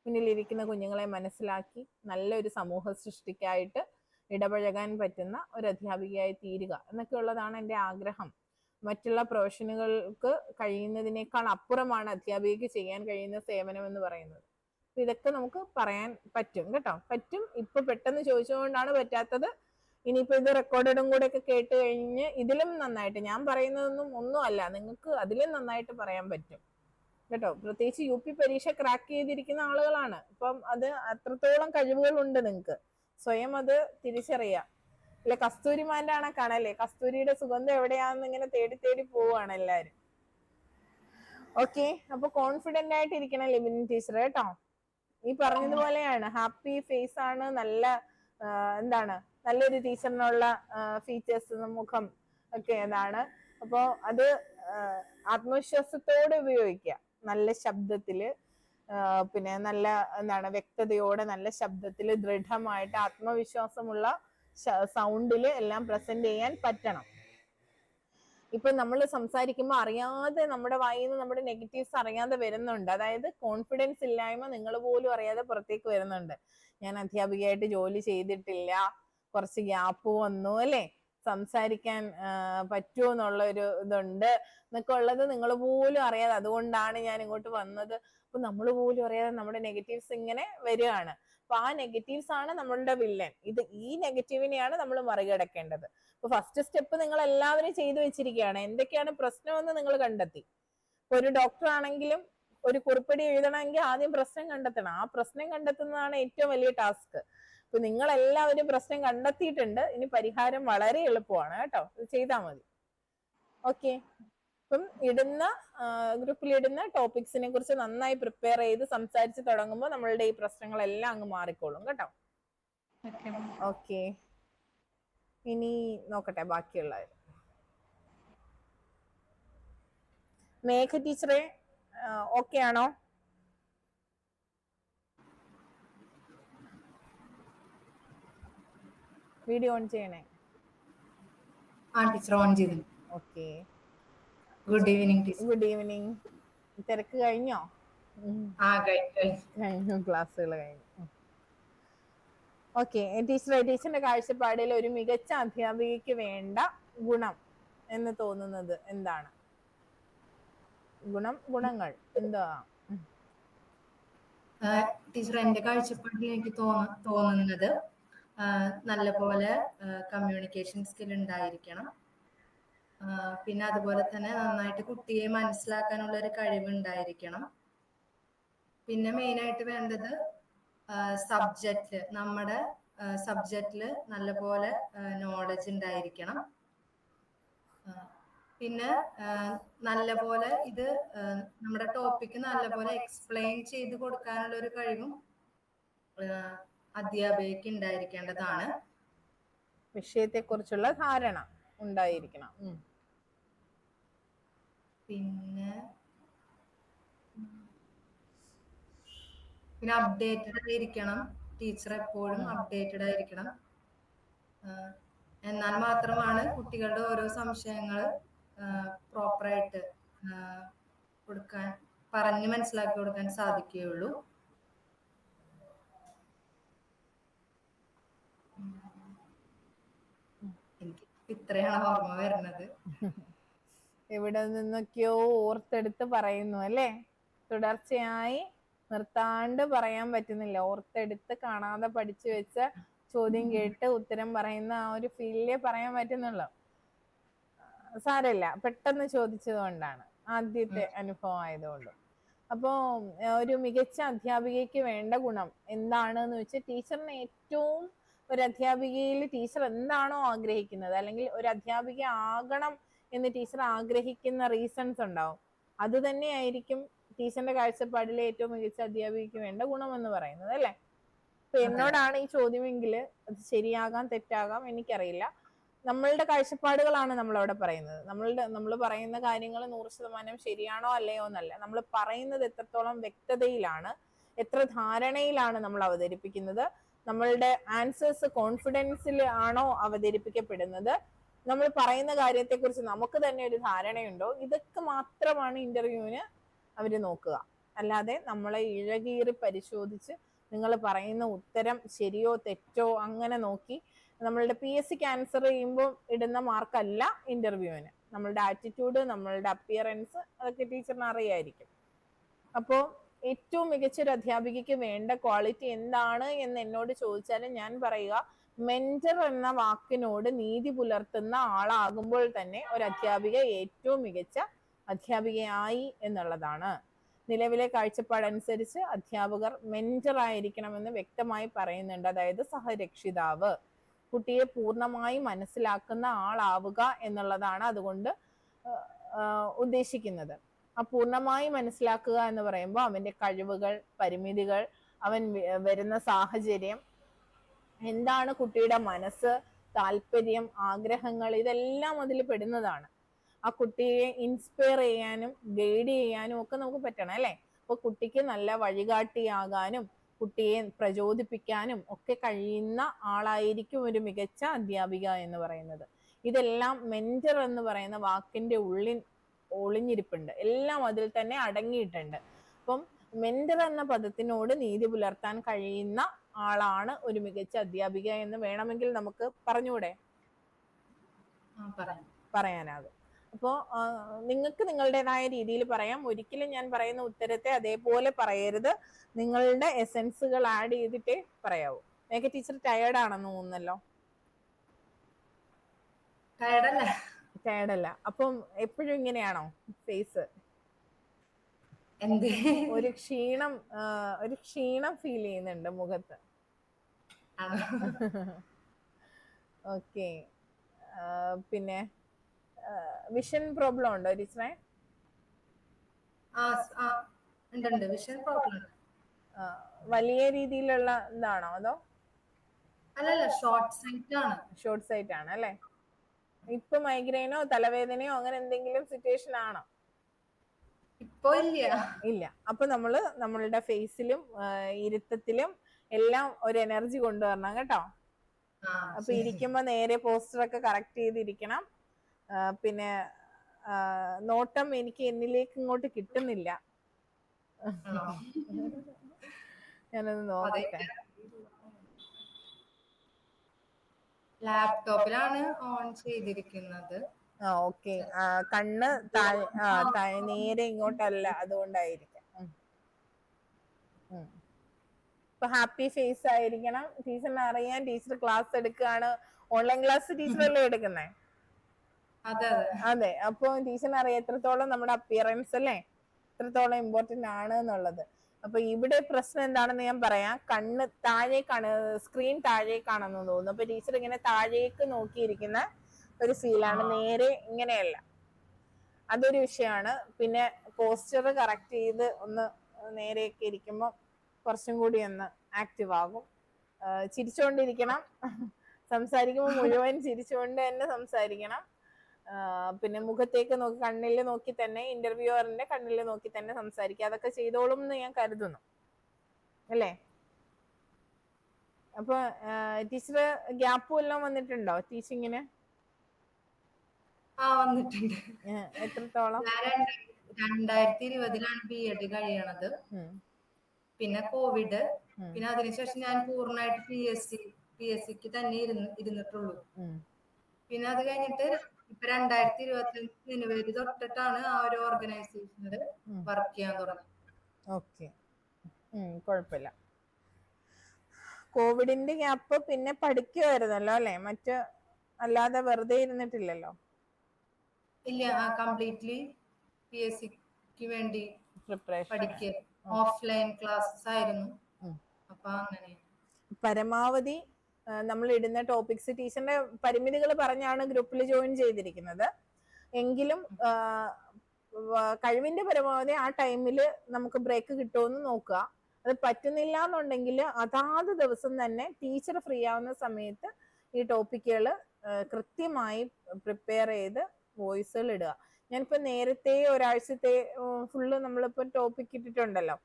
മുന്നിലിരിക്കുന്ന കുഞ്ഞുങ്ങളെ മനസ്സിലാക്കി നല്ലൊരു സമൂഹ സൃഷ്ടിക്കായിട്ട് ഇടപഴകാൻ പറ്റുന്ന ഒരു അധ്യാപികയായി തീരുക എന്നൊക്കെ ഉള്ളതാണ് എൻ്റെ ആഗ്രഹം. മറ്റുള്ള പ്രൊഫഷനുകൾക്ക് കഴിയുന്നതിനേക്കാൾ അപ്പുറമാണ് അധ്യാപികയ്ക്ക് ചെയ്യാൻ കഴിയുന്ന സേവനം എന്ന് പറയുന്നത്. ഇതൊക്കെ നമുക്ക് പറയാൻ പറ്റും കേട്ടോ. പറ്റും. ഇപ്പൊ പെട്ടെന്ന് ചോദിച്ചുകൊണ്ടാണ് പറ്റാത്തത്. ഇനിയിപ്പോ ഇത് റെക്കോർഡും കൂടെ ഒക്കെ കേട്ട് കഴിഞ്ഞ് ഇതിലും നന്നായിട്ട്, ഞാൻ പറയുന്നതൊന്നും ഒന്നുമല്ല, നിങ്ങൾക്ക് അതിലും നന്നായിട്ട് പറയാൻ പറ്റും കേട്ടോ. പ്രത്യേകിച്ച് UP പരീക്ഷ ക്രാക്ക് ചെയ്തിരിക്കുന്ന ആളുകളാണ്. അപ്പം അത് അത്രത്തോളം കഴിവുകളുണ്ട് നിങ്ങൾക്ക്. സ്വയം അത് തിരിച്ചറിയാം. അല്ലെ കസ്തൂരിമാന്റെ ആണ് കാണല്ലേ, കസ്തൂരിയുടെ സുഗന്ധം എവിടെയാണെന്ന് ഇങ്ങനെ തേടി പോവാണ് എല്ലാരും. ഓക്കെ, അപ്പൊ കോൺഫിഡന്റ് ആയിട്ട് ഇരിക്കണം ലിബിൻ ടീച്ചർ കേട്ടോ. ഈ പറഞ്ഞതുപോലെയാണ്, ഹാപ്പി ഫേസ് ആണ്, നല്ലൊരു ടീച്ചറിനുള്ള ഫീച്ചേഴ്സ്, മുഖം ഒക്കെ അതാണ്. അപ്പോ അത് ആത്മവിശ്വാസത്തോടെ ഉപയോഗിക്കുക. നല്ല ശബ്ദത്തില്, പിന്നെ നല്ല വ്യക്തതയോടെ നല്ല ശബ്ദത്തില് ദൃഢമായിട്ട് ആത്മവിശ്വാസമുള്ള സൗണ്ടില് എല്ലാം പ്രസന്റ് ചെയ്യാൻ പറ്റണം. ഇപ്പൊ നമ്മൾ സംസാരിക്കുമ്പോൾ അറിയാതെ നമ്മുടെ വായിൽ നിന്ന് നമ്മുടെ നെഗറ്റീവ്സ് അറിയാതെ വരുന്നുണ്ട്. അതായത് കോൺഫിഡൻസ് ഇല്ലായ്മ നിങ്ങൾ പോലും അറിയാതെ പുറത്തേക്ക് വരുന്നുണ്ട്. ഞാൻ അധ്യാപികയായിട്ട് ജോലി ചെയ്തിട്ടില്ല, കുറച്ച് ഗ്യാപ്പ് വന്നു, അല്ലെ, സംസാരിക്കാൻ പറ്റുമോ എന്നുള്ള ഒരു ഇതുണ്ട് എന്നൊക്കെ ഉള്ളത് നിങ്ങൾ പോലും അറിയാതെ, അതുകൊണ്ടാണ് ഞാൻ ഇങ്ങോട്ട് വന്നത്. അപ്പൊ നമ്മൾ പോലും അറിയാതെ നമ്മുടെ നെഗറ്റീവ്സ് ഇങ്ങനെ വരികയാണ്. അപ്പൊ ആ നെഗറ്റീവ്സ് ആണ് നമ്മളുടെ വില്ലൻ. ഈ നെഗറ്റീവിനെയാണ് നമ്മൾ മറികടക്കേണ്ടത്. അപ്പൊ ഫസ്റ്റ് സ്റ്റെപ്പ് നിങ്ങൾ എല്ലാവരും ചെയ്തു വെച്ചിരിക്കുകയാണ്. എന്തൊക്കെയാണ് പ്രശ്നമെന്ന് നിങ്ങൾ കണ്ടെത്തി. ഇപ്പൊ ഒരു ഡോക്ടർ ആണെങ്കിലും ഒരു കുറിപ്പടി എഴുതണമെങ്കിൽ ആദ്യം പ്രശ്നം കണ്ടെത്തണം. ആ പ്രശ്നം കണ്ടെത്തുന്നതാണ് ഏറ്റവും വലിയ ടാസ്ക്. അപ്പൊ നിങ്ങൾ എല്ലാവരും പ്രശ്നം കണ്ടെത്തിയിട്ടുണ്ട്. ഇനി പരിഹാരം വളരെ എളുപ്പമാണ് കേട്ടോ. ഇത് ചെയ്താൽ മതി. ഓക്കെ, അപ്പം ഗ്രൂപ്പിലിടുന്ന ടോപ്പിക്സിനെ കുറിച്ച് നന്നായി പ്രിപ്പയർ ചെയ്ത് സംസാരിച്ച് തുടങ്ങുമ്പോൾ നമ്മളുടെ ഈ പ്രശ്നങ്ങളെല്ലാം അങ്ങ് മാറിക്കോളും കേട്ടോ. ഓക്കെ, ഇനി നോക്കട്ടെ ബാക്കിയുള്ളത്. മേഘ ടീച്ചറെ ഓക്കെ ആണോ? വീഡിയോ ഓൺ ചെയ്യണേ. ടീച്ചർ ഓൺ ചെയ്തു. Okay, good evening teacher. Good evening. തിരക്ക് കഴിഞ്ഞോ? കഴിഞ്ഞു, ക്ലാസ്സുകൾ കഴിഞ്ഞു. ഓക്കെ, ടീച്ചറിന്റെ കാഴ്ചപ്പാടിൽ ഒരു മികച്ച അധ്യാപികയ്ക്ക് വേണ്ട ഗുണം എന്ന് തോന്നുന്നത് എന്താണ്? ഗുണങ്ങൾ എന്താ? ടീച്ചർ, എന്റെ കാഴ്ചപ്പാടിൽ എനിക്ക് തോന്നുന്നത് നല്ലപോലെ കമ്മ്യൂണിക്കേഷൻ സ്കിൽ ഉണ്ടായിരിക്കണം. പിന്നെ അതുപോലെ തന്നെ നന്നായിട്ട് കുട്ടിയെ മനസ്സിലാക്കാനുള്ള ഒരു കഴിവ് ഉണ്ടായിരിക്കണം. പിന്നെ മെയിനായിട്ട് വേണ്ടത് നമ്മുടെ സബ്ജക്റ്റില് നല്ലപോലെ നോളജ് ഉണ്ടായിരിക്കണം. പിന്നെ നല്ലപോലെ നമ്മുടെ ടോപ്പിക്ക് നല്ലപോലെ എക്സ്പ്ലെയിൻ ചെയ്ത് കൊടുക്കാനുള്ള ഒരു കഴിവും അധ്യാപികയ്ക്ക് ഉണ്ടായിരിക്കേണ്ടതാണ്. വിഷയത്തെ കുറിച്ചുള്ള ധാരണ ഉണ്ടായിരിക്കണം. പിന്നെ അപ്ഡേറ്റഡ് ആയിരിക്കണം. ടീച്ചർ എപ്പോഴും അപ്ഡേറ്റഡ് ആയിരിക്കണം. എന്നാൽ മാത്രമാണ് കുട്ടികളുടെ ഓരോ സംശയങ്ങൾ പ്രോപ്പറായിട്ട് പറഞ്ഞ് മനസ്സിലാക്കി കൊടുക്കാൻ സാധിക്കുകയുള്ളൂ. എനിക്ക് ഇത്രയാണ് ഓർമ്മ വരുന്നത്. ഇവിടെ നിന്നൊക്കെയോ ഓർത്തെടുത്ത് പറയുന്നു അല്ലേ? തുടർച്ചയായി നിർത്താണ്ട് പറയാൻ പറ്റുന്നില്ല. ഓർത്തെടുത്ത് കാണാതെ പഠിച്ചു വെച്ച ചോദ്യം കേട്ട് ഉത്തരം പറയുന്ന ആ ഒരു ഫീലിലേ പറയാൻ പറ്റുന്നുള്ളൂ. സാരമില്ല, പെട്ടെന്ന് ചോദിച്ചത് കൊണ്ടാണ്, ആദ്യത്തെ അനുഭവം ആയതുകൊണ്ട്. അപ്പോ ഒരു മികച്ച അധ്യാപികയ്ക്ക് വേണ്ട ഗുണം എന്താണെന്ന് വെച്ചാൽ, ടീച്ചറിന് ഏറ്റവും ഒരു അധ്യാപികയിൽ ടീച്ചർ എന്താണോ ആഗ്രഹിക്കുന്നത്, അല്ലെങ്കിൽ ഒരു അധ്യാപിക ആകണം എന്ന് ടീച്ചർ ആഗ്രഹിക്കുന്ന റീസൺസ് ഉണ്ടാവും. അത് തന്നെയായിരിക്കും ടീച്ചറിന്റെ കാഴ്ചപ്പാടിലെ ഏറ്റവും മികച്ച അധ്യാപികയ്ക്ക് വേണ്ട ഗുണം എന്ന് പറയുന്നത്, അല്ലേ? ഇപ്പൊ എന്നോടാണ് ഈ ചോദ്യമെങ്കിൽ അത് ശരിയാകാം തെറ്റാകാം എനിക്കറിയില്ല. നമ്മളുടെ കാഴ്ചപ്പാടുകളാണ് നമ്മൾ അവിടെ പറയുന്നത്. നമ്മൾ പറയുന്ന കാര്യങ്ങൾ 100% ശരിയാണോ അല്ലയോ എന്നല്ല, നമ്മൾ പറയുന്നത് എത്രത്തോളം വ്യക്തതയിലാണ്, എത്ര ധാരണയിലാണ് നമ്മൾ അവതരിപ്പിക്കുന്നത്, നമ്മളുടെ ആൻസേഴ്സ് കോൺഫിഡൻസിൽ ആണോ അവതരിപ്പിക്കപ്പെടുന്നത്, നമ്മൾ പറയുന്ന കാര്യത്തെക്കുറിച്ച് നമുക്ക് തന്നെ ഒരു ധാരണയുണ്ടോ, ഇതൊക്കെ മാത്രമാണ് ഇന്റർവ്യൂവിന് അവര് നോക്കുക. അല്ലാതെ നമ്മളെ ഇഴകീറി പരിശോധിച്ച് നിങ്ങൾ പറയുന്ന ഉത്തരം ശരിയോ തെറ്റോ അങ്ങനെ നോക്കി നമ്മളുടെ PSC ആൻസർ ചെയ്യുമ്പോൾ ഇടുന്ന മാർക്കല്ല ഇന്റർവ്യൂവിന്. നമ്മളുടെ ആറ്റിറ്റ്യൂഡ്, നമ്മളുടെ അപ്പിയറൻസ്, അതൊക്കെ ടീച്ചറിന് അറിയായിരിക്കും. അപ്പോൾ ഏറ്റവും മികച്ചൊരു അധ്യാപികയ്ക്ക് വേണ്ട ക്വാളിറ്റി എന്താണ് എന്ന് എന്നോട് ചോദിച്ചാലും ഞാൻ പറയുക, മെന്റർ എന്ന വാക്കിനോട് നീതി പുലർത്തുന്ന ആളാകുമ്പോൾ തന്നെ ഒരു അധ്യാപിക ഏറ്റവും മികച്ച അധ്യാപികയായി എന്നുള്ളതാണ്. നിലവിലെ കാഴ്ചപ്പാടനുസരിച്ച് അധ്യാപകർ മെന്റർ ആയിരിക്കണമെന്ന് വ്യക്തമായി പറയുന്നുണ്ട്. അതായത് സഹരക്ഷിതാവ്, കുട്ടിയെ പൂർണ്ണമായി മനസ്സിലാക്കുന്ന ആളാവുക എന്നുള്ളതാണ് അതുകൊണ്ട് ഉദ്ദേശിക്കുന്നത്. ആ പൂർണ്ണമായി മനസ്സിലാക്കുക എന്ന് പറയുമ്പോൾ അവന്റെ കഴിവുകൾ, പരിമിതികൾ, അവൻ വരുന്ന സാഹചര്യം, എന്താണ് കുട്ടിയുടെ മനസ്സ്, താല്പര്യം, ആഗ്രഹങ്ങൾ, ഇതെല്ലാം അതിൽ പെടുന്നതാണ്. ആ കുട്ടിയെ ഇൻസ്പയർ ചെയ്യാനും ഗൈഡ് ചെയ്യാനും ഒക്കെ നമുക്ക് പറ്റണം അല്ലെ. അപ്പൊ കുട്ടിക്ക് നല്ല വഴികാട്ടിയാകാനും കുട്ടിയെ പ്രചോദിപ്പിക്കാനും ഒക്കെ കഴിയുന്ന ആളായിരിക്കും ഒരു മികച്ച അധ്യാപിക എന്ന് പറയുന്നത്. ഇതെല്ലാം മെന്റർ എന്ന് പറയുന്ന വാക്കിന്റെ ഉള്ളിൽ ഒളിഞ്ഞിരിപ്പുണ്ട്, എല്ലാം അതിൽ തന്നെ അടങ്ങിയിട്ടുണ്ട്. അപ്പം മെന്റർ എന്ന പദത്തിനോട് നീതി പുലർത്താൻ കഴിയുന്ന ആളാണ് ഒരു മികച്ച അധ്യാപിക എന്ന് വേണമെങ്കിൽ നമുക്ക് പറഞ്ഞൂടെ? പറയാനാകും. അപ്പോൾ നിങ്ങൾക്ക് നിങ്ങളുടേതായ രീതിയിൽ പറയാം. ഒരിക്കലും ഞാൻ പറയുന്ന ഉത്തരത്തെ അതേപോലെ പറയരുത്, നിങ്ങളുടെ എസെൻസുകൾ ആഡ് ചെയ്തിട്ടേ പറയാവൂ. മേഘ ടീച്ചർ ടയേർഡ് ആണെന്ന് തോന്നുന്നല്ലോ. ടയേർഡല്ല. അപ്പം എപ്പോഴും ഇങ്ങനെയാണോ ഫേസ്? ഒരു ക്ഷീണം ഫീൽ ചെയ്യുന്നുണ്ട് മുഖത്ത്. ഓക്കെ. പിന്നെ വിഷൻ പ്രോബ്ലം ഉണ്ടോ ടീച്ചറെ? വലിയ രീതിയിലുള്ള ഇതാണോ അതോ? ഷോർട്ട് സൈറ്റ് ആണ് അല്ലെ? ഇപ്പൊ മൈഗ്രെയിനോ തലവേദനയോ അങ്ങനെ എന്തെങ്കിലും സിറ്റുവേഷൻ ആണോ? ഇപ്പൊ ഇല്ല. അപ്പൊ നമ്മള് നമ്മളുടെ ഫേസിലും ഇരുത്തത്തിലും എല്ലാം ഒരു എനർജി കൊണ്ടുവരണം കേട്ടോ. അപ്പൊ ഇരിക്കുമ്പോ നേരെ പോസ്റ്ററൊക്കെ കറക്റ്റ് ചെയ്തിരിക്കണം. പിന്നെ നോട്ടം എനിക്ക് എന്നിലേക്ക് ഇങ്ങോട്ട് കിട്ടുന്നില്ല. ഞാനൊന്ന് നോക്കട്ടെ. ലാപ്ടോപ്പിലാണ് ഓൺ ചെയ്തിരിക്കുന്നത്. ഓക്കെ. കണ്ണ് നേരെ ഇങ്ങോട്ടല്ല, അതുകൊണ്ടായിരിക്കും. ഇപ്പൊ ഹാപ്പി ഫേസ് ആയിരിക്കണം. ടീച്ചറിന് അറിയാൻ, ടീച്ചർ ക്ലാസ് എടുക്കുകയാണ്. ഓൺലൈൻ ക്ലാസ് ടീച്ചറല്ലേ എടുക്കുന്നേ? അതെ. അപ്പൊ ടീച്ചറിന് അറിയാം എത്രത്തോളം നമ്മുടെ അപ്പിയറൻസ് അല്ലേ എത്രത്തോളം ഇമ്പോർട്ടന്റ് ആണ് എന്നുള്ളത്. അപ്പൊ ഇവിടെ പ്രശ്നം എന്താണെന്ന് ഞാൻ പറയാം. കണ്ണ് താഴേക്കാണ്, സ്ക്രീൻ താഴേക്കാണെന്ന് തോന്നുന്നു. അപ്പൊ ടീച്ചർ ഇങ്ങനെ താഴേക്ക് നോക്കിയിരിക്കുന്ന ഒരു ഫീലാണ്, നേരെ ഇങ്ങനെയല്ല. അതൊരു വിഷയമാണ്. പിന്നെ പോസ്റ്റർ കറക്റ്റ് ചെയ്ത് ഒന്ന് നേരെയൊക്കെ ഇരിക്കുമ്പോൾ കുറച്ചും കൂടി ഒന്ന് ആക്റ്റീവ് ആകും. ചിരിച്ചുകൊണ്ടിരിക്കണം. സംസാരിക്കുമ്പോൾ മുഴുവൻ ചിരിച്ചുകൊണ്ട് തന്നെ സംസാരിക്കണം. പിന്നെ മുഖത്തേക്ക് നോക്കി, കണ്ണിൽ നോക്കി തന്നെ, ഇന്റർവ്യൂവറിന്റെ കണ്ണിൽ നോക്കി തന്നെ സംസാരിക്കുക. അതൊക്കെ ചെയ്തോളും എന്ന് ഞാൻ കരുതുന്നു അല്ലേ? അപ്പൊ ടീച്ചർ ഗ്യാപ്പ് വല്ലതും വന്നിട്ടുണ്ടോ ടീച്ചിങ്ങിന്? വന്നിട്ടുണ്ട്. എത്രത്തോളം? 2020 B.Ed കഴിയണത്. പിന്നെ കോവിഡ്. പിന്നെ അതിനുശേഷം ഞാൻ പൂർണ്ണമായിട്ട് PSCക്ക് തന്നെ ഇരുന്നിട്ടുള്ളൂ. പിന്നെ അത് കഴിഞ്ഞിട്ട് ഇപ്പൊ 2025 ജനുവരി തൊട്ടിട്ടാണ് ആ ഒരു ഓർഗനൈസേഷനിൽ വർക്ക് ചെയ്യാൻ തുടങ്ങി. ഓക്കെ, കുഴപ്പമില്ല. കോവിഡിന്റെ ഗ്യാപ്പ് പിന്നെ പഠിക്കുമായിരുന്നല്ലോ അല്ലെ? അല്ലാതെ വെറുതെ ഇരുന്നിട്ടില്ലല്ലോ? ഇല്ല, കംപ്ലീറ്റ്ലി PSCക്ക് വേണ്ടി പഠിക്കുക. ഓഫ്ലൈൻ ക്ലാസ്സസ് ആയിരുന്നു. അപ്പൊ അങ്ങനെ പരമാവധി നമ്മൾ ഇടുന്ന ടോപ്പിക്സ്, ടീച്ചറിന്റെ പരിമിതികൾ പറഞ്ഞാണ് ഗ്രൂപ്പിൽ ജോയിൻ ചെയ്തിരിക്കുന്നത്. എങ്കിലും കഴിവിന്റെ പരമാവധി ആ ടൈമിൽ നമുക്ക് ബ്രേക്ക് കിട്ടുമെന്ന് നോക്കുക. അത് പറ്റുന്നില്ല എന്നുണ്ടെങ്കിൽ അതാത് ദിവസം തന്നെ ടീച്ചർ ഫ്രീ ആവുന്ന സമയത്ത് ഈ ടോപ്പിക്കുകൾ കൃത്യമായി പ്രിപ്പയർ ചെയ്ത് വോയിസുകൾ ഇടുക. ഞാനിപ്പോ നേരത്തെ ഒരാഴ്ചത്തെ ഫുള്ള് നമ്മളിപ്പോ ടോപ്പിക് ഇട്ടിട്ടുണ്ടല്ലോ.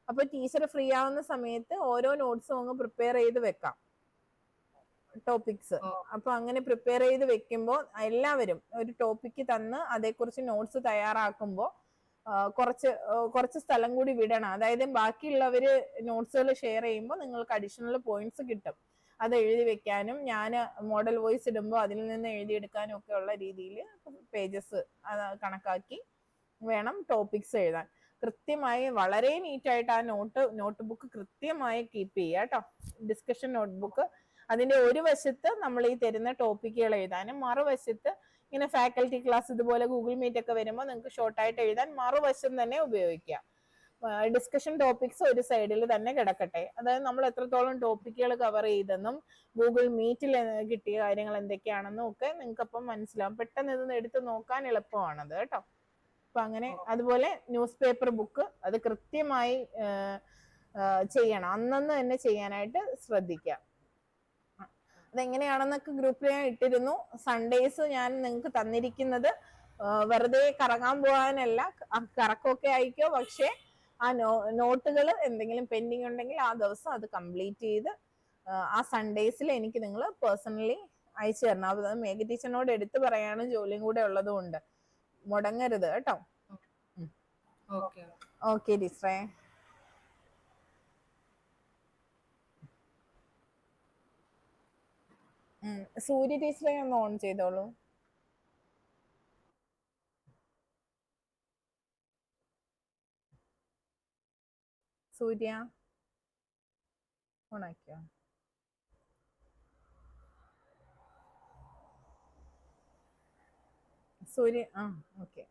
അപ്പൊ ടീച്ചർ ഫ്രീ ആവുന്ന സമയത്ത് ഓരോ നോട്ട്സും അങ്ങ് പ്രിപ്പയർ ചെയ്ത് വെക്കാം, ടോപ്പിക്സ്. അപ്പൊ അങ്ങനെ പ്രിപ്പയർ ചെയ്ത് വെക്കുമ്പോൾ എല്ലാവരും ഒരു ടോപ്പിക്ക് തന്ന് അതേക്കുറിച്ച് നോട്ട്സ് തയ്യാറാക്കുമ്പോൾ കുറച്ച് സ്ഥലം കൂടി വിടണം. അതായത് ബാക്കിയുള്ളവര് നോട്ട്സുകൾ ഷെയർ ചെയ്യുമ്പോൾ നിങ്ങൾക്ക് അഡീഷണൽ പോയിന്റ്സ് കിട്ടും. അത് എഴുതി വെക്കാനും ഞാൻ മോഡൽ വോയിസ് ഇടുമ്പോൾ അതിൽ നിന്ന് എഴുതിയെടുക്കാനും ഒക്കെ ഉള്ള രീതിയിൽ പേജസ് കണക്കാക്കി വേണം ടോപ്പിക്സ് എഴുതാൻ. കൃത്യമായി വളരെ നീറ്റായിട്ട് ആ നോട്ട് ബുക്ക് കൃത്യമായി കീപ്പ് ചെയ്യുക കേട്ടോ. ഡിസ്കഷൻ നോട്ട് ബുക്ക് അതിന്റെ ഒരു വശത്ത് നമ്മൾ ഈ തരുന്ന ടോപ്പിക്കുകൾ എഴുതാനും മറുവശത്ത് ഇങ്ങനെ ഫാക്കൽറ്റി ക്ലാസ് ഇതുപോലെ ഗൂഗിൾ മീറ്റ് ഒക്കെ വരുമ്പോൾ നിങ്ങൾക്ക് ഷോർട്ടായിട്ട് എഴുതാൻ മറുവശം തന്നെ ഉപയോഗിക്കാം. ഡിസ്കഷൻ ടോപ്പിക്സ് ഒരു സൈഡിൽ തന്നെ കിടക്കട്ടെ. അതായത് നമ്മൾ എത്രത്തോളം ടോപ്പിക്കുകൾ കവർ ചെയ്തെന്നും ഗൂഗിൾ മീറ്റിൽ കിട്ടിയ കാര്യങ്ങൾ എന്തൊക്കെയാണെന്നും ഒക്കെ നിങ്ങൾക്ക് അപ്പം മനസ്സിലാവും. പെട്ടെന്ന് ഇതൊന്ന് എടുത്ത് നോക്കാൻ എളുപ്പമാണത് കേട്ടോ. അപ്പൊ അങ്ങനെ അതുപോലെ ന്യൂസ് പേപ്പർ ബുക്ക് അത് കൃത്യമായി ചെയ്യണം, അന്നന്ന് തന്നെ ചെയ്യാനായിട്ട് ശ്രദ്ധിക്കാം. അതെങ്ങനെയാണെന്നൊക്കെ ഗ്രൂപ്പിൽ ഞാൻ ഇട്ടിരുന്നു. സൺഡേസ് ഞാൻ നിങ്ങൾക്ക് തന്നിരിക്കുന്നത് വെറുതെ കറങ്ങാൻ പോകാനല്ല, കറക്കമൊക്കെ ആയിക്കോ, പക്ഷെ ആ നോട്ടുകൾ എന്തെങ്കിലും പെൻഡിങ് ഉണ്ടെങ്കിൽ ആ ദിവസം അത് കംപ്ലീറ്റ് ചെയ്ത് ആ സൺഡേസിൽ എനിക്ക് നിങ്ങൾ പേഴ്സണലി അയച്ചു തരണം. അത് മേഘ ടീച്ചറിനോട് എടുത്തു പറയാനും ജോലിയും കൂടെ ഉള്ളത് കൊണ്ട് മുടങ്ങരുത് കേട്ടോ. ഓക്കെ ടീച്ചറേ. സൂര്യ ടീച്ചറെ ഒന്ന് ഓൺ ചെയ്തോളൂ. സൂര്യ ഓണാക്കിയോ? സൂര്യ ഓക്കെ.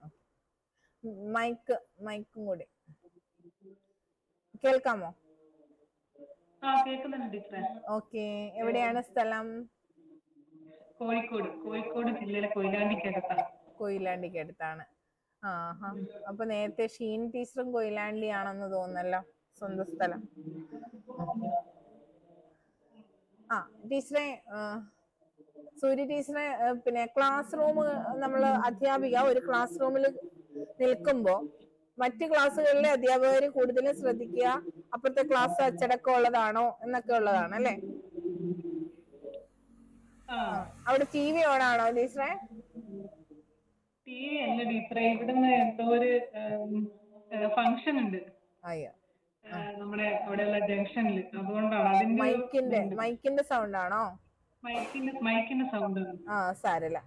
മൈക്കും കൂടി കേൾക്കാമോ? ഓക്കെ. എവിടെയാണ് സ്ഥലം? കോഴിക്കോട് ജില്ലയിലെ കൊയിലാണ്ടിക്ക് അടുത്താണ്. അപ്പൊ നേരത്തെ ഷീൻ ടീച്ചറും കൊയിലാണ്ടി ആണെന്ന് തോന്നുന്നല്ലോ സ്വന്തം സ്ഥലം. ടീച്ചറെ, സൂര്യ ടീച്ചറെ പിന്നെ ക്ലാസ് റൂം നമ്മൾ അധ്യാപിക ഒരു ക്ലാസ് റൂമിൽ നിൽക്കുമ്പോ മറ്റ് ക്ലാസ്സുകളിലെ അധ്യാപകർ കൂടുതലും ശ്രദ്ധിക്കുക അപ്പുറത്തെ ക്ലാസ് അച്ചടക്കം ഉള്ളതാണോ എന്നൊക്കെ ഉള്ളതാണ് അല്ലേ? അവിടെ ടി വി ഓൺ ആണോ ടീച്ചറെ? ടി വി അല്ല ടീച്ചറെ, ഇവിടുന്ന് എന്തോ ഒരു ഫംഗ്ഷൻ ഉണ്ട് നമ്മുടെ അവിടെയുള്ള ജംഗ്ഷനിൽ, അതുകൊണ്ടാണ്. മൈക്കിന്റെ സൗണ്ട് ആണോ? മൈക്കിന്റെ സൗണ്ട്. സാരല്ല.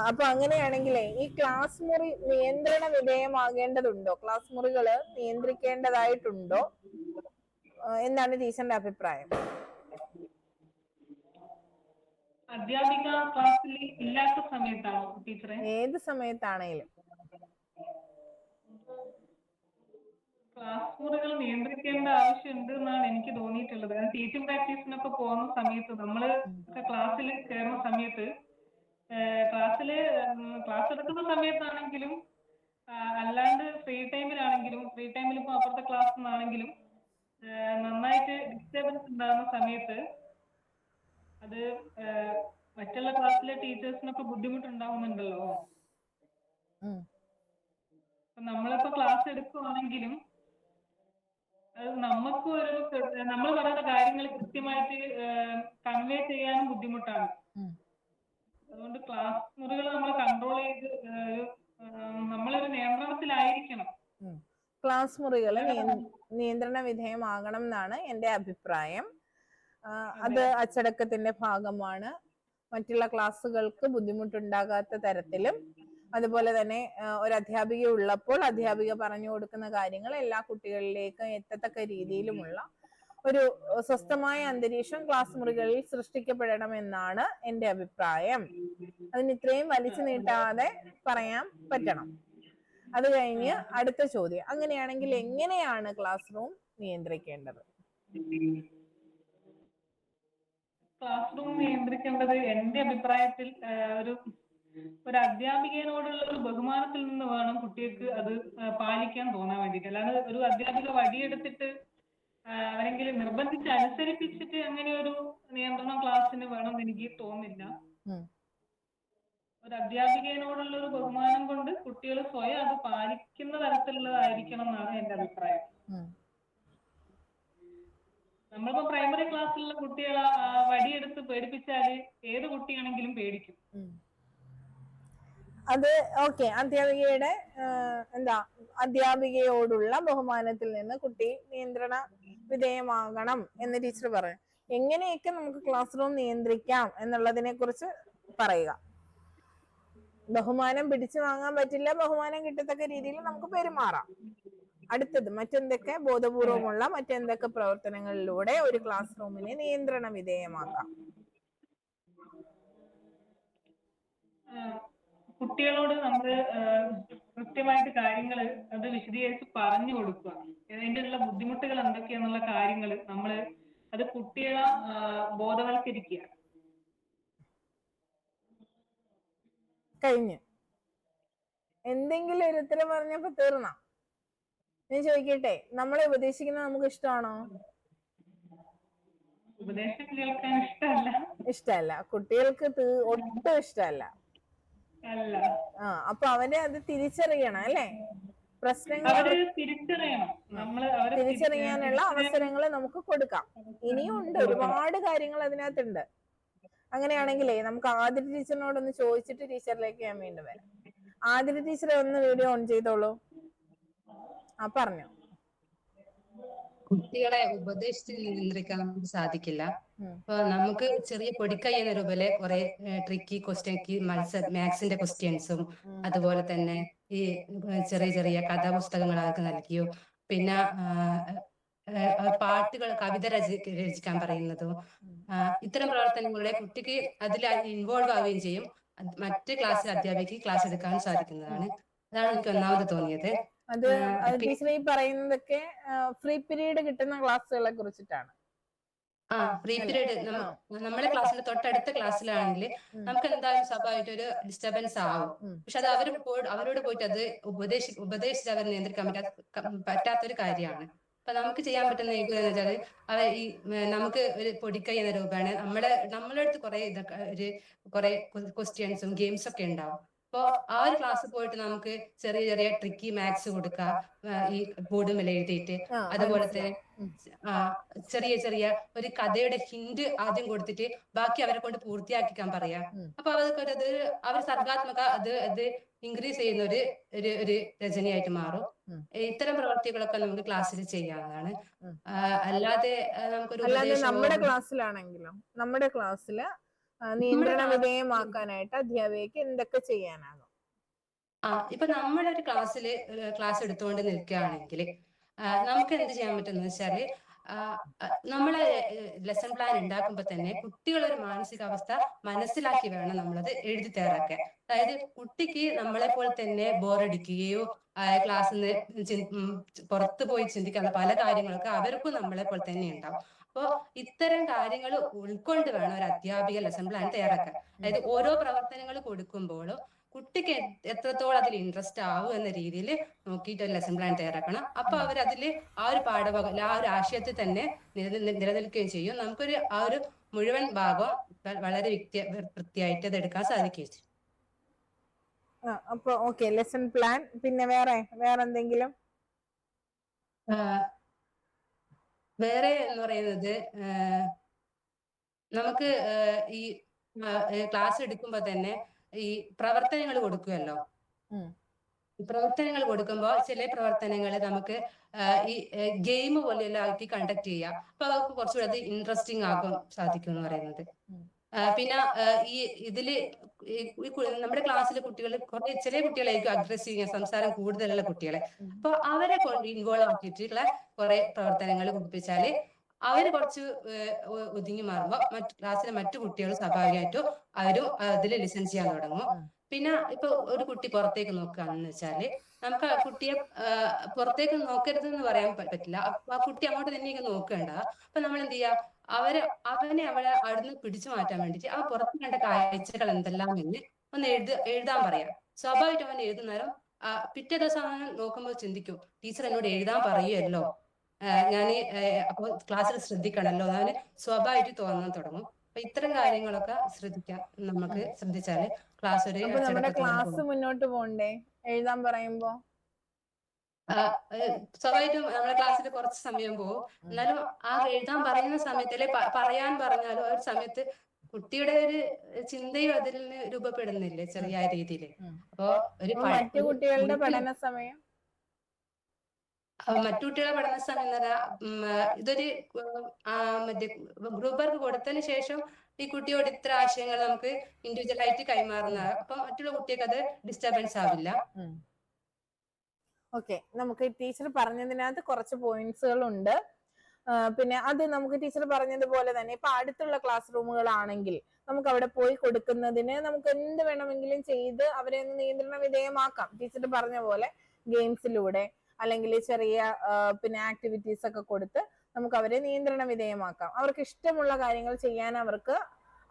അപ്പൊ അങ്ങനെയാണെങ്കിലേ ഈ ക്ലാസ് മുറി നിയന്ത്രണ വിധേയമാകേണ്ടതുണ്ടോ? ക്ലാസ് മുറികള് നിയന്ത്രിക്കേണ്ടതായിട്ടുണ്ടോ എന്താണ് ടീച്ചറിന്റെ അഭിപ്രായം? അധ്യാപിക ക്ലാസ്സിൽ ഇല്ലാത്ത സമയത്താണോ ടീച്ചറെ? ഏത് സമയത്താണേലും ക്ലാസ് മുറികൾ നിയന്ത്രിക്കേണ്ട ആവശ്യമുണ്ട് എന്നാണ് എനിക്ക് തോന്നിയിട്ടുള്ളത്. ടീച്ചിങ് പ്രാക്ടീസിനൊക്കെ പോകുന്ന സമയത്ത് നമ്മള് ക്ലാസ്സിൽ കയറുന്ന സമയത്ത് ക്ലാസ് എടുക്കുന്ന സമയത്താണെങ്കിലും അല്ലാണ്ട് ഫ്രീ ടൈമിൽ ഇപ്പൊ അപ്പുറത്തെ ക്ലാസ്സിൽ നിന്നാണെങ്കിലും നന്നായിട്ട് ഡിസ്റ്റർബൻസ് ഉണ്ടാകുന്ന സമയത്ത് അത് മറ്റുള്ള ക്ലാസ്സിലെ ടീച്ചേഴ്സിനൊക്കെ ബുദ്ധിമുട്ടുണ്ടാവുന്നുണ്ടല്ലോ. നമ്മളിപ്പോ ക്ലാസ് എടുക്കുവാണെങ്കിലും അത് നമുക്ക് നമ്മൾ പറയുന്ന കാര്യങ്ങൾ കൃത്യമായിട്ട് കൺവേ ചെയ്യാനും ബുദ്ധിമുട്ടാണ്. അതുകൊണ്ട് ക്ലാസ് മുറികൾ നമ്മൾ കൺട്രോൾ ചെയ്ത് നമ്മളൊരു നിയന്ത്രണത്തിലായിരിക്കണം. ക്ലാസ് മുറികൾ നിയന്ത്രണ വിധേയമാകണം എന്നാണ് എൻ്റെ അഭിപ്രായം. അത് അച്ചടക്കത്തിന്റെ ഭാഗമാണ്. മറ്റുള്ള ക്ലാസ്സുകൾക്ക് ബുദ്ധിമുട്ടുണ്ടാകാത്ത തരത്തിലും അതുപോലെ തന്നെ ഒരു അധ്യാപിക ഉള്ളപ്പോൾ അധ്യാപിക പറഞ്ഞു കൊടുക്കുന്ന കാര്യങ്ങൾ എല്ലാ കുട്ടികളിലേക്കും എത്തത്തക്ക രീതിയിലുമുള്ള ഒരു സ്വസ്ഥമായ അന്തരീക്ഷം ക്ലാസ് മുറികളിൽ സൃഷ്ടിക്കപ്പെടണമെന്നാണ് എൻ്റെ അഭിപ്രായം. അതിന് ഇത്രയും വലിച്ചു നീട്ടാതെ പറയാൻ പറ്റണം. അത് കഴിഞ്ഞ് അടുത്ത ചോദ്യം, അങ്ങനെയാണെങ്കിൽ എങ്ങനെയാണ് ക്ലാസ് റൂം നിയന്ത്രിക്കേണ്ടത്? ക്ലാസ് റൂം നിയന്ത്രിക്കേണ്ടത് എന്റെ അഭിപ്രായത്തിൽ ഒരു അധ്യാപികയോടുള്ള ഒരു ബഹുമാനത്തിൽ നിന്ന് വേണം കുട്ടികൾക്ക് അത് പാലിക്കാൻ തോന്നാൻ വേണ്ടിയിട്ട്. അല്ലാതെ ഒരു അധ്യാപിക വടിയെടുത്തിട്ട് ആരെങ്കിലും നിർബന്ധിച്ച് അനുസരിപ്പിച്ചിട്ട് അങ്ങനെ ഒരു നിയന്ത്രണം ക്ലാസ്സിന് വേണമെന്ന് എനിക്ക് തോന്നുന്നില്ല. ഒരു അധ്യാപികയോടുള്ള ഒരു ബഹുമാനം കൊണ്ട് കുട്ടികൾ സ്വയം അത് പാലിക്കുന്ന തരത്തിലുള്ളതായിരിക്കണം എന്നാണ് എന്റെ അഭിപ്രായം. നമ്മളിപ്പോ പ്രൈമറി ക്ലാസ്സിലുള്ള കുട്ടികളെ വടിയെടുത്ത് പേടിപ്പിച്ചാല് ഏത് കുട്ടിയാണെങ്കിലും പേടിക്കും. അത് ഓക്കെ, അധ്യാപികയുടെ അധ്യാപികയോടുള്ള ബഹുമാനത്തിൽ നിന്ന് കുട്ടി നിയന്ത്രണ വിധേയമാകണം എന്ന് ടീച്ചർ പറയും. എങ്ങനെയൊക്കെ നമുക്ക് ക്ലാസ് റൂം നിയന്ത്രിക്കാം എന്നുള്ളതിനെ കുറിച്ച് പറയുക. ബഹുമാനം പിടിച്ചു വാങ്ങാൻ പറ്റില്ല, ബഹുമാനം കിട്ടത്തക്ക രീതിയിൽ നമുക്ക് പെരുമാറാം. അടുത്തത് മറ്റെന്തൊക്കെ ബോധപൂർവമുള്ള മറ്റെന്തൊക്കെ പ്രവർത്തനങ്ങളിലൂടെ ഒരു ക്ലാസ് റൂമിനെ നിയന്ത്രണ വിധേയമാക്കാം? കുട്ടികളോട് നമ്മൾ കൃത്യമായിട്ട് കാര്യങ്ങൾ അത് വിശദീകരിച്ച് പറഞ്ഞു കൊടുക്കുക. അതിൻ്റെ ഉള്ള ബുദ്ധിമുട്ടുകൾ എന്തൊക്കെയാന്നുള്ള കാര്യങ്ങൾ നമ്മൾ അത് കുട്ടികളെ ബോധവൽക്കരിക്കുക. കഴിഞ്ഞു. എന്തെങ്കിലും ഒരു ഉത്തരം പറഞ്ഞപ്പോ തീർന്ന? ഞാൻ ചോദിക്കട്ടെ, നമ്മളെ ഉപദേശിക്കുന്നത് നമുക്ക് ഇഷ്ടമാണോ? ഉപദേശം കേൾക്കാൻ ഇഷ്ടമല്ല. കുട്ടികൾക്ക് ഒട്ടും ഇഷ്ടമല്ല. അപ്പൊ അവര് അത് തിരിച്ചറിയണം അല്ലേ? പ്രശ്നങ്ങൾ തിരിച്ചറിയാനുള്ള അവസരങ്ങൾ നമുക്ക് കൊടുക്കാം. ഇനിയും ഉണ്ട്, ഒരുപാട് കാര്യങ്ങൾ അതിനകത്തുണ്ട്. അങ്ങനെയാണെങ്കിലേ നമുക്ക് ആതിര ടീച്ചറിനോടൊന്ന് ചോദിച്ചിട്ട് ടീച്ചറിലേക്ക് ഞാൻ വീണ്ടും വരാം. ആതിര ടീച്ചറെ ഒന്ന് വീഡിയോ ഓൺ ചെയ്തോളൂ. പറഞ്ഞു. കുട്ടികളെ ഉപദേശിച്ച് നിയന്ത്രിക്കാൻ നമുക്ക് സാധിക്കില്ല. അപ്പൊ നമുക്ക് ചെറിയ പൊടിക്കൈ എന്ന രൂപത്തില് കുറെ ട്രിക്കി ക്വസ്റ്റ്യൻ, മാത്സിന്റെ ക്വസ്റ്റ്യൻസും അതുപോലെ തന്നെ ഈ ചെറിയ ചെറിയ കഥാപുസ്തകങ്ങൾ അവർക്ക് നൽകിയോ, പിന്നെ പാട്ടുകൾ, കവിത രചിക്കാൻ പറയുന്നതും ഇത്തരം പ്രവർത്തനങ്ങളുടെ കുട്ടിക്ക് അതിൽ ഇൻവോൾവ് ആവുകയും ചെയ്യും. മറ്റ് ക്ലാസ്സിൽ അധ്യാപികക്ക് ക്ലാസ് എടുക്കാൻ സാധിക്കുന്നതാണ്. അതാണ് എനിക്ക് ഒന്നാമത് തോന്നിയത്. അത് ടീച്ചർ ഈ പറയുന്നതൊക്കെ ഫ്രീ പീരീഡ് കിട്ടുന്ന ക്ലാസ്സുകളെ കുറിച്ചിട്ടാണ്. ഫ്രീ പീരീഡ് നമ്മളെ ക്ലാസ്സിന്റെ തൊട്ടടുത്ത ക്ലാസ്സിലാണെങ്കിൽ നമുക്ക് എന്തായാലും സ്വാഭാവികമായിട്ട് ഒരു ഡിസ്റ്റർബൻസ് ആവും. പക്ഷെ അത് അവരോട് പോയിട്ട് അത് ഉപദേശിച്ച് അവർ നിയന്ത്രിക്കാൻ പറ്റാത്തൊരു കാര്യമാണ്. അപ്പൊ നമുക്ക് ചെയ്യാൻ പറ്റുന്ന എന്ന് വെച്ചാൽ ഈ നമുക്ക് ഒരു പൊടിക്കൈ എന്ന രൂപമാണ് നമ്മളെ അടുത്ത് കുറെ ക്വസ്റ്റ്യൻസും ഗെയിംസ് ഒക്കെ ഉണ്ടാവും. അപ്പൊ ആ ഒരു ക്ലാസ് പോയിട്ട് നമുക്ക് ചെറിയ ചെറിയ ട്രിക്കി മാത്സ് കൊടുക്കുക, ഈ ബോർഡ് മേലെ എഴുതിയിട്ട്. അതുപോലെ തന്നെ ചെറിയ ചെറിയ ഒരു കഥയുടെ ഹിന്റ് ആദ്യം കൊടുത്തിട്ട് ബാക്കി അവരെ കൊണ്ട് പൂർത്തിയാക്കിക്കാൻ പറയാം. അപ്പൊ അവർക്കൊരു അവർ സർഗാത്മക അത് ഇൻക്രീസ് ചെയ്യുന്ന ഒരു രചനയായിട്ട് മാറും. ഇത്തരം പ്രവർത്തികളൊക്കെ നമുക്ക് ക്ലാസ്സിൽ ചെയ്യാവുന്നതാണ്. അല്ലാതെ നമ്മുടെ ക്ലാസ്സിലാണെങ്കിലും നമ്മുടെ ക്ലാസ്സില് നിയന്ത്രണ വിധേയമാക്കാനായിട്ട് അധ്യാപികക്ക് എന്തൊക്കെ ചെയ്യാനാകും? ഇപ്പൊ നമ്മുടെ ഒരു ക്ലാസ് എടുത്തുകൊണ്ട് നിൽക്കുകയാണെങ്കിൽ നമുക്ക് എന്ത് ചെയ്യാൻ പറ്റുന്ന വെച്ചാല് നമ്മളെ ലെസൺ പ്ലാൻ ഉണ്ടാക്കുമ്പോ തന്നെ കുട്ടികളൊരു മാനസികാവസ്ഥ മനസ്സിലാക്കി വേണം നമ്മളത് എഴുതി തയ്യാറാക്കാൻ. അതായത് കുട്ടിക്ക് നമ്മളെ പോലെ തന്നെ ബോറടിക്കുകയോ ക്ലാസ്സിൽ നിന്ന് പുറത്തു പോയി ചിന്തിക്കാനുള്ള പല കാര്യങ്ങളൊക്കെ അവർക്കും നമ്മളെ പോലെ തന്നെ ഉണ്ടാവും. അപ്പോ ഇത്തരം കാര്യങ്ങൾ ഉൾക്കൊണ്ട് വേണം ഒരു അധ്യാപിക ലെസൺ പ്ലാൻ തയ്യാറാക്കാൻ. അതായത് ഓരോ പ്രവർത്തനങ്ങൾ കൊടുക്കുമ്പോഴും കുട്ടിക്ക് എത്രത്തോളം അതിൽ ഇൻട്രസ്റ്റ് ആവും എന്ന രീതിയിൽ നോക്കിയിട്ട് ഒരു ലെസൺ പ്ലാൻ തയ്യാറാക്കണം. അപ്പൊ അവരതിൽ ആ ഒരു പാഠഭാഗം ആ ഒരു ആശയത്തിൽ തന്നെ നിലനിൽക്കുകയും ചെയ്യും. നമുക്കൊരു ആ ഒരു മുഴുവൻ ഭാഗം വളരെ വൃത്തിയായിട്ട് അത് എടുക്കാൻ സാധിക്കുകയും ചെയ്യും. അപ്പൊ ഓക്കെ, ലെസൺ പ്ലാൻ. പിന്നെ വേറെ എന്തെങ്കിലും? വേറെ എന്ന് പറയുന്നത് നമുക്ക് ഈ ക്ലാസ് എടുക്കുമ്പോ തന്നെ ഈ പ്രവർത്തനങ്ങൾ കൊടുക്കുമല്ലോ. പ്രവർത്തനങ്ങൾ കൊടുക്കുമ്പോൾ ചില പ്രവർത്തനങ്ങൾ നമുക്ക് ഈ ഗെയിം പോലെയെല്ലാം ആക്കി കണ്ടക്ട് ചെയ്യാം. അപ്പൊ അവർക്ക് കുറച്ചുകൂടി അത് ഇൻട്രസ്റ്റിംഗ് ആക്കാൻ സാധിക്കും എന്ന് പറയുന്നത്. പിന്നെ ഈ ഇതില് നമ്മുടെ ക്ലാസ്സിലെ കുട്ടികൾ ചില കുട്ടികളായിരിക്കും അഗ്രസീവ്, സംസാരം കൂടുതലുള്ള കുട്ടികളെ. അപ്പൊ അവരെ കൊണ്ട് ഇൻവോൾവ് ആക്കിയിട്ടുള്ള കുറെ പ്രവർത്തനങ്ങൾ കുടിപ്പിച്ചാല് അവര് കുറച്ച് ഒതുങ്ങി മാറുമ്പോ ക്ലാസ്സിലെ മറ്റു കുട്ടികൾ സ്വാഭാവികമായിട്ടും അവരും അതിൽ ലിസൺ ചെയ്യാൻ തുടങ്ങും. പിന്നെ ഇപ്പൊ ഒരു കുട്ടി പുറത്തേക്ക് നോക്കുകയാണെന്ന് വെച്ചാല് നമുക്ക് ആ കുട്ടിയെ പുറത്തേക്ക് നോക്കരുത് എന്ന് പറയാൻ പറ്റില്ല. ആ കുട്ടി അങ്ങോട്ട് തന്നെയൊക്കെ നോക്കേണ്ട. അപ്പൊ നമ്മൾ എന്ത് ചെയ്യാ, അവനെ അവളെ അവിടുന്ന് പിടിച്ചു മാറ്റാൻ വേണ്ടിട്ട് ആ പുറത്ത് കണ്ട കാഴ്ചകൾ എന്തെല്ലാം എന്ന് ഒന്ന് എഴുതാൻ പറയാം. സ്വാഭാവികമായിട്ടും അവൻ എഴുതുന്നേരം പിറ്റേ ദിവസം അവൻ നോക്കുമ്പോൾ ചിന്തിക്കും, ടീച്ചർ എന്നോട് എഴുതാൻ പറയുമല്ലോ, ഞാൻ അപ്പോൾ ക്ലാസ്സിൽ ശ്രദ്ധിക്കണമല്ലോ എന്ന് അവന് സ്വാഭാവികമായിട്ട് തോന്നാൻ തുടങ്ങും. അപ്പൊ ഇത്തരം കാര്യങ്ങളൊക്കെ ശ്രദ്ധിക്കാം. നമുക്ക് ശ്രദ്ധിച്ചാല് ക്ലാസ് ഒരു അപ്പൊ നമ്മുടെ അച്ചടക്കത്തോടെ ക്ലാസ് പോകും. മുന്നോട്ട് പോകണ്ടേ എഴുതാൻ പറയുമ്പോ? സ്വാഭാവികമായിട്ടും നമ്മുടെ ക്ലാസ്സിൽ കുറച്ച് സമയം പോകും. എന്നാലും ആ എഴുതാൻ പറയുന്ന സമയത്തല്ലേ പറയാൻ പറഞ്ഞാലും ആ ഒരു സമയത്ത് കുട്ടിയുടെ ഒരു ചിന്തയും അതിൽ നിന്ന് രൂപപ്പെടുന്നില്ലേ ചെറിയ രീതിയിൽ. അപ്പൊ ഒരു മറ്റു കുട്ടികളുടെ പഠന സമയം മറ്റു കുട്ടികളെ പഠന സമയം എന്ന് പറഞ്ഞാൽ ഇതൊരു മറ്റേ ഗ്രൂപ്പ് വർക്ക് കൊടുത്തതിന് ശേഷം ഈ കുട്ടിയോട് ഇത്ര ആശയങ്ങൾ നമുക്ക് ഇൻഡിവിജ്വൽ ആയിട്ട് കൈമാറുന്ന, അപ്പൊ മറ്റുള്ള കുട്ടികൾക്ക് അത് ഡിസ്റ്റർബൻസ് ആവില്ല. ഓക്കെ, നമുക്ക് ടീച്ചർ പറഞ്ഞതിനകത്ത് കുറച്ച് പോയിന്റ്സുകൾ ഉണ്ട്. പിന്നെ അത് നമുക്ക് ടീച്ചർ പറഞ്ഞതുപോലെ തന്നെ ഇപ്പൊ അടുത്തുള്ള ക്ലാസ് റൂമുകളാണെങ്കിൽ നമുക്ക് അവിടെ പോയി കൊടുക്കുന്നതിന് നമുക്ക് എന്ത് വേണമെങ്കിലും ചെയ്ത് അവരെ ഒന്ന് നിയന്ത്രണ വിധേയമാക്കാം. ടീച്ചർ പറഞ്ഞ പോലെ ഗെയിംസിലൂടെ അല്ലെങ്കിൽ ചെറിയ പിന്നെ ആക്ടിവിറ്റീസ് ഒക്കെ കൊടുത്ത് നമുക്ക് അവരെ നിയന്ത്രണ വിധേയമാക്കാം. അവർക്ക് ഇഷ്ടമുള്ള കാര്യങ്ങൾ ചെയ്യാൻ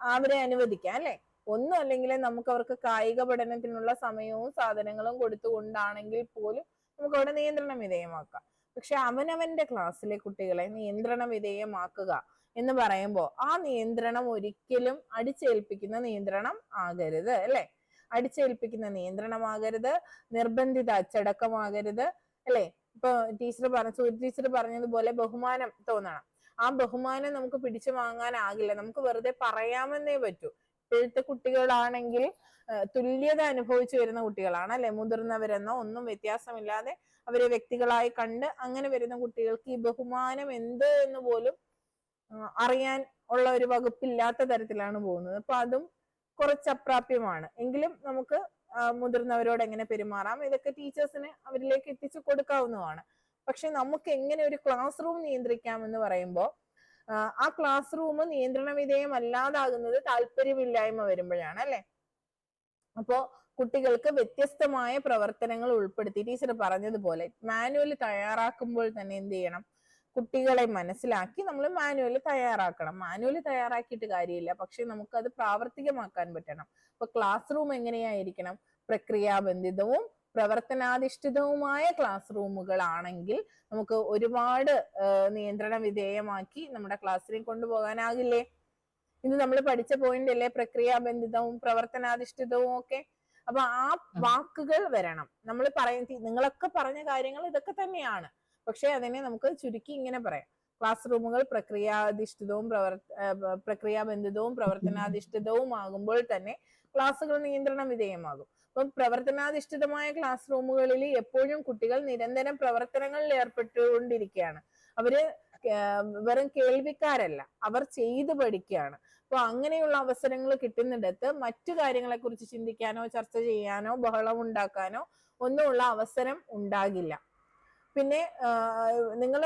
അവരെ അനുവദിക്കാം അല്ലെ. ഒന്നും അല്ലെങ്കിൽ നമുക്ക് അവർക്ക് കായിക പഠനത്തിനുള്ള സമയവും സാധനങ്ങളും കൊടുത്തുകൊണ്ടാണെങ്കിൽ പോലും നമുക്ക് അവിടെ നിയന്ത്രണ വിധേയമാക്കാം. പക്ഷെ അവനവന്റെ ക്ലാസ്സിലെ കുട്ടികളെ നിയന്ത്രണ വിധേയമാക്കുക എന്ന് പറയുമ്പോൾ ആ നിയന്ത്രണം ഒരിക്കലും അടിച്ചേൽപ്പിക്കുന്ന നിയന്ത്രണം ആകരുത് അല്ലെ. അടിച്ചേൽപ്പിക്കുന്ന നിയന്ത്രണമാകരുത്, നിർബന്ധിത അച്ചടക്കമാകരുത് അല്ലെ. ഇപ്പൊ ടീച്ചർ പറഞ്ഞതുപോലെ ബഹുമാനം തോന്നണം. ആ ബഹുമാനം നമുക്ക് പിടിച്ചു വാങ്ങാനാകില്ല. നമുക്ക് വെറുതെ പറയാമെന്നേ പറ്റൂ. ഇപ്പോഴത്തെ കുട്ടികളാണെങ്കിൽ തുല്യത അനുഭവിച്ചു വരുന്ന കുട്ടികളാണ് അല്ലെ. മുതിർന്നവരെന്നോ ഒന്നും വ്യത്യാസമില്ലാതെ അവരെ വ്യക്തികളായി കണ്ട് അങ്ങനെ വരുന്ന കുട്ടികൾക്ക് ഈ ബഹുമാനം എന്ത് എന്ന് പോലും അറിയാൻ ഉള്ള ഒരു വകുപ്പില്ലാത്ത തരത്തിലാണ് പോകുന്നത്. അപ്പൊ അതും കുറച്ച് അപ്രാപ്യമാണ്. എങ്കിലും നമുക്ക് മുതിർന്നവരോട് എങ്ങനെ പെരുമാറാം ഇതൊക്കെ ടീച്ചേഴ്സിന് അവരിലേക്ക് എത്തിച്ചു കൊടുക്കാവുന്നതാണ്. പക്ഷെ നമുക്ക് എങ്ങനെ ഒരു ക്ലാസ് റൂം നിയന്ത്രിക്കാം എന്ന് പറയുമ്പോൾ ആ ക്ലാസ് റൂം നിയന്ത്രണ വിധേയമല്ലാതാകുന്നത് താല്പര്യമില്ലായ്മ വരുമ്പോഴാണ് അല്ലെ. അപ്പോ കുട്ടികൾക്ക് വ്യത്യസ്തമായ പ്രവർത്തനങ്ങൾ ഉൾപ്പെടുത്തി ടീച്ചർ പറഞ്ഞതുപോലെ മാനുവൽ തയ്യാറാക്കുമ്പോൾ തന്നെ എന്ത് ചെയ്യണം, കുട്ടികളെ മനസ്സിലാക്കി നമ്മൾ മാനുവൽ തയ്യാറാക്കണം. മാനുവൽ തയ്യാറാക്കിയിട്ട് കാര്യമില്ല, പക്ഷെ നമുക്ക് അത് പ്രാവർത്തികമാക്കാൻ പറ്റണം. അപ്പൊ ക്ലാസ് റൂം എങ്ങനെയായിരിക്കണം? പ്രക്രിയാബന്ധിതവും പ്രവർത്തനാധിഷ്ഠിതവുമായ ക്ലാസ് റൂമുകളാണെങ്കിൽ നമുക്ക് ഒരുപാട് നിയന്ത്രണ വിധേയമാക്കി നമ്മുടെ ക്ലാസ്സിനെ കൊണ്ടുപോകാനാകില്ലേ? ഇത് നമ്മൾ പഠിച്ച പോയിന്റ് അല്ലേ, പ്രക്രിയാബന്ധിതവും പ്രവർത്തനാധിഷ്ഠിതവും ഒക്കെ. അപ്പൊ ആ വാക്കുകൾ വരണം. നമ്മൾ നിങ്ങളൊക്കെ പറഞ്ഞ കാര്യങ്ങൾ ഇതൊക്കെ തന്നെയാണ്. പക്ഷെ അതിനെ നമുക്ക് ചുരുക്കി ഇങ്ങനെ പറയാം. ക്ലാസ് റൂമുകൾ പ്രക്രിയാബന്ധിതവും പ്രവർത്തനാധിഷ്ഠിതവും ആകുമ്പോൾ തന്നെ ക്ലാസ്സുകൾ നിയന്ത്രണ വിധേയമാകും. അപ്പം പ്രവർത്തനാധിഷ്ഠിതമായ ക്ലാസ് റൂമുകളിൽ എപ്പോഴും കുട്ടികൾ നിരന്തരം പ്രവർത്തനങ്ങളിൽ ഏർപ്പെട്ടുകൊണ്ടിരിക്കുകയാണ്. അവര് വെറും കേൾവിക്കാരല്ല, അവർ ചെയ്തു പഠിക്കുകയാണ്. അപ്പൊ അങ്ങനെയുള്ള അവസരങ്ങൾ കിട്ടുന്നിടത്ത് മറ്റു കാര്യങ്ങളെ കുറിച്ച് ചിന്തിക്കാനോ ചർച്ച ചെയ്യാനോ ബഹളം ഉണ്ടാക്കാനോ ഒന്നുമുള്ള അവസരം ഉണ്ടാകില്ല. പിന്നെ നിങ്ങൾ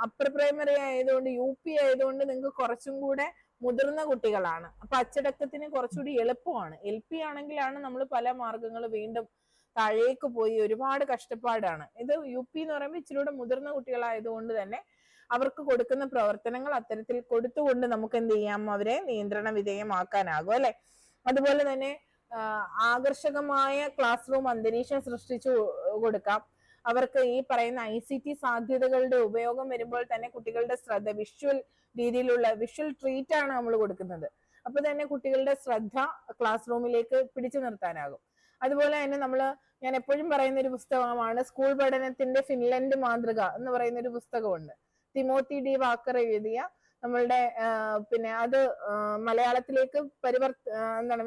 അപ്പർ പ്രൈമറി ആയതുകൊണ്ട് UP ആയതുകൊണ്ട് നിങ്ങൾക്ക് കുറച്ചും കൂടെ മുതിർന്ന കുട്ടികളാണ്. അപ്പൊ അച്ചടക്കത്തിന് കുറച്ചുകൂടി എളുപ്പമാണ്. LP ആണെങ്കിലാണ് നമ്മൾ പല മാർഗങ്ങൾ വീണ്ടും താഴേക്ക് പോയി ഒരുപാട് കഷ്ടപ്പാടാണ്. ഇത് UP എന്ന് പറയുമ്പോൾ ഇച്ചിലൂടെ മുതിർന്ന കുട്ടികളായതുകൊണ്ട് തന്നെ അവർക്ക് കൊടുക്കുന്ന പ്രവർത്തനങ്ങൾ അത്തരത്തിൽ കൊടുത്തുകൊണ്ട് നമുക്ക് എന്ത് ചെയ്യാം, അവരെ നിയന്ത്രണ വിധേയമാക്കാനാകും അല്ലെ. അതുപോലെ തന്നെ ആകർഷകമായ ക്ലാസ് റൂം അന്തരീക്ഷം സൃഷ്ടിച്ചു കൊടുക്കാം. അവർക്ക് ഈ പറയുന്ന ICT സാധ്യതകളുടെ ഉപയോഗം വരുമ്പോൾ തന്നെ കുട്ടികളുടെ ശ്രദ്ധ വിഷ്വൽ ട്രീറ്റ് ആണ് നമ്മൾ കൊടുക്കുന്നത്. അപ്പൊ തന്നെ കുട്ടികളുടെ ശ്രദ്ധ ക്ലാസ് റൂമിലേക്ക് പിടിച്ചു നിർത്താനാകും. അതുപോലെ തന്നെ ഞാൻ എപ്പോഴും പറയുന്ന ഒരു പുസ്തകമാണ് സ്കൂൾ പഠനത്തിന്റെ ഫിൻലൻഡ് മാതൃക എന്ന് പറയുന്ന ഒരു പുസ്തകമുണ്ട്. Timothy D. വാക്കർ എഴുതിയ നമ്മളുടെ പിന്നെ അത് മലയാളത്തിലേക്ക്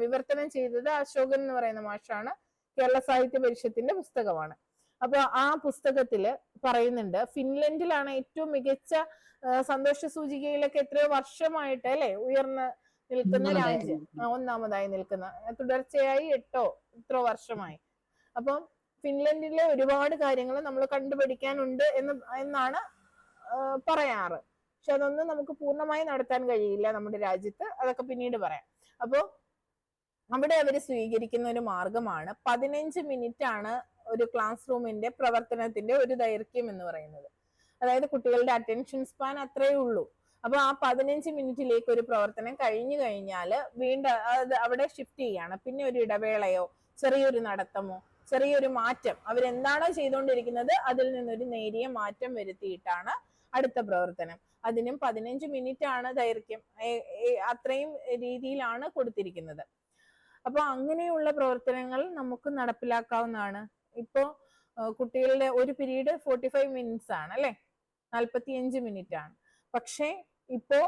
വിവർത്തനം ചെയ്തത് അശോകൻ എന്ന് പറയുന്ന മാഷാണ്. കേരള സാഹിത്യ പരിഷത്തിന്റെ പുസ്തകമാണ്. അപ്പൊ ആ പുസ്തകത്തില് പറയുന്നുണ്ട് ഫിൻലൻഡിലാണ് ഏറ്റവും മികച്ച സന്തോഷ സൂചികയിലൊക്കെ എത്രയോ വർഷമായിട്ട് അല്ലെ ഉയർന്ന് നിൽക്കുന്ന രാജ്യം, ഒന്നാമതായി നിൽക്കുന്ന, തുടർച്ചയായി 8 എത്രയോ വർഷമായി. അപ്പം ഫിൻലൻഡിലെ ഒരുപാട് കാര്യങ്ങൾ നമ്മൾ കണ്ടുപഠിക്കാനുണ്ട് എന്നാണ് പറയാറ്. പക്ഷെ അതൊന്നും നമുക്ക് പൂർണ്ണമായി നടത്താൻ കഴിയില്ല നമ്മുടെ രാജ്യത്ത്. അതൊക്കെ പിന്നീട് പറയാം. അപ്പോ അവിടെ അവർ സ്വീകരിക്കുന്ന ഒരു മാർഗമാണ് 15 മിനിറ്റ് ആണ് ഒരു ക്ലാസ് റൂമിന്റെ പ്രവർത്തനത്തിന്റെ ഒരു ദൈർഘ്യം എന്ന് പറയുന്നത്. അതായത് കുട്ടികളുടെ അറ്റൻഷൻ സ്പാൻ അത്രയേ ഉള്ളൂ. അപ്പൊ ആ 15 മിനിറ്റിലേക്ക് ഒരു പ്രവർത്തനം കഴിഞ്ഞു കഴിഞ്ഞാൽ വീണ്ടും അവിടെ ഷിഫ്റ്റ് ചെയ്യാണ്. പിന്നെ ഒരു ഇടവേളയോ ചെറിയൊരു നടത്തമോ ചെറിയൊരു മാറ്റം അവരെന്താണോ ചെയ്തുകൊണ്ടിരിക്കുന്നത് അതിൽ നിന്നൊരു നേരിയ മാറ്റം വരുത്തിയിട്ടാണ് അടുത്ത പ്രവർത്തനം. അതിനും 15 മിനിറ്റ് ആണ് ദൈർഘ്യം. അത്രയും രീതിയിലാണ് കൊടുത്തിരിക്കുന്നത്. അപ്പൊ അങ്ങനെയുള്ള പ്രവർത്തനങ്ങൾ നമുക്ക് നടപ്പിലാക്കാവുന്നതാണ്. ഇപ്പോ കുട്ടികളുടെ ഒരു പീരീഡ് 45 മിനിറ്റ്സ് ആണ് അല്ലെ, 45 മിനിറ്റ് ആണ്. പക്ഷേ ഇപ്പോ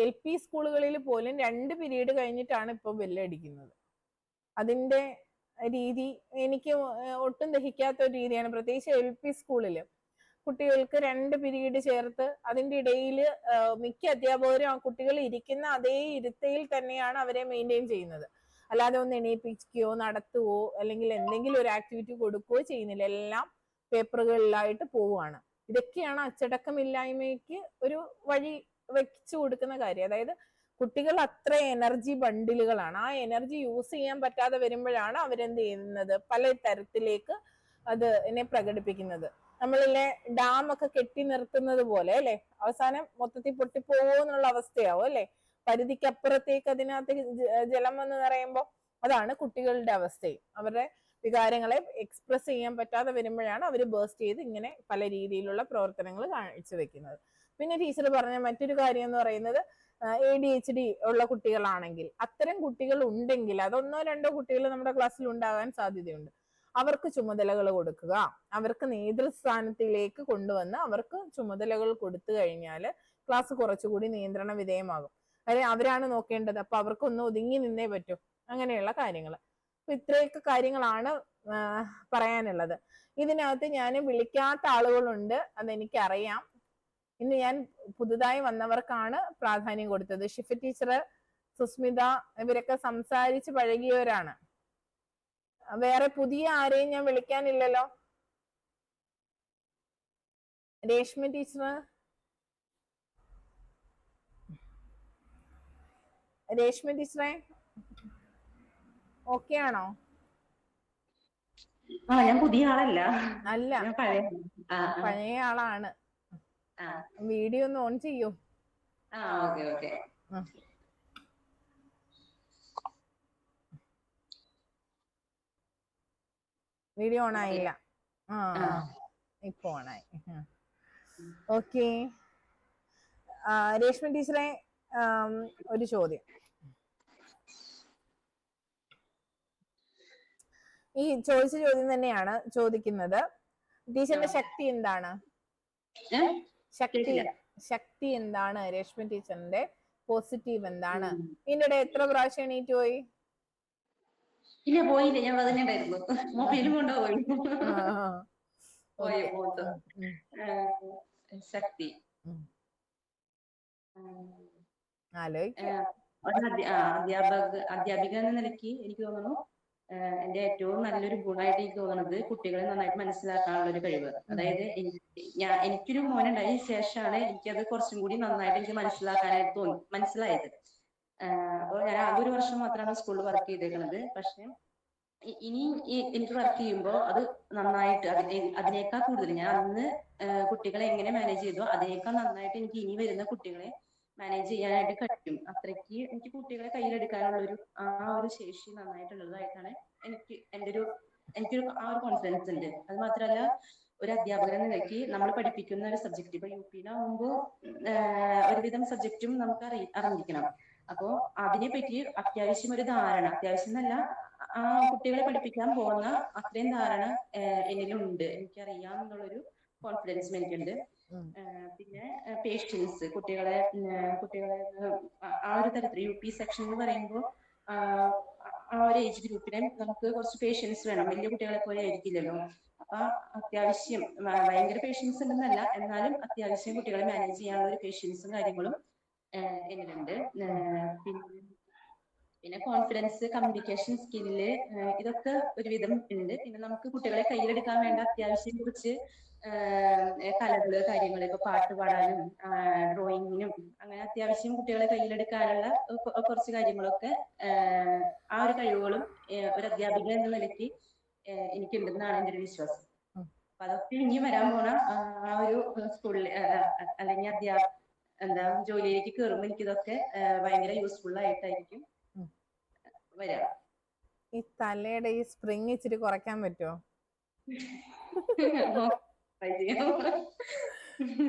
LP സ്കൂളുകളിൽ പോലും 2 പീരീഡ് കഴിഞ്ഞിട്ടാണ് ഇപ്പൊ ബെല്ലടിക്കുന്നത്. അതിന്റെ രീതി എനിക്ക് ഒട്ടും ദഹിക്കാത്ത ഒരു രീതിയാണ്. പ്രത്യേകിച്ച് LP സ്കൂളില് കുട്ടികൾക്ക് 2 പീരീഡ് ചേർത്ത് അതിന്റെ ഇടയിൽ മിക്ക അധ്യാപകരും ആ കുട്ടികൾ ഇരിക്കുന്ന അതേ ഇരുത്തയിൽ തന്നെയാണ് അവരെ മെയിൻറ്റെയിൻ ചെയ്യുന്നത്. അല്ലാതെ ഒന്ന് എണീപ്പിക്കുകയോ നടത്തുവോ അല്ലെങ്കിൽ എന്തെങ്കിലും ഒരു ആക്ടിവിറ്റി കൊടുക്കുകയോ ചെയ്യുന്നില്ല. എല്ലാം പേപ്പറുകളിലായിട്ട് പോവുകയാണ്. ഇതൊക്കെയാണ് അച്ചടക്കമില്ലായ്മയ്ക്ക് ഒരു വഴി വെച്ചു കൊടുക്കുന്ന കാര്യം. അതായത് കുട്ടികൾ അത്ര എനർജി ബണ്ടിലുകളാണ്. ആ എനർജി യൂസ് ചെയ്യാൻ പറ്റാതെ വരുമ്പോഴാണ് അവരെന്ത് ചെയ്യുന്നത്, പല തരത്തിലേക്ക് അതിനെ പ്രകടിപ്പിക്കുന്നത്. നമ്മളിലെ ഡാം ഒക്കെ കെട്ടി നിർത്തുന്നത് പോലെ അല്ലെ, അവസാനം മൊത്തത്തിൽ പൊട്ടിപ്പോവോ എന്നുള്ള അവസ്ഥയാവും അല്ലെ. പരിധിക്കപ്പുറത്തേക്ക് അതിനകത്ത് ജലം വന്ന് നിറയുമ്പോൾ അതാണ് കുട്ടികളുടെ അവസ്ഥയും. അവരുടെ വികാരങ്ങളെ എക്സ്പ്രസ് ചെയ്യാൻ പറ്റാതെ വരുമ്പോഴാണ് അവർ ബേസ്റ്റ് ചെയ്ത് ഇങ്ങനെ പല രീതിയിലുള്ള പ്രവർത്തനങ്ങൾ കാഴ്ചവെക്കുന്നത്. പിന്നെ ടീച്ചർ പറഞ്ഞ മറ്റൊരു കാര്യം എന്ന് പറയുന്നത് ADHD ഉള്ള കുട്ടികളാണെങ്കിൽ, അത്തരം കുട്ടികൾ ഉണ്ടെങ്കിൽ, അതൊന്നോ രണ്ടോ കുട്ടികൾ നമ്മുടെ ക്ലാസ്സിൽ ഉണ്ടാകാൻ സാധ്യതയുണ്ട്. അവർക്ക് ചുമതലകൾ കൊടുക്കുക, അവർക്ക് നേതൃസ്ഥാനത്തിലേക്ക് കൊണ്ടുവന്ന് അവർക്ക് ചുമതലകൾ കൊടുത്തു കഴിഞ്ഞാൽ ക്ലാസ് കുറച്ചുകൂടി നിയന്ത്രണ വിധേയമാകും. അല്ലെ, അവരാണ് നോക്കേണ്ടത്. അപ്പൊ അവർക്കൊന്ന് ഒതുങ്ങി നിന്നേ പറ്റൂ. അങ്ങനെയുള്ള കാര്യങ്ങൾ. അപ്പൊ ഇത്രയൊക്കെ കാര്യങ്ങളാണ് പറയാനുള്ളത്. ഇതിനകത്ത് ഞാൻ വിളിക്കാത്ത ആളുകളുണ്ട്, അതെനിക്കറിയാം. ഇന്ന് ഞാൻ പുതുതായി വന്നവർക്കാണ് പ്രാധാന്യം കൊടുത്തത്. ഷിഫ ടീച്ചർ, സുസ്മിത ഇവരൊക്കെ സംസാരിച്ച് പഴകിയവരാണ്. വേറെ പുതിയ ആരെയും ഞാൻ വിളിക്കാനില്ലല്ലോ. രേഷ്മ ടീച്ചർ, രേഷ്മ ടീച്ചറെ ഓക്കെ ആണോ? ഞാൻ പുതിയ ആളല്ല, അല്ല, പഴയ ആളാണ്. വീഡിയോ ഒന്ന് ഓൺ ചെയ്യൂ. വീഡിയോ ഓൺ ആയില്ല. ഇപ്പൊ ഓണായി. ഓക്കെ. രേഷ്മ ടീച്ചറെ, ഒരു ചോദ്യം. ഈ ചോദിച്ച ചോദ്യം തന്നെയാണ് ചോദിക്കുന്നത്. ടീച്ചറിന്റെ ശക്തി എന്താണ്? ശക്തി എന്താണ്? രേഷ്മ ടീച്ചറിന്റെ പോസിറ്റീവ് എന്താണ്? ഇതിനിടെ എത്ര പ്രാവശ്യം എണീറ്റ് പോയി? ഇല്ല, പോയില്ല. ഞാൻ പറഞ്ഞിട്ടുണ്ടായിരുന്നു, മൊബൈലും കൊണ്ടുപോയി. ശക്തി അധ്യാപിക എന്ന നിലയ്ക്ക് എനിക്ക് തോന്നുന്നു എന്റെ ഏറ്റവും നല്ലൊരു ഗുണമായിട്ട് എനിക്ക് തോന്നുന്നത് കുട്ടികളെ നന്നായിട്ട് മനസ്സിലാക്കാനുള്ള ഒരു കഴിവ്. അതായത് എനിക്കൊരു മോനുണ്ടായ ശേഷമാണ് എനിക്കത് കുറച്ചും കൂടി നന്നായിട്ട് എനിക്ക് മനസ്സിലാക്കാനായിട്ട് മനസ്സിലായത്. അപ്പോൾ ഞാൻ ആകെ 1 വർഷം മാത്രമാണ് സ്കൂളിൽ വർക്ക് ചെയ്തേക്കുന്നത്. പക്ഷെ ഇനി എനിക്ക് വർക്ക് ചെയ്യുമ്പോൾ അത് നന്നായിട്ട് അതിനേക്കാൾ കൂടുതൽ ഞാൻ അന്ന് കുട്ടികളെ എങ്ങനെ മാനേജ് ചെയ്തോ അതിനേക്കാൾ നന്നായിട്ട് എനിക്ക് ഇനി വരുന്ന കുട്ടികളെ മാനേജ് ചെയ്യാനായിട്ട് കഴിയും. അത്രയ്ക്ക് എനിക്ക് കുട്ടികളെ കയ്യിലെടുക്കാനുള്ള ഒരു ശേഷി നന്നായിട്ടുള്ളതായിട്ടാണ് എനിക്കൊരു ആ ഒരു കോൺഫിഡൻസ് ഉണ്ട്. അത് മാത്രമല്ല, ഒരു അധ്യാപകൻ എന്ന നിലയ്ക്ക് നമ്മൾ പഠിപ്പിക്കുന്ന ഒരു സബ്ജക്ട് ഇപ്പൊ UP-യിലാവുമ്പോൾ ഒരുവിധം സബ്ജക്റ്റും നമുക്ക് അറിഞ്ഞിരിക്കണം. അപ്പോ അതിനെപ്പറ്റി അത്യാവശ്യം ഒരു ധാരണ, അത്യാവശ്യം എന്നല്ല, ആ കുട്ടികളെ പഠിപ്പിക്കാൻ പോകുന്ന അത്രയും ധാരണ എന്നിലുണ്ട്, എനിക്കറിയാം എന്നുള്ളൊരു കോൺഫിഡൻസും എനിക്കുണ്ട്. പിന്നെ പേഷ്യൻസ്, കുട്ടികളെ ആ ഒരു തരത്തിൽ UP സെക്ഷൻ എന്ന് പറയുമ്പോൾ ആ ഒരു ഏജ് ഗ്രൂപ്പിനെ നമുക്ക് കുറച്ച് പേഷ്യൻസ് വേണം. വലിയ കുട്ടികളെ പോലെ ആയിരിക്കില്ലല്ലോ. അപ്പൊ അത്യാവശ്യം ഭയങ്കര പേഷ്യൻസ് ഉണ്ടെന്നല്ല, എന്നാലും അത്യാവശ്യം കുട്ടികളെ മാനേജ് ചെയ്യാനുള്ള ഒരു പേഷ്യൻസും കാര്യങ്ങളും എന്നിലുണ്ട്. പിന്നെ കോൺഫിഡൻസ്, കമ്മ്യൂണിക്കേഷൻ സ്കില്ല്, ഇതൊക്കെ ഒരുവിധം ഉണ്ട്. പിന്നെ നമുക്ക് കുട്ടികളെ കയ്യിലെടുക്കാൻ വേണ്ട അത്യാവശ്യം കുറച്ച് കലകള്, കാര്യങ്ങൾ, ഇപ്പൊ പാട്ട് പാടാനും ഡ്രോയിങ്ങിനും അങ്ങനെ അത്യാവശ്യം കുട്ടികളെ കയ്യിലെടുക്കാനുള്ള കുറച്ച് കാര്യങ്ങളൊക്കെ ആ ഒരു കഴിവുകളും ഒരു അധ്യാപിക എന്ന നിലയ്ക്ക് എനിക്കുണ്ടെന്നാണ് എൻ്റെ ഒരു വിശ്വാസം. അപ്പൊ അതൊക്കെ ഇനി വരാൻ പോണ ആ ഒരു സ്കൂളിൽ അല്ലെങ്കിൽ ജോലിയിലേക്ക് കയറുമ്പോൾ എനിക്കിതൊക്കെ ഭയങ്കര യൂസ്ഫുൾ ആയിട്ടായിരിക്കും വരാം. ഈ തലയുടെ ഈ സ്പ്രിങ് ഇച്ചിരി കുറയ്ക്കാൻ പറ്റുമോ?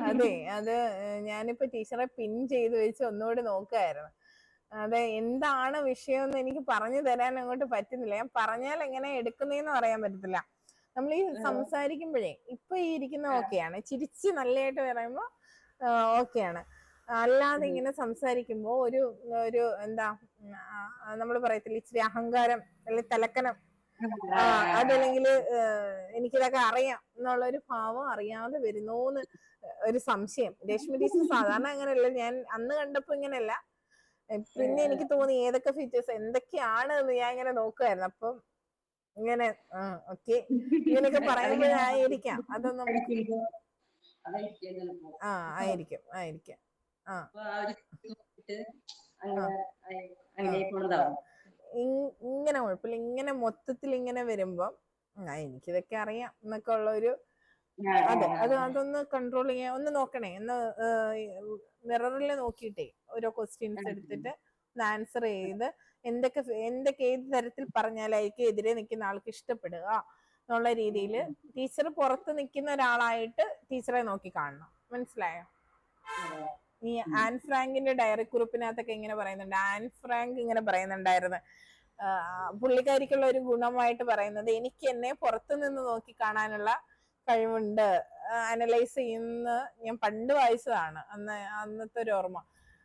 അതെ, അത് ഞാനിപ്പോ ടീച്ചറെ പിൻ ചെയ്ത് വെച്ച് ഒന്നുകൂടി നോക്കുമായിരുന്നു. അതെ, എന്താണ് വിഷയം എന്ന് എനിക്ക് പറഞ്ഞു തരാൻ അങ്ങോട്ട് പറ്റുന്നില്ല. ഞാൻ പറഞ്ഞാൽ എങ്ങനെ എടുക്കുന്നേന്ന് പറയാൻ പറ്റത്തില്ല. നമ്മൾ ഈ സംസാരിക്കുമ്പോഴേ ഇപ്പൊ ഈ ഇരിക്കുന്ന ഓക്കെയാണ്, ചിരിച്ച് നല്ലതായിട്ട് പറയുമ്പോ ഓക്കെയാണ്. അല്ലാതെ ഇങ്ങനെ സംസാരിക്കുമ്പോ ഒരു ഒരു എന്താ നമ്മൾ പറയത്തില്ല, ഇച്ചിരി അഹങ്കാരം അല്ലെങ്കിൽ തലക്കനം, അതല്ലെങ്കിൽ എനിക്കിതൊക്കെ അറിയാം എന്നുള്ളൊരു ഭാവം അറിയാതെ വരുന്നോന്ന് ഒരു സംശയം. രശ്മി ടീച്ചർ സാധാരണ അങ്ങനെയല്ല, ഞാൻ അന്ന് കണ്ടപ്പോ ഇങ്ങനെയല്ല. പിന്നെ എനിക്ക് തോന്നി ഏതൊക്കെ ഫീച്ചേഴ്സ് എന്തൊക്കെയാണ് എന്ന് ഞാൻ ഇങ്ങനെ നോക്കുമായിരുന്നു. അപ്പം ഇങ്ങനെ ഓക്കെ ഇങ്ങനെയൊക്കെ പറയുമ്പോഴായിരിക്കാം അതൊന്നും. ആയിരിക്കും ആയിരിക്കും. ഇങ്ങനെ കുഴപ്പമില്ല, ഇങ്ങനെ മൊത്തത്തിൽ ഇങ്ങനെ വരുമ്പം എനിക്കിതൊക്കെ അറിയാം എന്നൊക്കെ ഉള്ളൊരു അതെ, അതൊന്ന് കൺട്രോൾ ചെയ്യാൻ ഒന്ന് നോക്കണേ. ഒന്ന് മിററിൽ നോക്കിയിട്ടേ ഓരോ ക്വസ്റ്റ്യൻസ് എടുത്തിട്ട് ഒന്ന് ആൻസർ ചെയ്ത് എന്തൊക്കെ ഏത് തരത്തിൽ പറഞ്ഞാലായിരിക്കും എതിരെ നിൽക്കുന്ന ആൾക്ക് ഇഷ്ടപ്പെടുക എന്നുള്ള രീതിയിൽ ടീച്ചർ പുറത്ത് നിൽക്കുന്ന ഒരാളായിട്ട് ടീച്ചറെ നോക്കി കാണണം. മനസ്സിലായോ? ഈ ആൻ ഫ്രാങ്കിന്റെ ഡയറി കുറിപ്പിനകത്തൊക്കെ ഇങ്ങനെ പറയുന്നുണ്ട്, ആൻ ഫ്രാങ്ക് ഇങ്ങനെ പറയുന്നുണ്ടായിരുന്നു, പുള്ളിക്കാരിക്കുള്ള ഒരു ഗുണമായിട്ട് പറയുന്നത് എനിക്ക് എന്നെ പുറത്തു നിന്ന് നോക്കി കാണാനുള്ള കഴിവുണ്ട്, അനലൈസ് ചെയ്യുന്ന ഞാൻ പണ്ട് വായിച്ചതാണ്, അന്നത്തെ ഒരു ഓർമ്മ.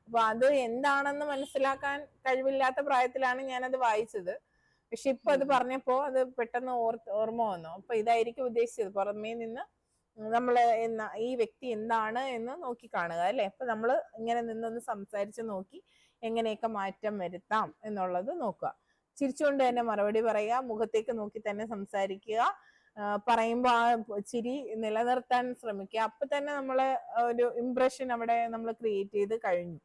അപ്പൊ അത് എന്താണെന്ന് മനസ്സിലാക്കാൻ കഴിവില്ലാത്ത പ്രായത്തിലാണ് ഞാനത് വായിച്ചത്. പക്ഷെ ഇപ്പൊ അത് പറഞ്ഞപ്പോ അത് പെട്ടെന്ന് ഓർമ്മ വന്നു. അപ്പൊ ഇതായിരിക്കും ഉദ്ദേശിച്ചത്, പുറമേ നിന്ന് നമ്മള് ഈ വ്യക്തി എന്താണ് എന്ന് നോക്കി കാണുക അല്ലെ. അപ്പൊ നമ്മള് ഇങ്ങനെ നിന്നൊന്ന് സംസാരിച്ച് നോക്കി എങ്ങനെയൊക്കെ മാറ്റം വരുത്താം എന്നുള്ളത് നോക്കുക. ചിരിച്ചുകൊണ്ട് തന്നെ മറുപടി പറയുക, മുഖത്തേക്ക് നോക്കി തന്നെ സംസാരിക്കുക, പറയുമ്പോ ആ ചിരി നിലനിർത്താൻ ശ്രമിക്കുക. അപ്പൊ തന്നെ നമ്മളെ ഒരു ഇംപ്രഷൻ അവിടെ നമ്മൾ ക്രിയേറ്റ് ചെയ്ത് കഴിഞ്ഞു.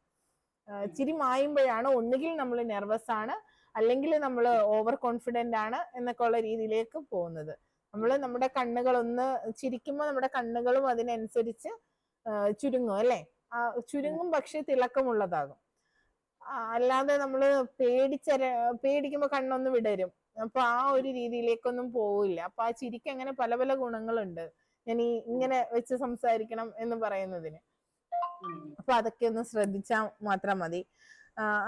ചിരി മായുമ്പോഴാണ് ഒന്നുകിൽ നമ്മൾ നെർവസ് ആണ്, അല്ലെങ്കിൽ നമ്മൾ ഓവർ കോൺഫിഡന്റ് ആണ് എന്നൊക്കെ ഉള്ള രീതിയിലേക്ക് പോകുന്നത്. നമ്മുടെ കണ്ണുകൾ ഒന്ന് ചിരിക്കുമ്പോൾ നമ്മുടെ കണ്ണുകളും അതിനനുസരിച്ച് ചുരുങ്ങും അല്ലെ. ചുരുങ്ങും, പക്ഷെ തിളക്കമുള്ളതാകും. അല്ലാതെ നമ്മള് പേടിക്കുമ്പോ കണ്ണൊന്ന് വിടരും. അപ്പൊ ആ ഒരു രീതിയിലേക്കൊന്നും പോവില്ല. അപ്പൊ ആ ചിരിക്ക് അങ്ങനെ പല പല ഗുണങ്ങളുണ്ട്, ഞാൻ ഇങ്ങനെ വെച്ച് സംസാരിക്കണം എന്ന് പറയുന്നതിന്. അപ്പൊ അതൊക്കെ ഒന്ന് ശ്രദ്ധിച്ചാൽ മാത്രം മതി.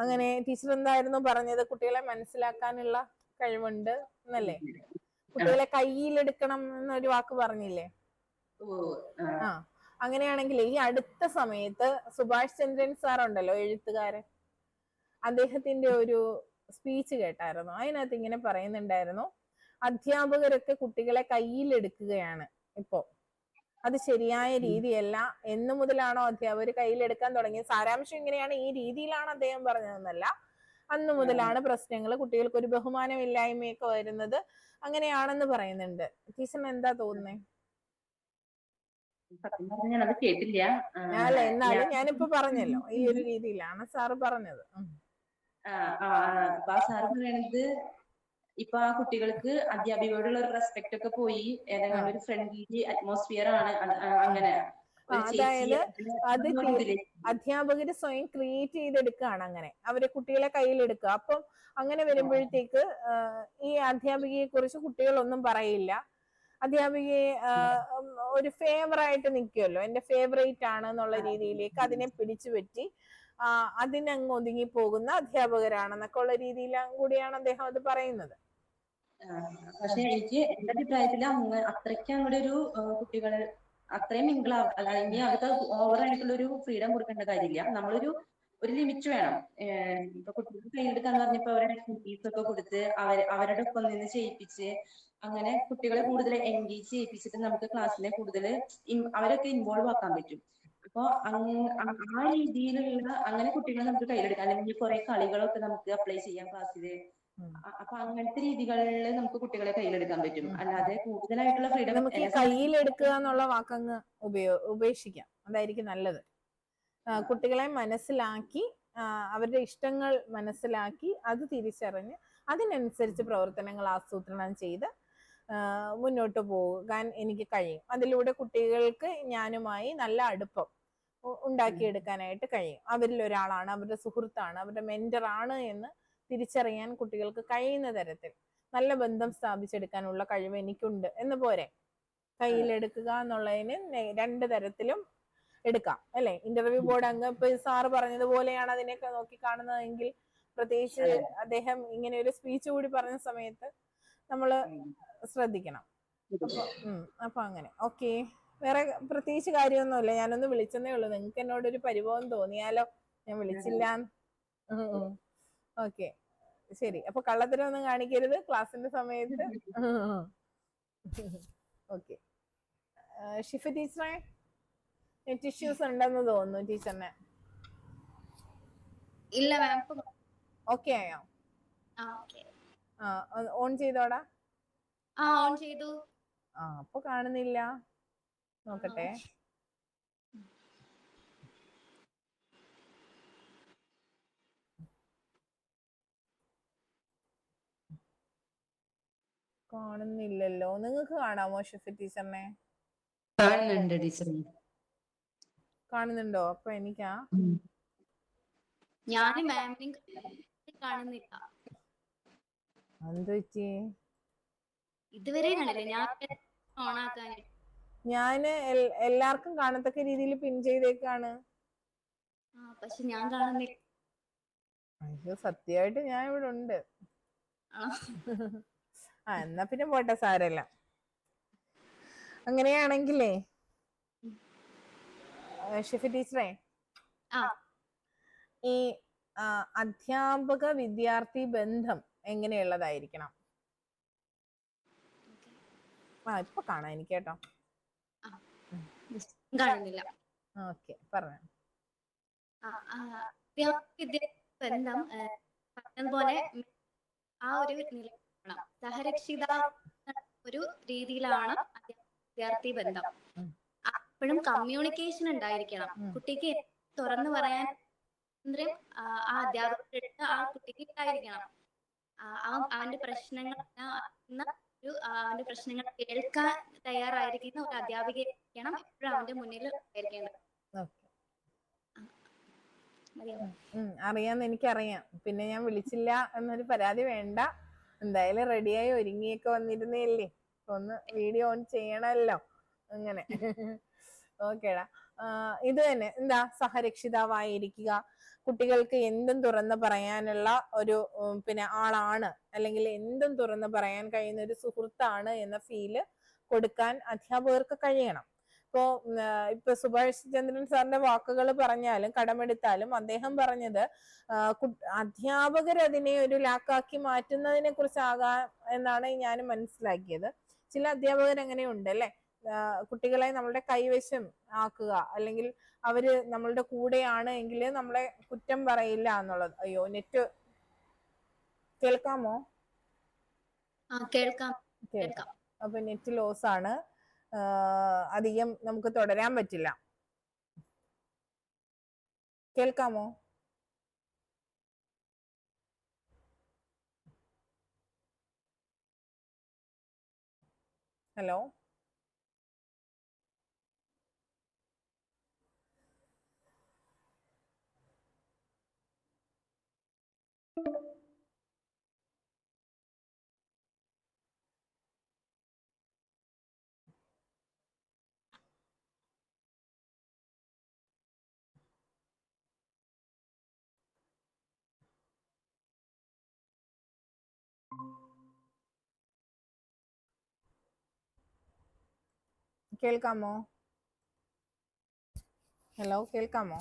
അങ്ങനെ ടീച്ചർ എന്തായിരുന്നു പറഞ്ഞത്? കുട്ടികളെ മനസ്സിലാക്കാനുള്ള കഴിവുണ്ട് എന്നല്ലേ? കുട്ടികളെ കയ്യിലെടുക്കണം എന്നൊരു വാക്ക് പറഞ്ഞില്ലേ? അങ്ങനെയാണെങ്കിൽ ഈ അടുത്ത സമയത്ത് സുഭാഷ് ചന്ദ്രൻ സാർ ഉണ്ടല്ലോ, എഴുത്തുകാരൻ, അദ്ദേഹത്തിന്റെ ഒരു സ്പീച്ച് കേട്ടായിരുന്നു. അതിനകത്ത് ഇങ്ങനെ പറയുന്നുണ്ടായിരുന്നു, അധ്യാപകരൊക്കെ കുട്ടികളെ കയ്യിലെടുക്കുകയാണ് ഇപ്പോ. അത് ശരിയായ രീതിയല്ല. എന്നു മുതലാണോ അധ്യാപകർ കയ്യിലെടുക്കാൻ തുടങ്ങിയത്? സാരാംശം ഇങ്ങനെയാണ്, ഈ രീതിയിലാണ് അദ്ദേഹം പറഞ്ഞതെന്നല്ല. അന്നു മുതലാണ് പ്രശ്നങ്ങൾ, കുട്ടികൾക്ക് ഒരു ബഹുമാനമില്ലായ്മയൊക്കെ വരുന്നത് അങ്ങനെയാണെന്ന് പറയുന്നുണ്ട്. ടീച്ചറിന് എന്താ തോന്നുന്നേ? ഞാനത് കേട്ടില്ല. അല്ല, എന്നാലും ഞാനിപ്പോ പറഞ്ഞല്ലോ, ഈ ഒരു രീതിയിലാണ് സാറ് പറഞ്ഞത്. അപ്പൊ ആ സാറ് പറയണത് ഇപ്പൊ ആ കുട്ടികൾക്ക് അധ്യാപികയോടുള്ള ഒരു റെസ്പെക്ട് ഒക്കെ പോയി, ഏതെങ്കിലും ഒരു ഫ്രണ്ട്ലി അറ്റ്മോസ്ഫിയർ ആണ് അങ്ങനെ. അതായത് അത് അധ്യാപകര് സ്വയം ക്രിയേറ്റ് ചെയ്തെടുക്കുകയാണ്. അങ്ങനെ അവര് കുട്ടികളെ കയ്യിലെടുക്കുക. അപ്പം അങ്ങനെ വരുമ്പോഴത്തേക്ക് ഈ അധ്യാപികയെ കുറിച്ച് കുട്ടികളൊന്നും പറയില്ല. അധ്യാപികയെ ഒരു ഫേവറായിട്ട് നിൽക്കുമല്ലോ, എന്റെ ഫേവറേറ്റ് ആണ് എന്നുള്ള രീതിയിലേക്ക് അതിനെ പിടിച്ചു പറ്റി അതിനങ്ങ് ഒതുങ്ങി പോകുന്ന അധ്യാപകരാണെന്നൊക്കെ ഉള്ള രീതിയിലും കൂടിയാണ് അദ്ദേഹം അത് പറയുന്നത്. പക്ഷെ എനിക്ക് എന്റെ അഭിപ്രായത്തില് അത്രയ്ക്ക് അങ്ങോട്ട് ഒരു കുട്ടികളെ അത്രയും മിങ്കിളാവും, അല്ലെങ്കിൽ അവർക്ക് ഓവറായിട്ടുള്ള ഒരു ഫ്രീഡം കൊടുക്കേണ്ട കാര്യമില്ല. നമ്മളൊരു ലിമിറ്റ് വേണം. ഇപ്പൊ കുട്ടികൾക്ക് കയ്യിലെടുക്കാന്ന് പറഞ്ഞപ്പോ അവരുടെ ആക്ടിവിറ്റീസ് ഒക്കെ കൊടുത്ത് അവരുടെ ഒപ്പം നിന്ന് ചെയ്യിപ്പിച്ച് അങ്ങനെ കുട്ടികളെ കൂടുതൽ എൻഗേജ് ചെയ്യിപ്പിച്ചിട്ട് നമുക്ക് ക്ലാസ്സിനെ കൂടുതൽ അവരൊക്കെ ഇൻവോൾവ് ആക്കാൻ പറ്റും. അപ്പൊ ആ രീതിയിലുള്ള അങ്ങനെ കുട്ടികളെ നമുക്ക് കയ്യിലെടുക്കാം. അല്ലെങ്കിൽ കുറെ കളികളൊക്കെ നമുക്ക് അപ്ലൈ ചെയ്യാം ക്ലാസ്സില്. അപ്പൊ അങ്ങനത്തെ രീതികളിൽ നമുക്ക് കുട്ടികളെ കയ്യിലെടുക്കാൻ പറ്റും. അല്ലാതെ കൂടുതലായിട്ടുള്ള ഫ്രീഡം നമുക്ക് കയ്യിലെടുക്കുക എന്നുള്ള വാക്കങ്ങ് ഉപേക്ഷിക്കാം, അതായിരിക്കും നല്ലത്. കുട്ടികളെ മനസ്സിലാക്കി അവരുടെ ഇഷ്ടങ്ങൾ മനസ്സിലാക്കി അത് തിരിച്ചറിഞ്ഞ് അതിനനുസരിച്ച് പ്രവർത്തനങ്ങൾ ആസൂത്രണം ചെയ്ത് മുന്നോട്ട് പോകാൻ എനിക്ക് കഴിയും. അതിലൂടെ കുട്ടികൾക്ക് ഞാനുമായി നല്ല അടുപ്പം ഉണ്ടാക്കിയെടുക്കാനായിട്ട് കഴിയും. അവരിൽ ഒരാളാണ്, അവരുടെ സുഹൃത്താണ്, അവരുടെ മെന്ററാണ് എന്ന് തിരിച്ചറിയാൻ കുട്ടികൾക്ക് കഴിയുന്ന തരത്തിൽ നല്ല ബന്ധം സ്ഥാപിച്ചെടുക്കാനുള്ള കഴിവ് എനിക്കുണ്ട് എന്ന് പോരെ. കയ്യിലെടുക്കുക എന്നുള്ളതിന് രണ്ട് തരത്തിലും എടുക്കാം അല്ലെ. ഇന്റർവ്യൂ ബോർഡ് അംഗം ഇപ്പൊ സാറ് പറഞ്ഞതുപോലെയാണ് അതിനെയൊക്കെ നോക്കി കാണുന്നതെങ്കിൽ, പ്രത്യേകിച്ച് അദ്ദേഹം ഇങ്ങനെ ഒരു സ്പീച്ച് കൂടി പറഞ്ഞ സമയത്ത് നമ്മള് ശ്രദ്ധിക്കണം. അപ്പൊ അങ്ങനെ ഓക്കെ. വേറെ പ്രത്യേകിച്ച് കാര്യമൊന്നുമില്ല, ഞാനൊന്ന് വിളിച്ചെന്നേ ഉള്ളൂ. നിങ്ങൾക്ക് എന്നോടൊരു പരിഭവം തോന്നിയാലോ, ഞാൻ വിളിച്ചില്ല. ഓക്കെ ശരി. അപ്പൊ കള്ളത്തരം ഒന്നും കാണിക്കരുത് ക്ലാസ്സിന്റെ സമയത്ത്. ഓക്കെ. ഷിഫ ടീച്ചറെ, നെറ്റ് ഇഷ്യൂസ് ഉണ്ടെന്ന് തോന്നുന്നു ടീച്ചറിന്. ഇല്ല മാം. ഓക്കെ ആയോ? ഓൺ ചെയ്തോടാ. ഓൺ ചെയ്തു. അപ്പൊ കാണുന്നില്ല, നോക്കട്ടെ. കാണുന്നില്ലല്ലോ. നിങ്ങൾക്ക് കാണാമോ ഷിഫ ടീച്ചറിനെ? കാണുന്നുണ്ട് ടീച്ചറിനെ. കാണുന്നുണ്ടോ? അപ്പൊ എനിക്കാ ഞാൻ മാമിനെ കാണുന്നില്ല. എന്ത് പറ്റി? ഇതുവരെ കണ്ടില്ല. ഞാൻ ഓണാക്കാൻ ഞാന് എല്ലാവർക്കും കാണത്തക്ക രീതിയിൽ പിൻ ചെയ്തേക്കാണ്. പക്ഷെ ഞാൻ കാണുന്നില്ല. അയ്യോ, സത്യമായിട്ട് ഞാൻ ഇവിടെ ഉണ്ട്. എന്നാ പിന്നെ പോട്ടെ, സാരല്ല. അങ്ങനെയാണെങ്കിലേ ഷിഫ ടീച്ചറെ, ഈ അധ്യാപക വിദ്യാർത്ഥി ബന്ധം എങ്ങനെയുള്ളതായിരിക്കണം? ഇപ്പൊ കാണാം എനിക്ക് കേട്ടോ. കാണുന്നില്ല. ഓക്കെ, പറഞ്ഞു. ബന്ധം പറഞ്ഞതുപോലെ ആ ഒരു നിലയിലാണ് സഹരക്ഷിതാവ് ഒരു രീതിയിലാണ് വിദ്യാർത്ഥി ബന്ധം. എപ്പോഴും കമ്മ്യൂണിക്കേഷൻ ഉണ്ടായിരിക്കണം. കുട്ടിക്ക് തുറന്നു പറയാൻ ആ അധ്യാപകരുടെ ആ കുട്ടിക്ക് ഉണ്ടായിരിക്കണം. അവന്റെ പ്രശ്നങ്ങൾ അവന്റെ പ്രശ്നങ്ങൾ കേൾക്കാൻ തയ്യാറായിരിക്കുന്ന ഒരു അധ്യാപികയായിരിക്കണം എപ്പോഴും അവന്റെ മുന്നിൽ ആയിരിക്കേണ്ടത്. അറിയാന്ന് എനിക്കറിയാം. പിന്നെ ഞാൻ വിളിച്ചില്ല എന്നൊരു പരാതി വേണ്ട. എന്തായാലും റെഡിയായി ഒരുങ്ങിയൊക്കെ വന്നിരുന്നേല്ലേ, ഒന്ന് വീഡിയോ ഓൺ ചെയ്യണല്ലോ. അങ്ങനെ ഓക്കേടാ. ഇത് തന്നെ എന്താ, സഹരക്ഷിതാവായിരിക്കുക, കുട്ടികൾക്ക് എന്തും തുറന്ന് പറയാനുള്ള ഒരു പിന്നെ ആളാണ്, അല്ലെങ്കിൽ എന്തും തുറന്ന് പറയാൻ കഴിയുന്ന ഒരു സുഹൃത്താണ് എന്ന ഫീല് കൊടുക്കാൻ അധ്യാപകർക്ക് കഴിയണം. ഇപ്പൊ സുഭാഷ് ചന്ദ്രൻ സാറിന്റെ വാക്കുകൾ പറഞ്ഞാലും കടമെടുത്താലും അദ്ദേഹം പറഞ്ഞത് അധ്യാപകർ അതിനെ ഒരു ലാക്കാക്കി മാറ്റുന്നതിനെ കുറിച്ചാകാം എന്നാണ് ഞാൻ മനസ്സിലാക്കിയത്. ചില അധ്യാപകർ അങ്ങനെയുണ്ട് അല്ലെ, കുട്ടികളെ നമ്മളുടെ കൈവശം ആക്കുക, അല്ലെങ്കിൽ അവര് നമ്മളുടെ കൂടെയാണ് എങ്കിൽ നമ്മളെ കുറ്റം പറയില്ല എന്നുള്ളത്. അയ്യോ, നെറ്റ് കേൾക്കാമോ? കേൾക്കാം. അപ്പൊ നെറ്റ് ലോസ് ആണ്, അധികം നമുക്ക് തുടരാൻ പറ്റില്ല. കേൾക്കാമോ? ഹലോ, കേൾക്കാമോ? ഹലോ, കേൾക്കാമോ?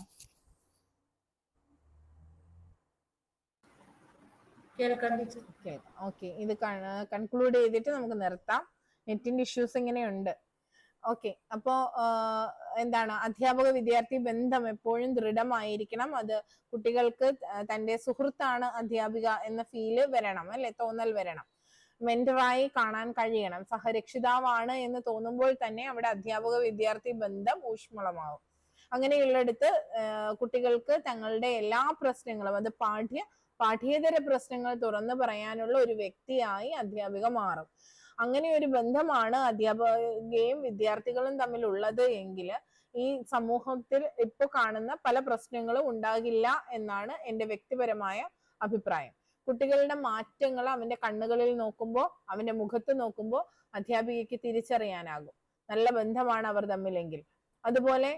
ഓക്കെ, ഇത് കൺക്ലൂഡ് ചെയ്തിട്ട് നമുക്ക് നിർത്താം. നെറ്റിന്റെ ഇഷ്യൂസ് ഇങ്ങനെയുണ്ട്. ഓക്കെ, അപ്പോ എന്താണ്, അധ്യാപക വിദ്യാർത്ഥി ബന്ധം എപ്പോഴും ദൃഢമായിരിക്കണം. അത് കുട്ടികൾക്ക് തന്റെ സുഹൃത്താണ് അധ്യാപിക എന്ന ഫീല് വരണം അല്ലെ, തോന്നൽ വരണം. മെന്ററായി കാണാൻ കഴിയണം. സഹരക്ഷിതാവാണ് എന്ന് തോന്നുമ്പോൾ തന്നെ അവിടെ അധ്യാപക വിദ്യാർത്ഥി ബന്ധം ഊഷ്മളമാവും. അങ്ങനെയുള്ളിടത്ത് കുട്ടികൾക്ക് തങ്ങളുടെ എല്ലാ പ്രശ്നങ്ങളും, അത് പാഠ്യേതര പ്രശ്നങ്ങൾ തുറന്നു പറയാനുള്ള ഒരു വ്യക്തിയായി അധ്യാപിക മാറും. അങ്ങനെ ഒരു ബന്ധമാണ് അധ്യാപകയും വിദ്യാർത്ഥികളും തമ്മിലുള്ളത് എങ്കിൽ ഈ സമൂഹത്തിൽ ഇപ്പൊ കാണുന്ന പല പ്രശ്നങ്ങളും ഉണ്ടാകില്ല എന്നാണ് എൻ്റെ വ്യക്തിപരമായ അഭിപ്രായം. കുട്ടികളുടെ മാറ്റങ്ങൾ അവന്റെ കണ്ണുകളിൽ നോക്കുമ്പോൾ, അവന്റെ മുഖത്ത് നോക്കുമ്പോൾ അധ്യാപികയ്ക്ക് തിരിച്ചറിയാനാകും നല്ല ബന്ധമാണ് അവർ തമ്മിലെങ്കിൽ. അതുപോലെ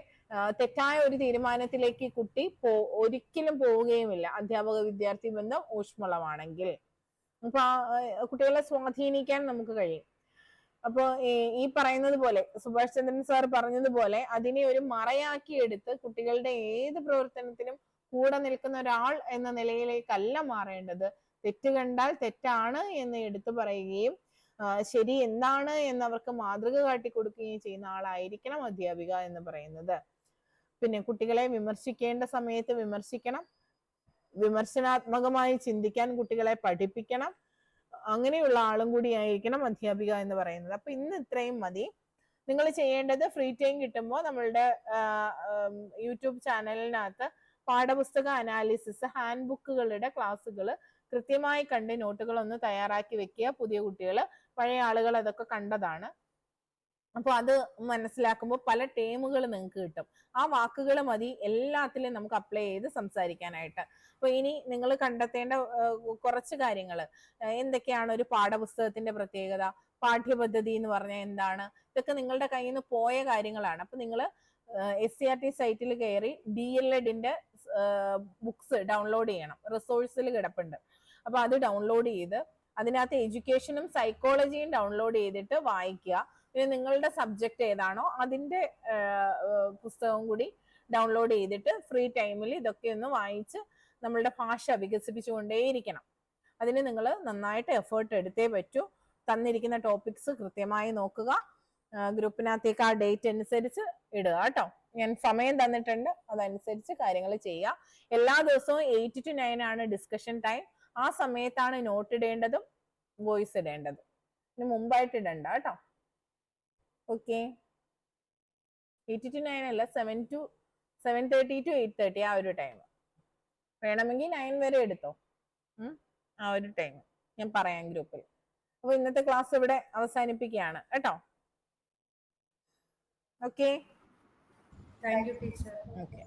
തെറ്റായ ഒരു തീരുമാനത്തിലേക്ക് കുട്ടി ഒരിക്കലും പോവുകയുമില്ല അധ്യാപക വിദ്യാർത്ഥി ബന്ധം ഊഷ്മളമാണെങ്കിൽ. അപ്പൊ കുട്ടികളെ സ്വാധീനിക്കാൻ നമുക്ക് കഴിയും. അപ്പൊ ഈ പറയുന്നത് പോലെ സുഭാഷ് ചന്ദ്രൻ സാർ പറഞ്ഞതുപോലെ അതിനെ ഒരു മറയാക്കി എടുത്ത് കുട്ടികളുടെ ഏത് പ്രവർത്തനത്തിനും കൂടെ നിൽക്കുന്ന ഒരാൾ എന്ന നിലയിലേക്കല്ല മാറേണ്ടത്. തെറ്റ് കണ്ടാൽ തെറ്റാണ് എന്ന് എടുത്തു പറയുകയും ശരി എന്താണ് എന്ന് അവർക്ക് മാതൃക കാട്ടിക്കൊടുക്കുകയും ചെയ്യുന്ന ആളായിരിക്കണം അധ്യാപിക എന്ന് പറയുന്നത്. പിന്നെ കുട്ടികളെ വിമർശിക്കേണ്ട സമയത്ത് വിമർശിക്കണം, വിമർശനാത്മകമായി ചിന്തിക്കാൻ കുട്ടികളെ പഠിപ്പിക്കണം. അങ്ങനെയുള്ള ആളും കൂടി ആയിരിക്കണം അധ്യാപിക എന്ന് പറയുന്നത്. അപ്പൊ ഇന്ന് ഇത്രയും മതി. നിങ്ങൾ ചെയ്യേണ്ടത് ഫ്രീ ടൈം കിട്ടുമ്പോൾ നമ്മളുടെ യൂട്യൂബ് ചാനലിനകത്ത് പാഠപുസ്തക അനാലിസിസ് ഹാൻഡ് ബുക്കുകളുടെ ക്ലാസ്സുകൾ കൃത്യമായി കണ്ട് നോട്ടുകൾ ഒന്ന് തയ്യാറാക്കി വെക്കുക. പുതിയ കുട്ടികൾ, പഴയ ആളുകൾ അതൊക്കെ കണ്ടതാണ്. അപ്പൊ അത് മനസ്സിലാക്കുമ്പോൾ പല ടേമുകൾ നിങ്ങൾക്ക് കിട്ടും. ആ വാക്കുകൾ മതി എല്ലാത്തിലും നമുക്ക് അപ്ലൈ ചെയ്ത് സംസാരിക്കാനായിട്ട്. അപ്പൊ ഇനി നിങ്ങൾ കണ്ടെത്തേണ്ട കുറച്ച് കാര്യങ്ങൾ എന്തൊക്കെയാണ്? ഒരു പാഠപുസ്തകത്തിന്റെ പ്രത്യേകത, പാഠ്യപദ്ധതി എന്ന് പറഞ്ഞാൽ എന്താണ്, ഇതൊക്കെ നിങ്ങളുടെ കയ്യിൽ നിന്ന് പോയ കാര്യങ്ങളാണ്. അപ്പൊ നിങ്ങൾ SCERT സൈറ്റിൽ കയറി DLEDന്റെ ബുക്സ് ഡൗൺലോഡ് ചെയ്യണം. റിസോഴ്സിൽ കിടപ്പുണ്ട്. അപ്പൊ അത് ഡൗൺലോഡ് ചെയ്ത് അതിനകത്ത് എഡ്യൂക്കേഷനും സൈക്കോളജിയും ഡൗൺലോഡ് ചെയ്തിട്ട് വായിക്കുക. പിന്നെ നിങ്ങളുടെ സബ്ജക്റ്റ് ഏതാണോ അതിന്റെ പുസ്തകം കൂടി ഡൗൺലോഡ് ചെയ്തിട്ട് ഫ്രീ ടൈമിൽ ഇതൊക്കെ ഒന്ന് വായിച്ച് നമ്മളുടെ ഭാഷ വികസിപ്പിച്ചുകൊണ്ടേയിരിക്കണം. അതിന് നിങ്ങൾ നന്നായിട്ട് എഫേർട്ട് എടുത്തേ പറ്റൂ. തന്നിരിക്കുന്ന ടോപ്പിക്സ് കൃത്യമായി നോക്കുക. ഗ്രൂപ്പിനകത്തേക്ക് ആ ഡേറ്റ് അനുസരിച്ച് ഇടുക കേട്ടോ. ഞാൻ സമയം തന്നിട്ടുണ്ട്, അതനുസരിച്ച് കാര്യങ്ങൾ ചെയ്യുക. എല്ലാ ദിവസവും 8 to 9 ആണ് ഡിസ്കഷൻ ടൈം. ആ സമയത്താണ് നോട്ട് ഇടേണ്ടതും വോയിസ് ഇടേണ്ടതും. ഇതിന് മുമ്പായിട്ട് ഇടണ്ട കേട്ടോ. ഓക്കെ, 8 to 9 അല്ല, 7:30 to 8:30 ആ ഒരു ടൈം. വേണമെങ്കിൽ 9 വരെ എടുത്തോ. ആ ഒരു ടൈം ഞാൻ പറയാം ഗ്രൂപ്പിൽ. അപ്പൊ ഇന്നത്തെ ക്ലാസ് ഇവിടെ അവസാനിപ്പിക്കുകയാണ് കേട്ടോ. Okay, thank you teacher. Okay.